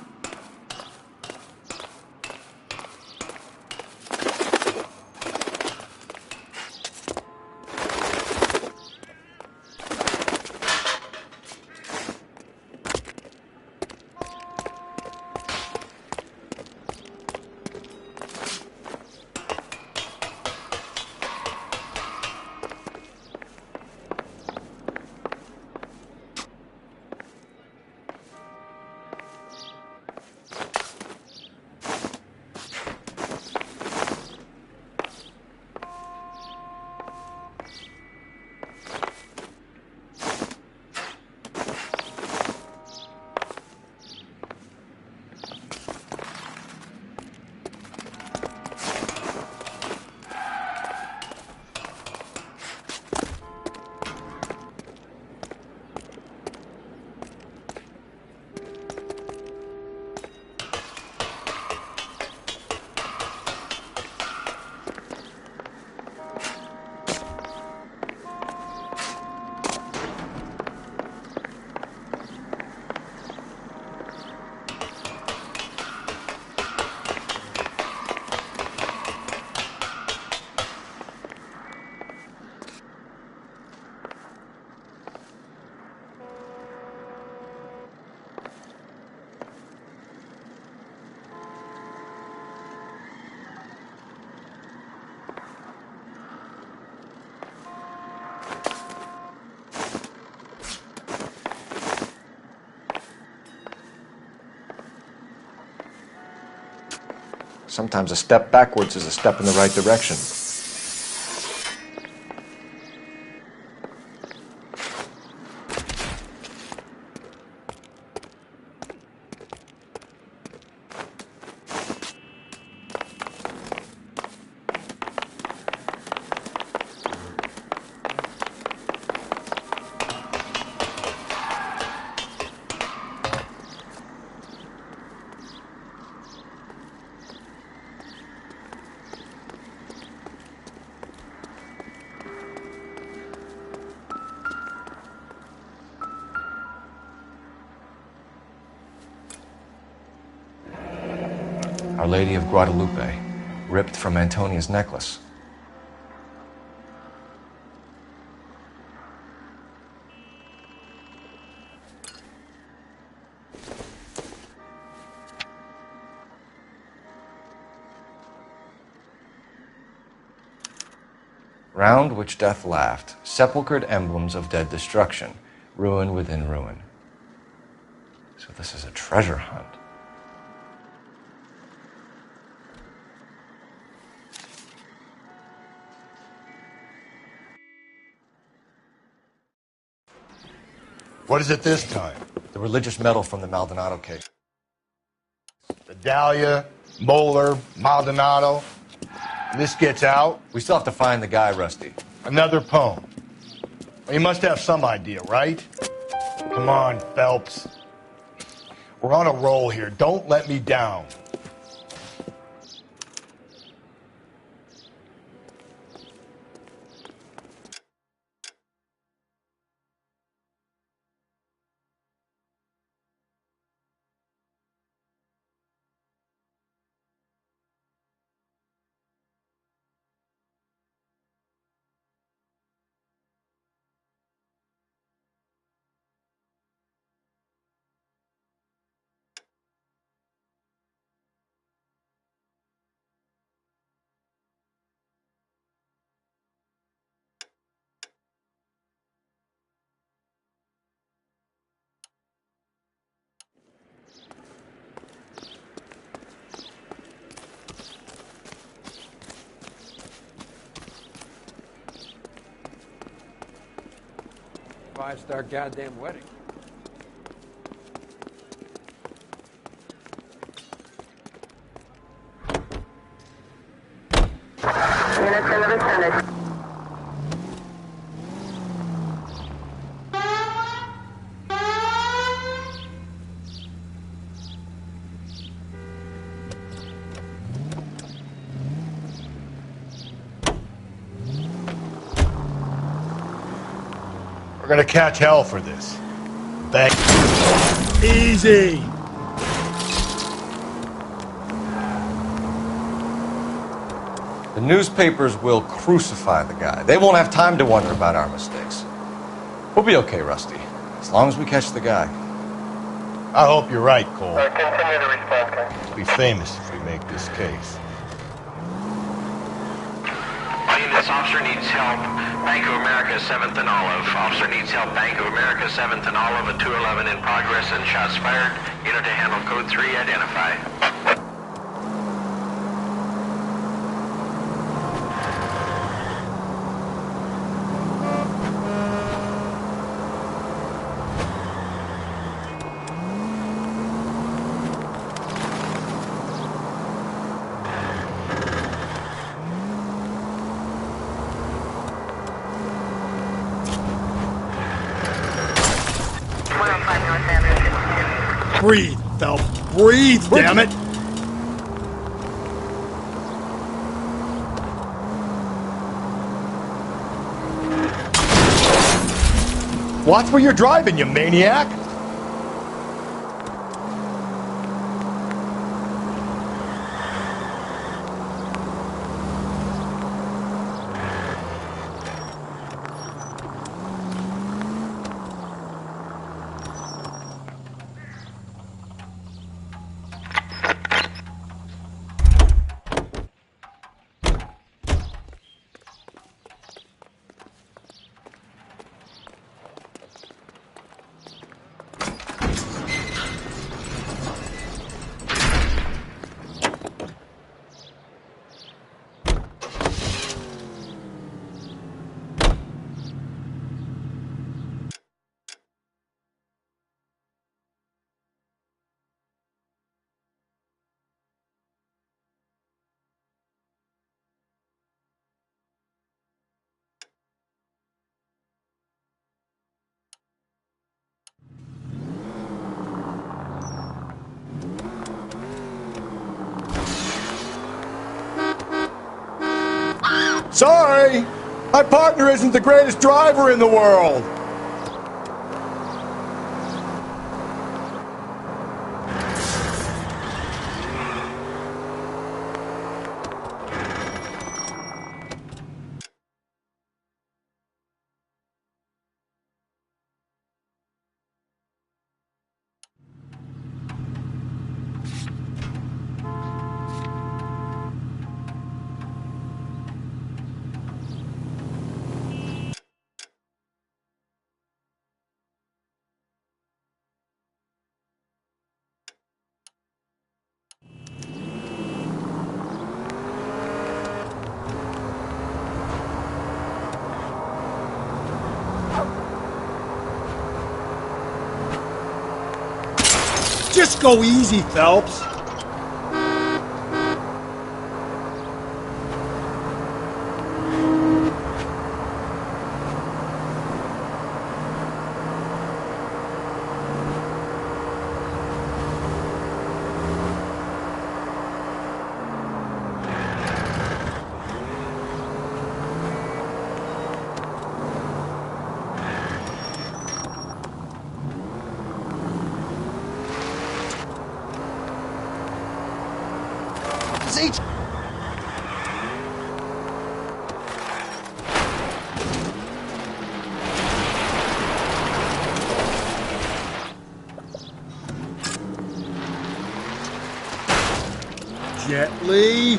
Sometimes a step backwards is a step in the right direction. Our Lady of Guadalupe, ripped from Antonia's necklace. Round which death laughed, sepulchred emblems of dead destruction, ruin within ruin. So this is a treasure hunt. What is it this time? The religious medal from the Maldonado case. The Dahlia, Moeller, Maldonado. This gets out. We still have to find the guy, Rusty. Another poem. Well, you must have some idea, right? Come on, Phelps. We're on a roll here. Don't let me down. Five-star goddamn wedding. Units in the vicinity. We're gonna catch hell for this. Bang. Easy. The newspapers will crucify the guy. They won't have time to wonder about our mistakes. We'll be okay, Rusty, as long as we catch the guy. I hope you're right, Cole. Continue to respond, We'll be famous if we make this case. This officer needs help. Bank of America, 7th and Olive. Officer needs help. Bank of America, 7th and Olive, a 211 in progress and shots fired. Unit to handle code 3, identify. Breathe, Phelps. Breathe, damn it. Watch where you're driving, you maniac! Sorry, my partner isn't the greatest driver in the world. Just go easy, Phelps. Gently.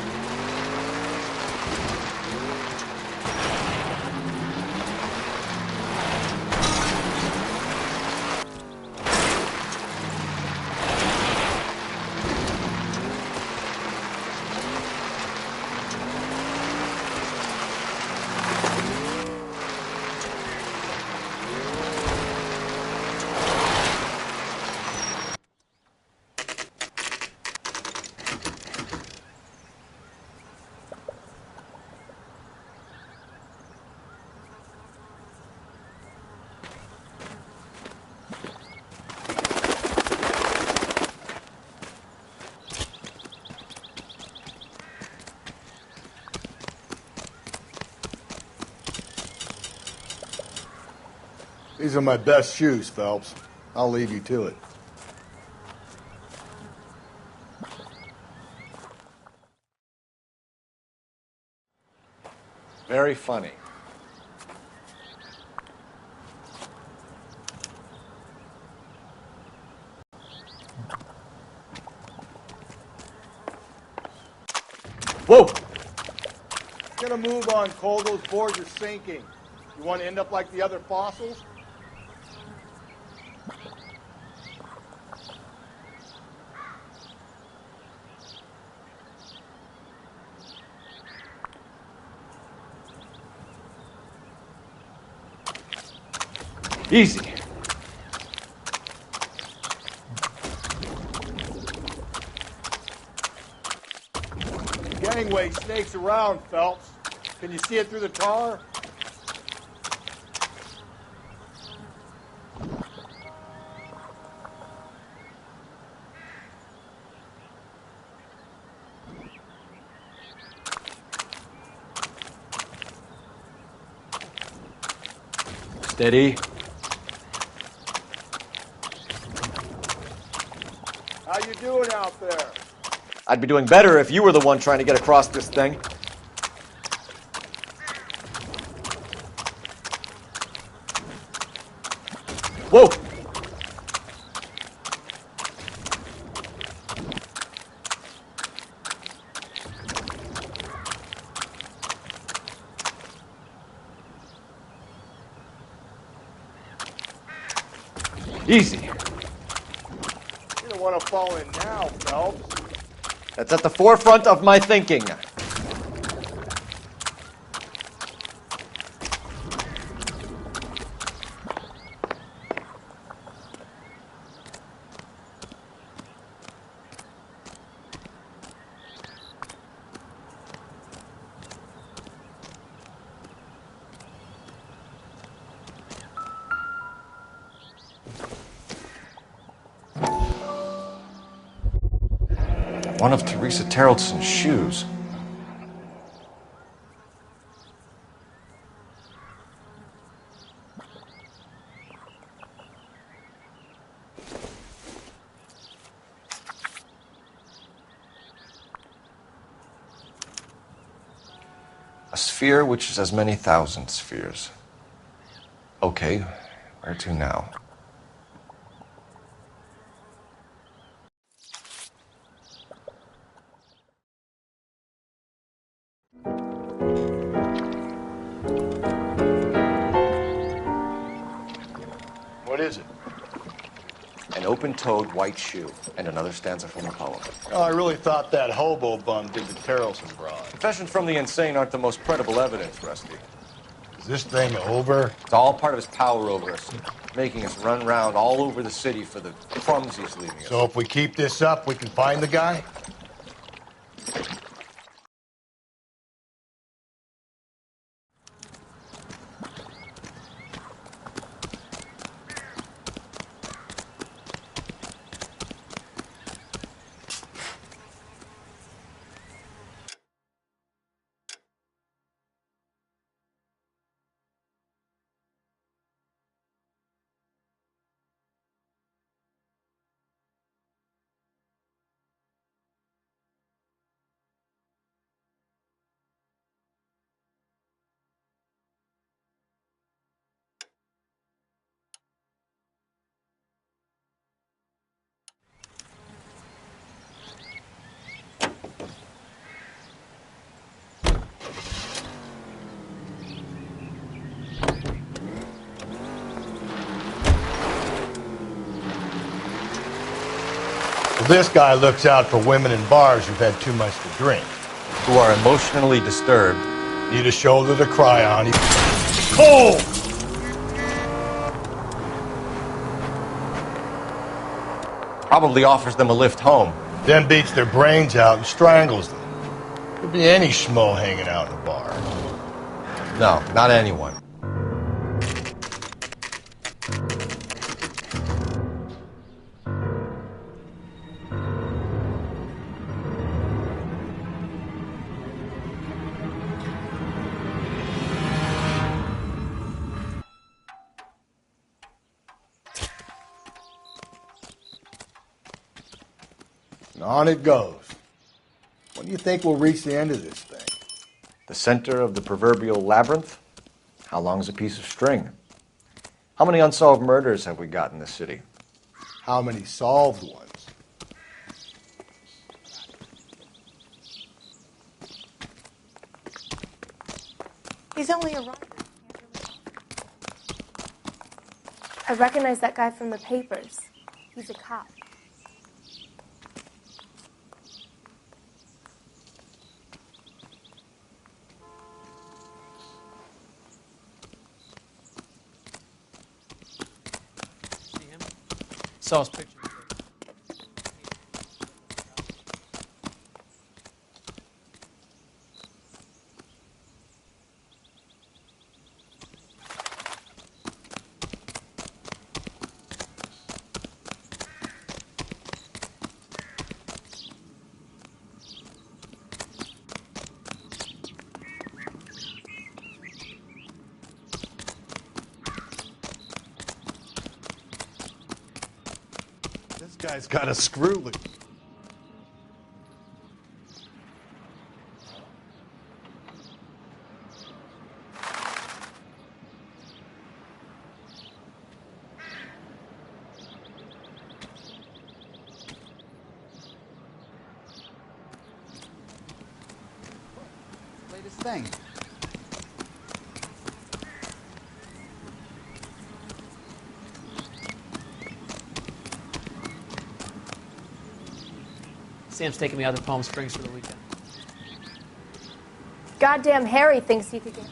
These are my best shoes, Phelps. I'll leave you to it. Very funny. Whoa! Get a move on, Cole. Those boards are sinking. You want to end up like the other fossils? Easy. Gangway snakes around, Phelps. Can you see it through the tar? Steady. How you doing out there? I'd be doing better if you were the one trying to get across this thing. Whoa! Easy. You don't want to fall in now, Phelps. That's at the forefront of my thinking. One of Teresa Terrelson's shoes. A sphere which is as many thousand spheres. Okay, where to now? What is it? An open-toed white shoe, and another stanza from a poem. Oh, I really thought that hobo bum did the Terrelson broad. Confessions from the insane aren't the most credible evidence, Rusty. Is this thing over? It's all part of his power over us, making us run around all over the city for the crumbs he's leaving us. So if we keep this up, we can find the guy? This guy looks out for women in bars who've had too much to drink. Who are emotionally disturbed. Need a shoulder to cry on. Cold! Probably offers them a lift home. Then beats their brains out and strangles them. Could be any schmo hanging out in a bar. No, not anyone. And on it goes. When do you think we'll reach the end of this thing? The center of the proverbial labyrinth? How long is a piece of string? How many unsolved murders have we got in this city? How many solved ones? He's only a writer. I recognize that guy from the papers. He's a cop. Saw his picture. This guy's got a screw loose. Latest thing. Sam's taking me out to Palm Springs for the weekend. Goddamn Harry thinks he could get...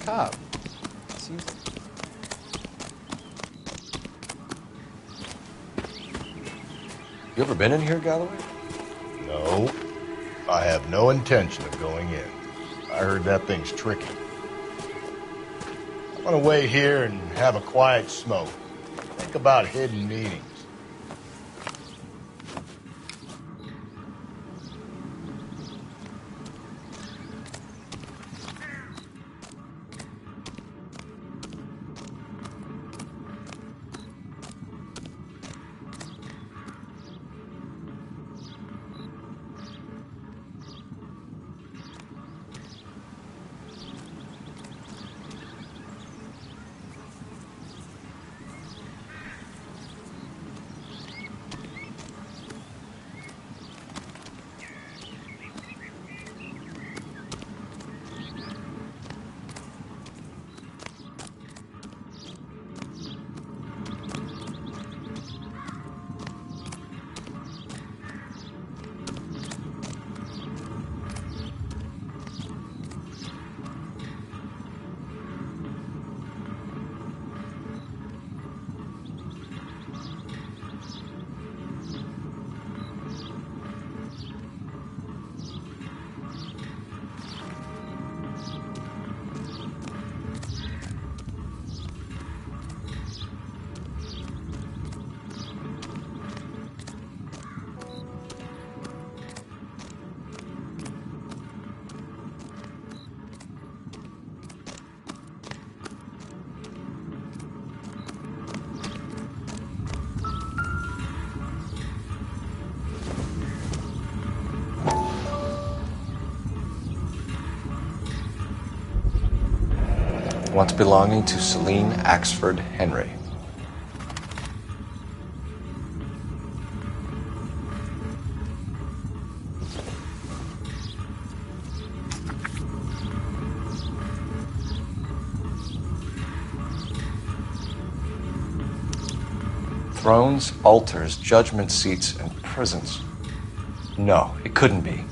Cop. Seems like... You ever been in here, Galloway? No. I have no intention of going in. I heard that thing's tricky. I want to wait here and have a quiet smoke. Think about hidden meetings. once belonging to Celine Axford Henry. Thrones, altars, judgment seats, and prisons. No, it couldn't be.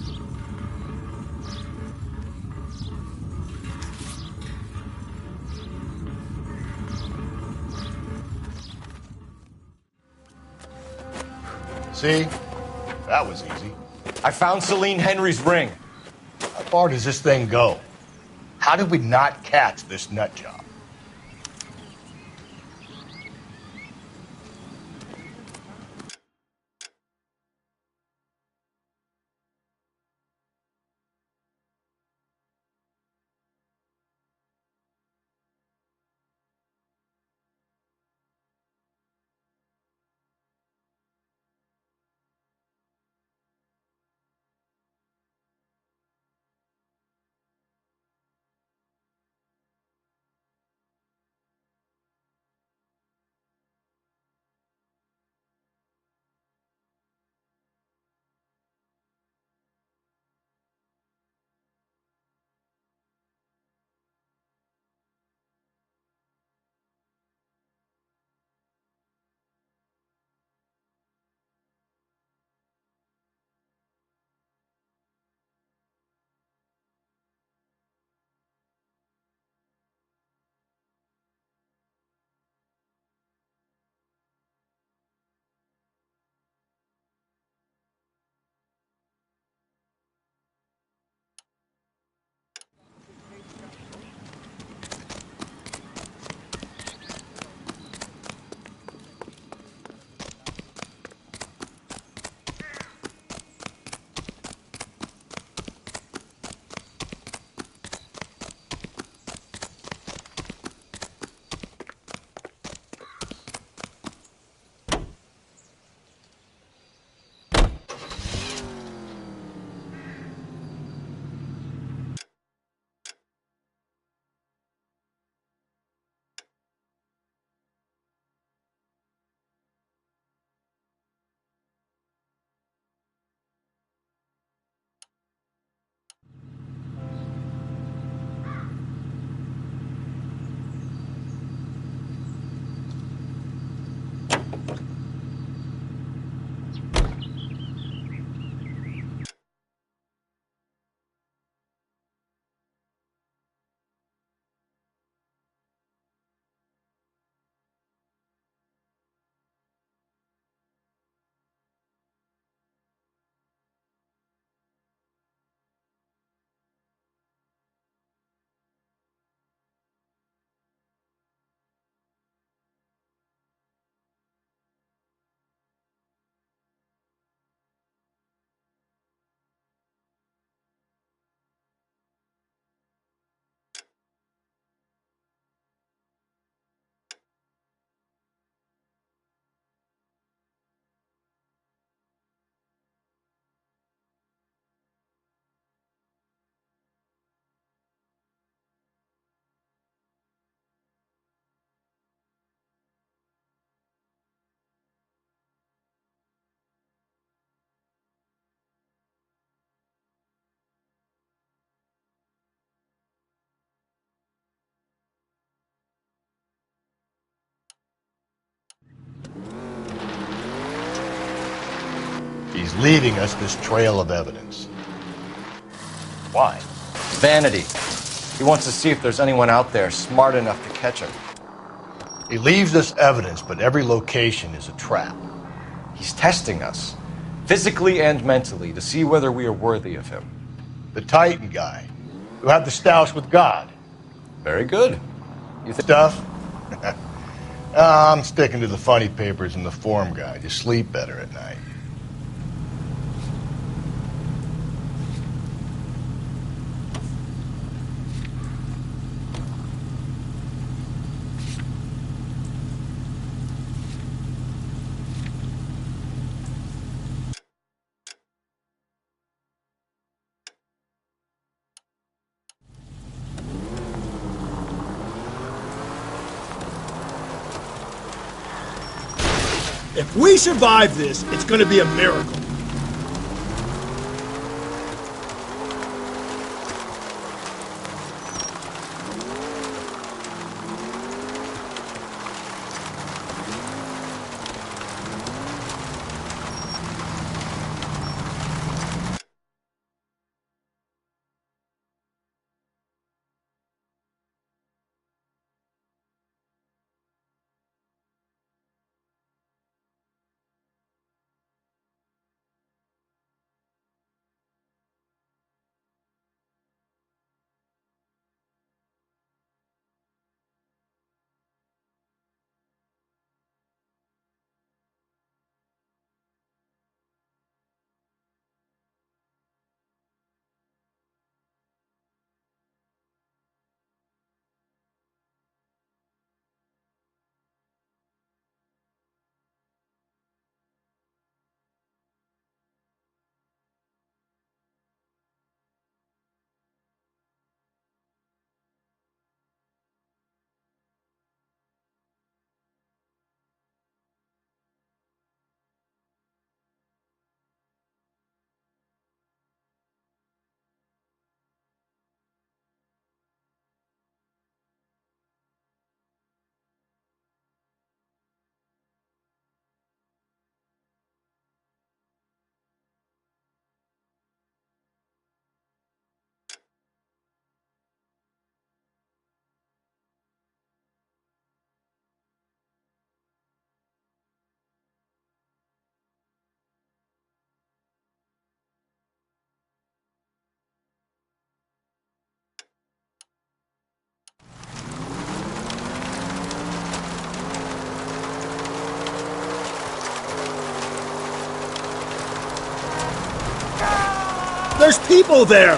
See? That was easy. I found Celine Henry's ring. How far does this thing go? How did we not catch this nut job? He's leaving us this trail of evidence. Why? Vanity. He wants to see if there's anyone out there smart enough to catch him. He leaves us evidence, but every location is a trap. He's testing us, physically and mentally, to see whether we are worthy of him. The Titan guy, who had the stoush with God. Very good. You stuff? I'm sticking to the funny papers and the form guide. You sleep better at night. If we survive this, it's gonna be a miracle. There's people there!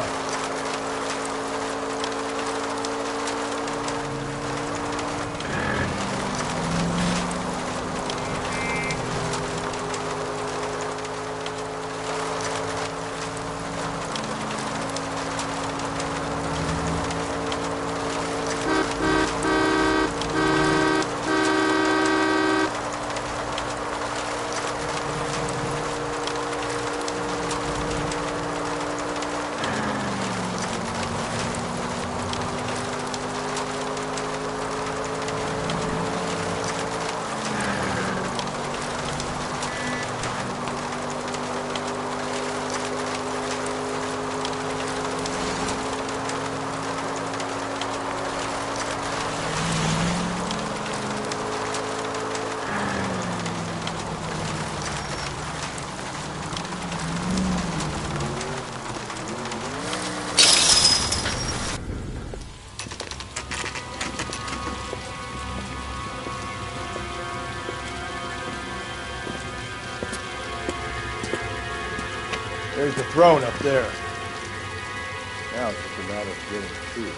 There's the throne up there. Now it's just a matter of getting to it.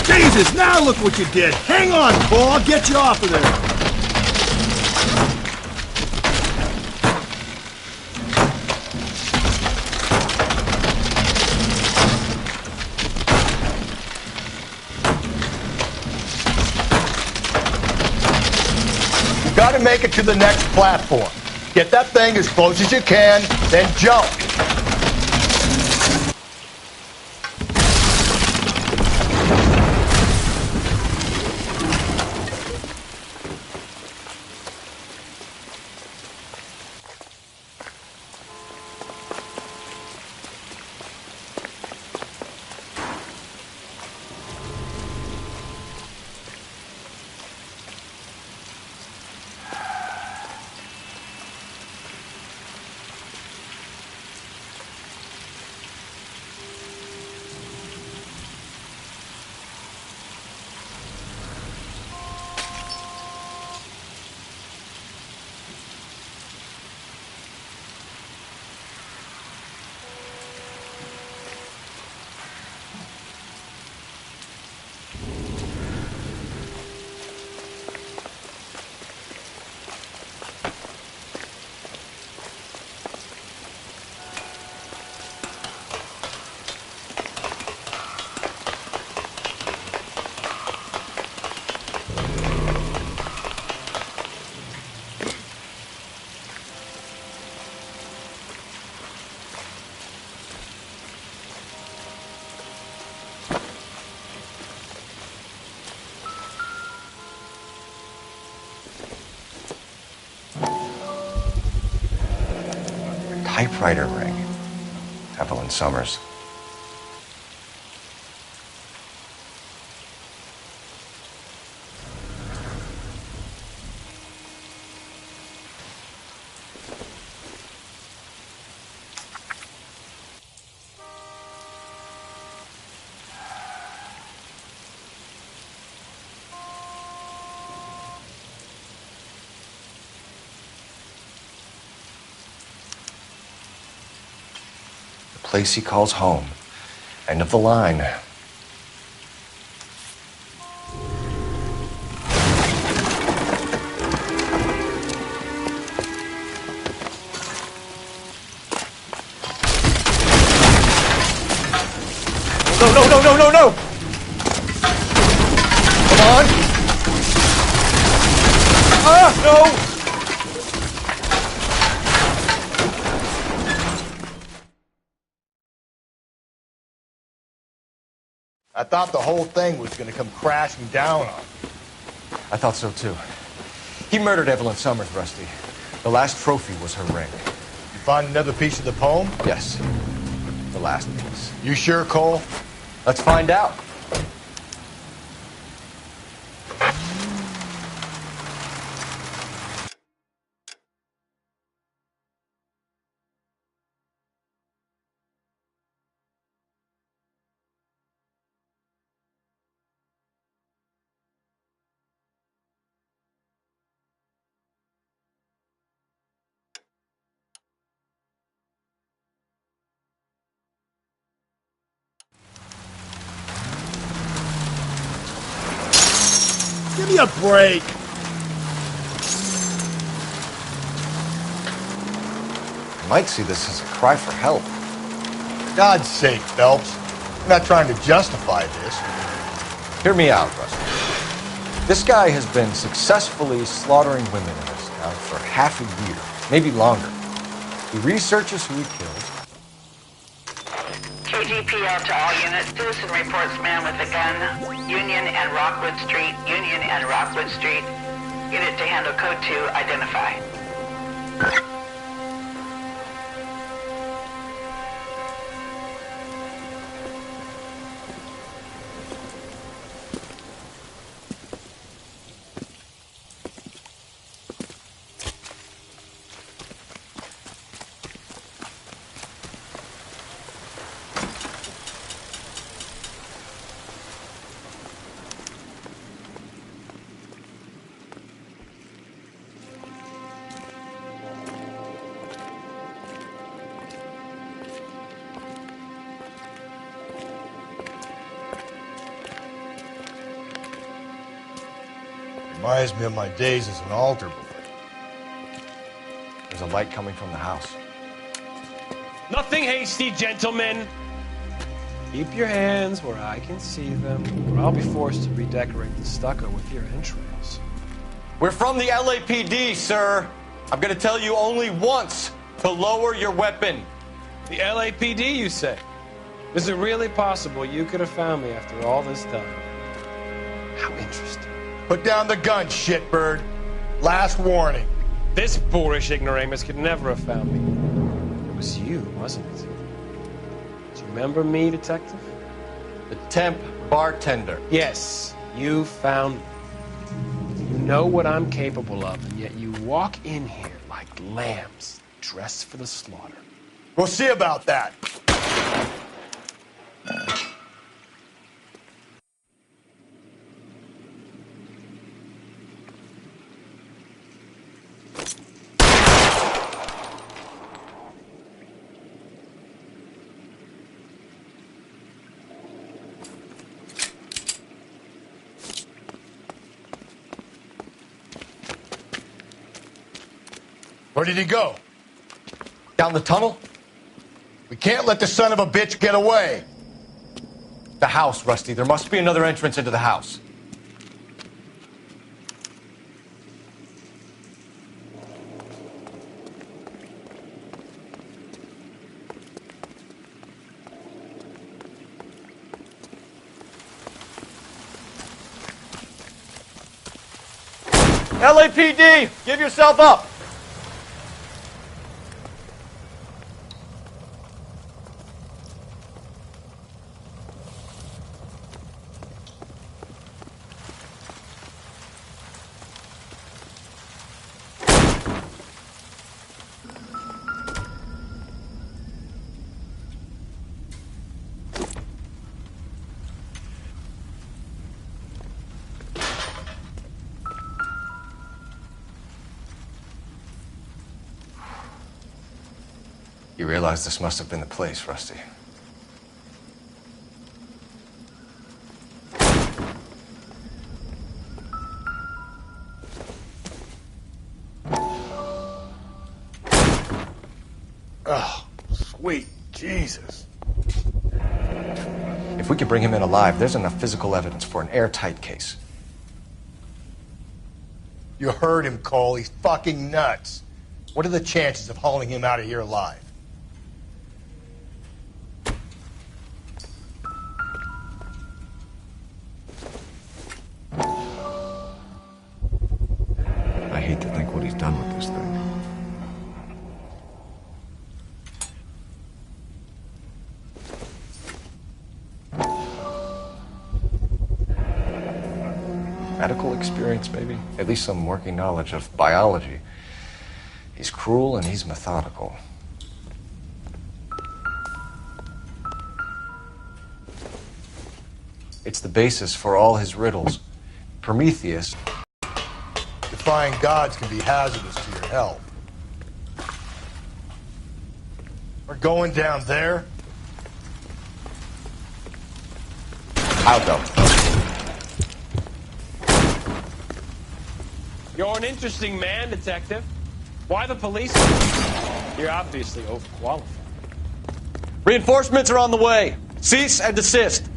Jesus, now look what you did! Hang on, Paul, I'll get you off of there! You gotta make it to the next platform. Get that thing as close as you can, then jump. typewriter ring. Evelyn Summers. Place he calls home. End of the line. No! Come on! No! I thought the whole thing was going to come crashing down on him. I thought so too. He murdered Evelyn Summers, Rusty. The last trophy was her ring. You find another piece of the poem? Yes. The last piece. You sure, Cole? Let's find out. Give me a break. You might see this as a cry for help. For God's sake, Phelps. I'm not trying to justify this. Hear me out, Rusty. This guy has been successfully slaughtering women in this town for half a year, maybe longer. He researches who he killed. KGPL to all units. Citizen reports man with a gun. Union and Rockwood Street. Union and Rockwood Street. Unit to handle code 2. Identify. Reminds me of my days as an altar boy. There's a light coming from the house. Nothing hasty, gentlemen. Keep your hands where I can see them, or I'll be forced to redecorate the stucco with your entrails. We're from the LAPD, sir. I'm gonna tell you only once to lower your weapon. The LAPD, you say? Is it really possible you could have found me after all this time? How interesting. Put down the gun, shitbird. Last warning. This boorish ignoramus could never have found me. It was you, wasn't it? Do you remember me, detective? The temp bartender. Yes, you found me. You know what I'm capable of, and yet you walk in here like lambs dressed for the slaughter. We'll see about that. Where did he go? Down the tunnel? We can't let the son of a bitch get away. The house, Rusty. There must be another entrance into the house. LAPD, give yourself up. You realize this must have been the place, Rusty. Oh, sweet Jesus. If we could bring him in alive, there's enough physical evidence for an airtight case. You heard him, Cole. He's fucking nuts. What are the chances of hauling him out of here alive? I hate to think what he's done with this thing. Medical experience, maybe? At least some working knowledge of biology. He's cruel and he's methodical. It's the basis for all his riddles. Prometheus. Defying gods can be hazardous to your health. We're going down there. I'll go. You're an interesting man, Detective. Why the police? You're obviously overqualified. Reinforcements are on the way. Cease and desist.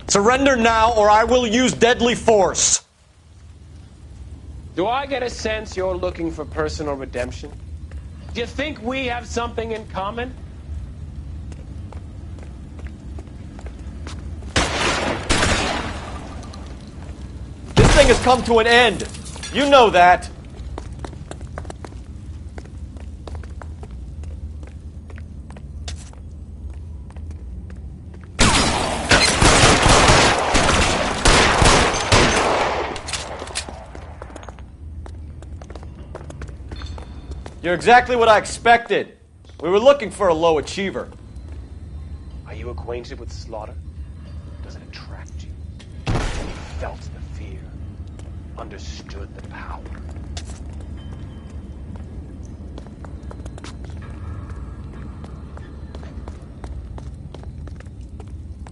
Surrender now, or I will use deadly force. Do I get a sense you're looking for personal redemption? Do you think we have something in common? This thing has come to an end. You know that. You're exactly what I expected. We were looking for a low achiever. Are you acquainted with slaughter? Does it attract you? Have you felt the fear? Understood the power?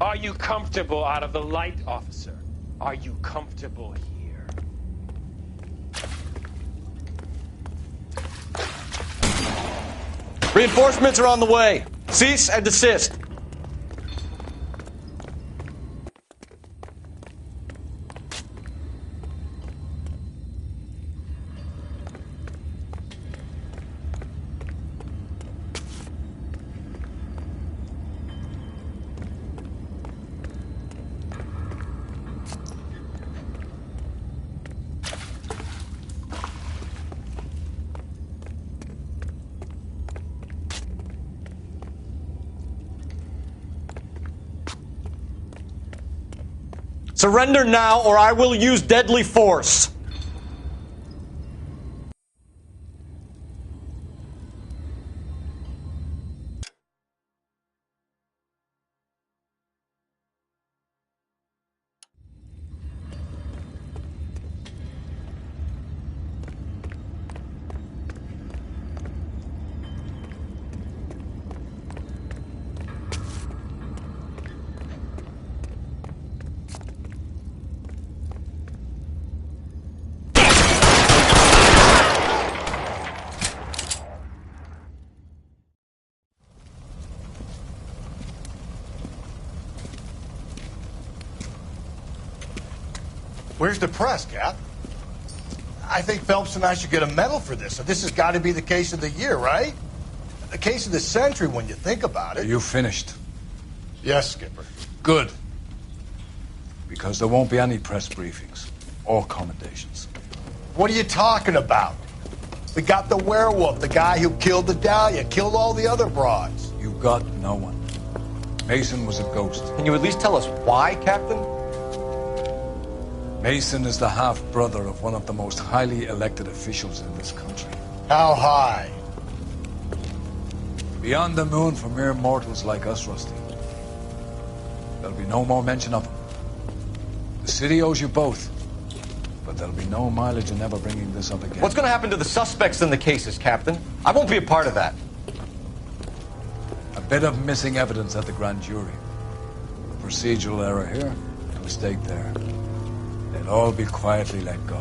Are you comfortable out of the light, officer? Are you comfortable here? Reinforcements are on the way. Cease and desist. Surrender now, or I will use deadly force. Where's the press, Cap? I think Phelps and I should get a medal for this. So this has got to be the case of the year, right? The case of the century when you think about it. You finished? Yes, Skipper. Good. Because there won't be any press briefings or commendations. What are you talking about? We got the werewolf, the guy who killed the Dahlia, killed all the other broads. You got no one. Mason was a ghost. Can you at least tell us why, Captain? Mason is the half-brother of one of the most highly elected officials in this country. How high? Beyond the moon for mere mortals like us, Rusty. There'll be no more mention of him. The city owes you both, but there'll be no mileage in ever bringing this up again. What's going to happen to the suspects in the cases, Captain? I won't be a part of that. A bit of missing evidence at the grand jury. A procedural error here, a mistake there. They'll all be quietly let go.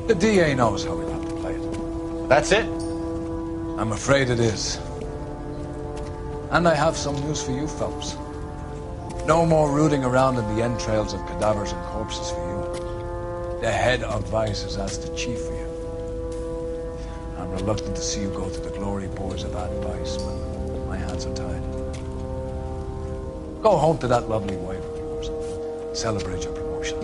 The DA knows how we'll have to play it. That's it? I'm afraid it is. And I have some news for you, Phelps. No more rooting around in the entrails of cadavers and corpses for you. The head of Vice has asked the chief for you. I'm reluctant to see you go to the glory boys of advice, but my hands are tied. Go home to that lovely wife of yours. Celebrate your promotion.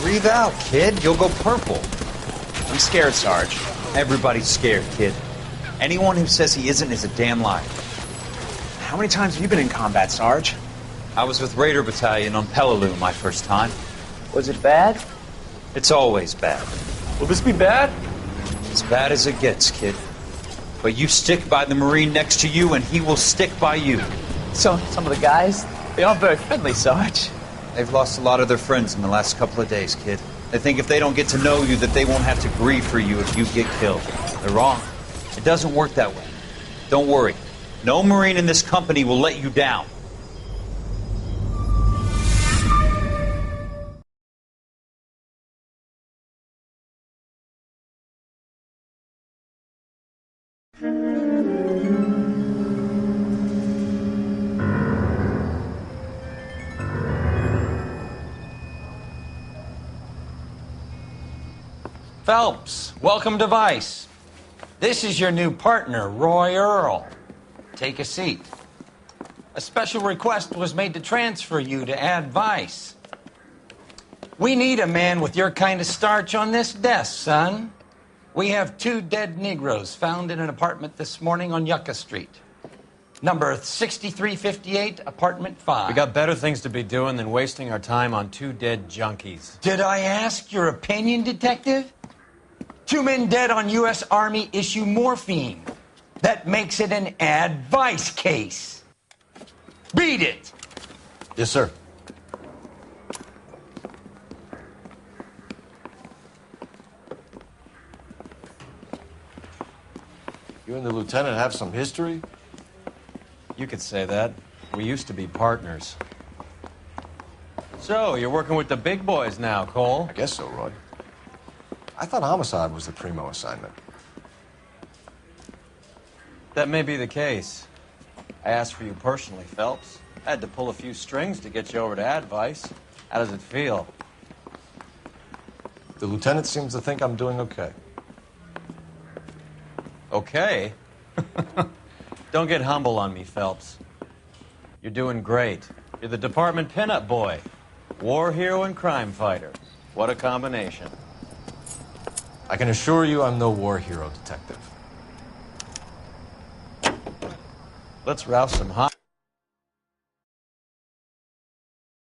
Breathe out, kid. You'll go purple. I'm scared, Sarge. Everybody's scared, kid. Anyone who says he isn't is a damn liar. How many times have you been in combat, Sarge? I was with Raider Battalion on Peleliu my first time. Was it bad? It's always bad. Will this be bad? As bad as it gets, kid. But you stick by the Marine next to you, and he will stick by you. So, some of the guys, they aren't very friendly, Sarge. They've lost a lot of their friends in the last couple of days, kid. They think if they don't get to know you, that they won't have to grieve for you if you get killed. They're wrong. It doesn't work that way. Don't worry. No Marine in this company will let you down. Phelps, welcome to Vice. This is your new partner, Roy Earl. Take a seat. A special request was made to transfer you to Ad Vice. We need a man with your kind of starch on this desk, son. We have 2 dead Negroes found in an apartment this morning on Yucca Street. Number 6358, apartment 5. We got better things to be doing than wasting our time on 2 dead junkies. Did I ask your opinion, detective? 2 men dead on U.S. Army issue morphine. That makes it an advice case. Beat it! Yes, sir. You and the lieutenant have some history? You could say that. We used to be partners. So, you're working with the big boys now, Cole? I guess so, Roy. I thought homicide was the primo assignment. That may be the case. I asked for you personally, Phelps. I had to pull a few strings to get you over to Advice. How does it feel? The lieutenant seems to think I'm doing okay. Okay? Don't get humble on me, Phelps. You're doing great. You're the department pinup boy. War hero and crime fighter. What a combination. I can assure you I'm no war hero, detective. Let's rouse some hot...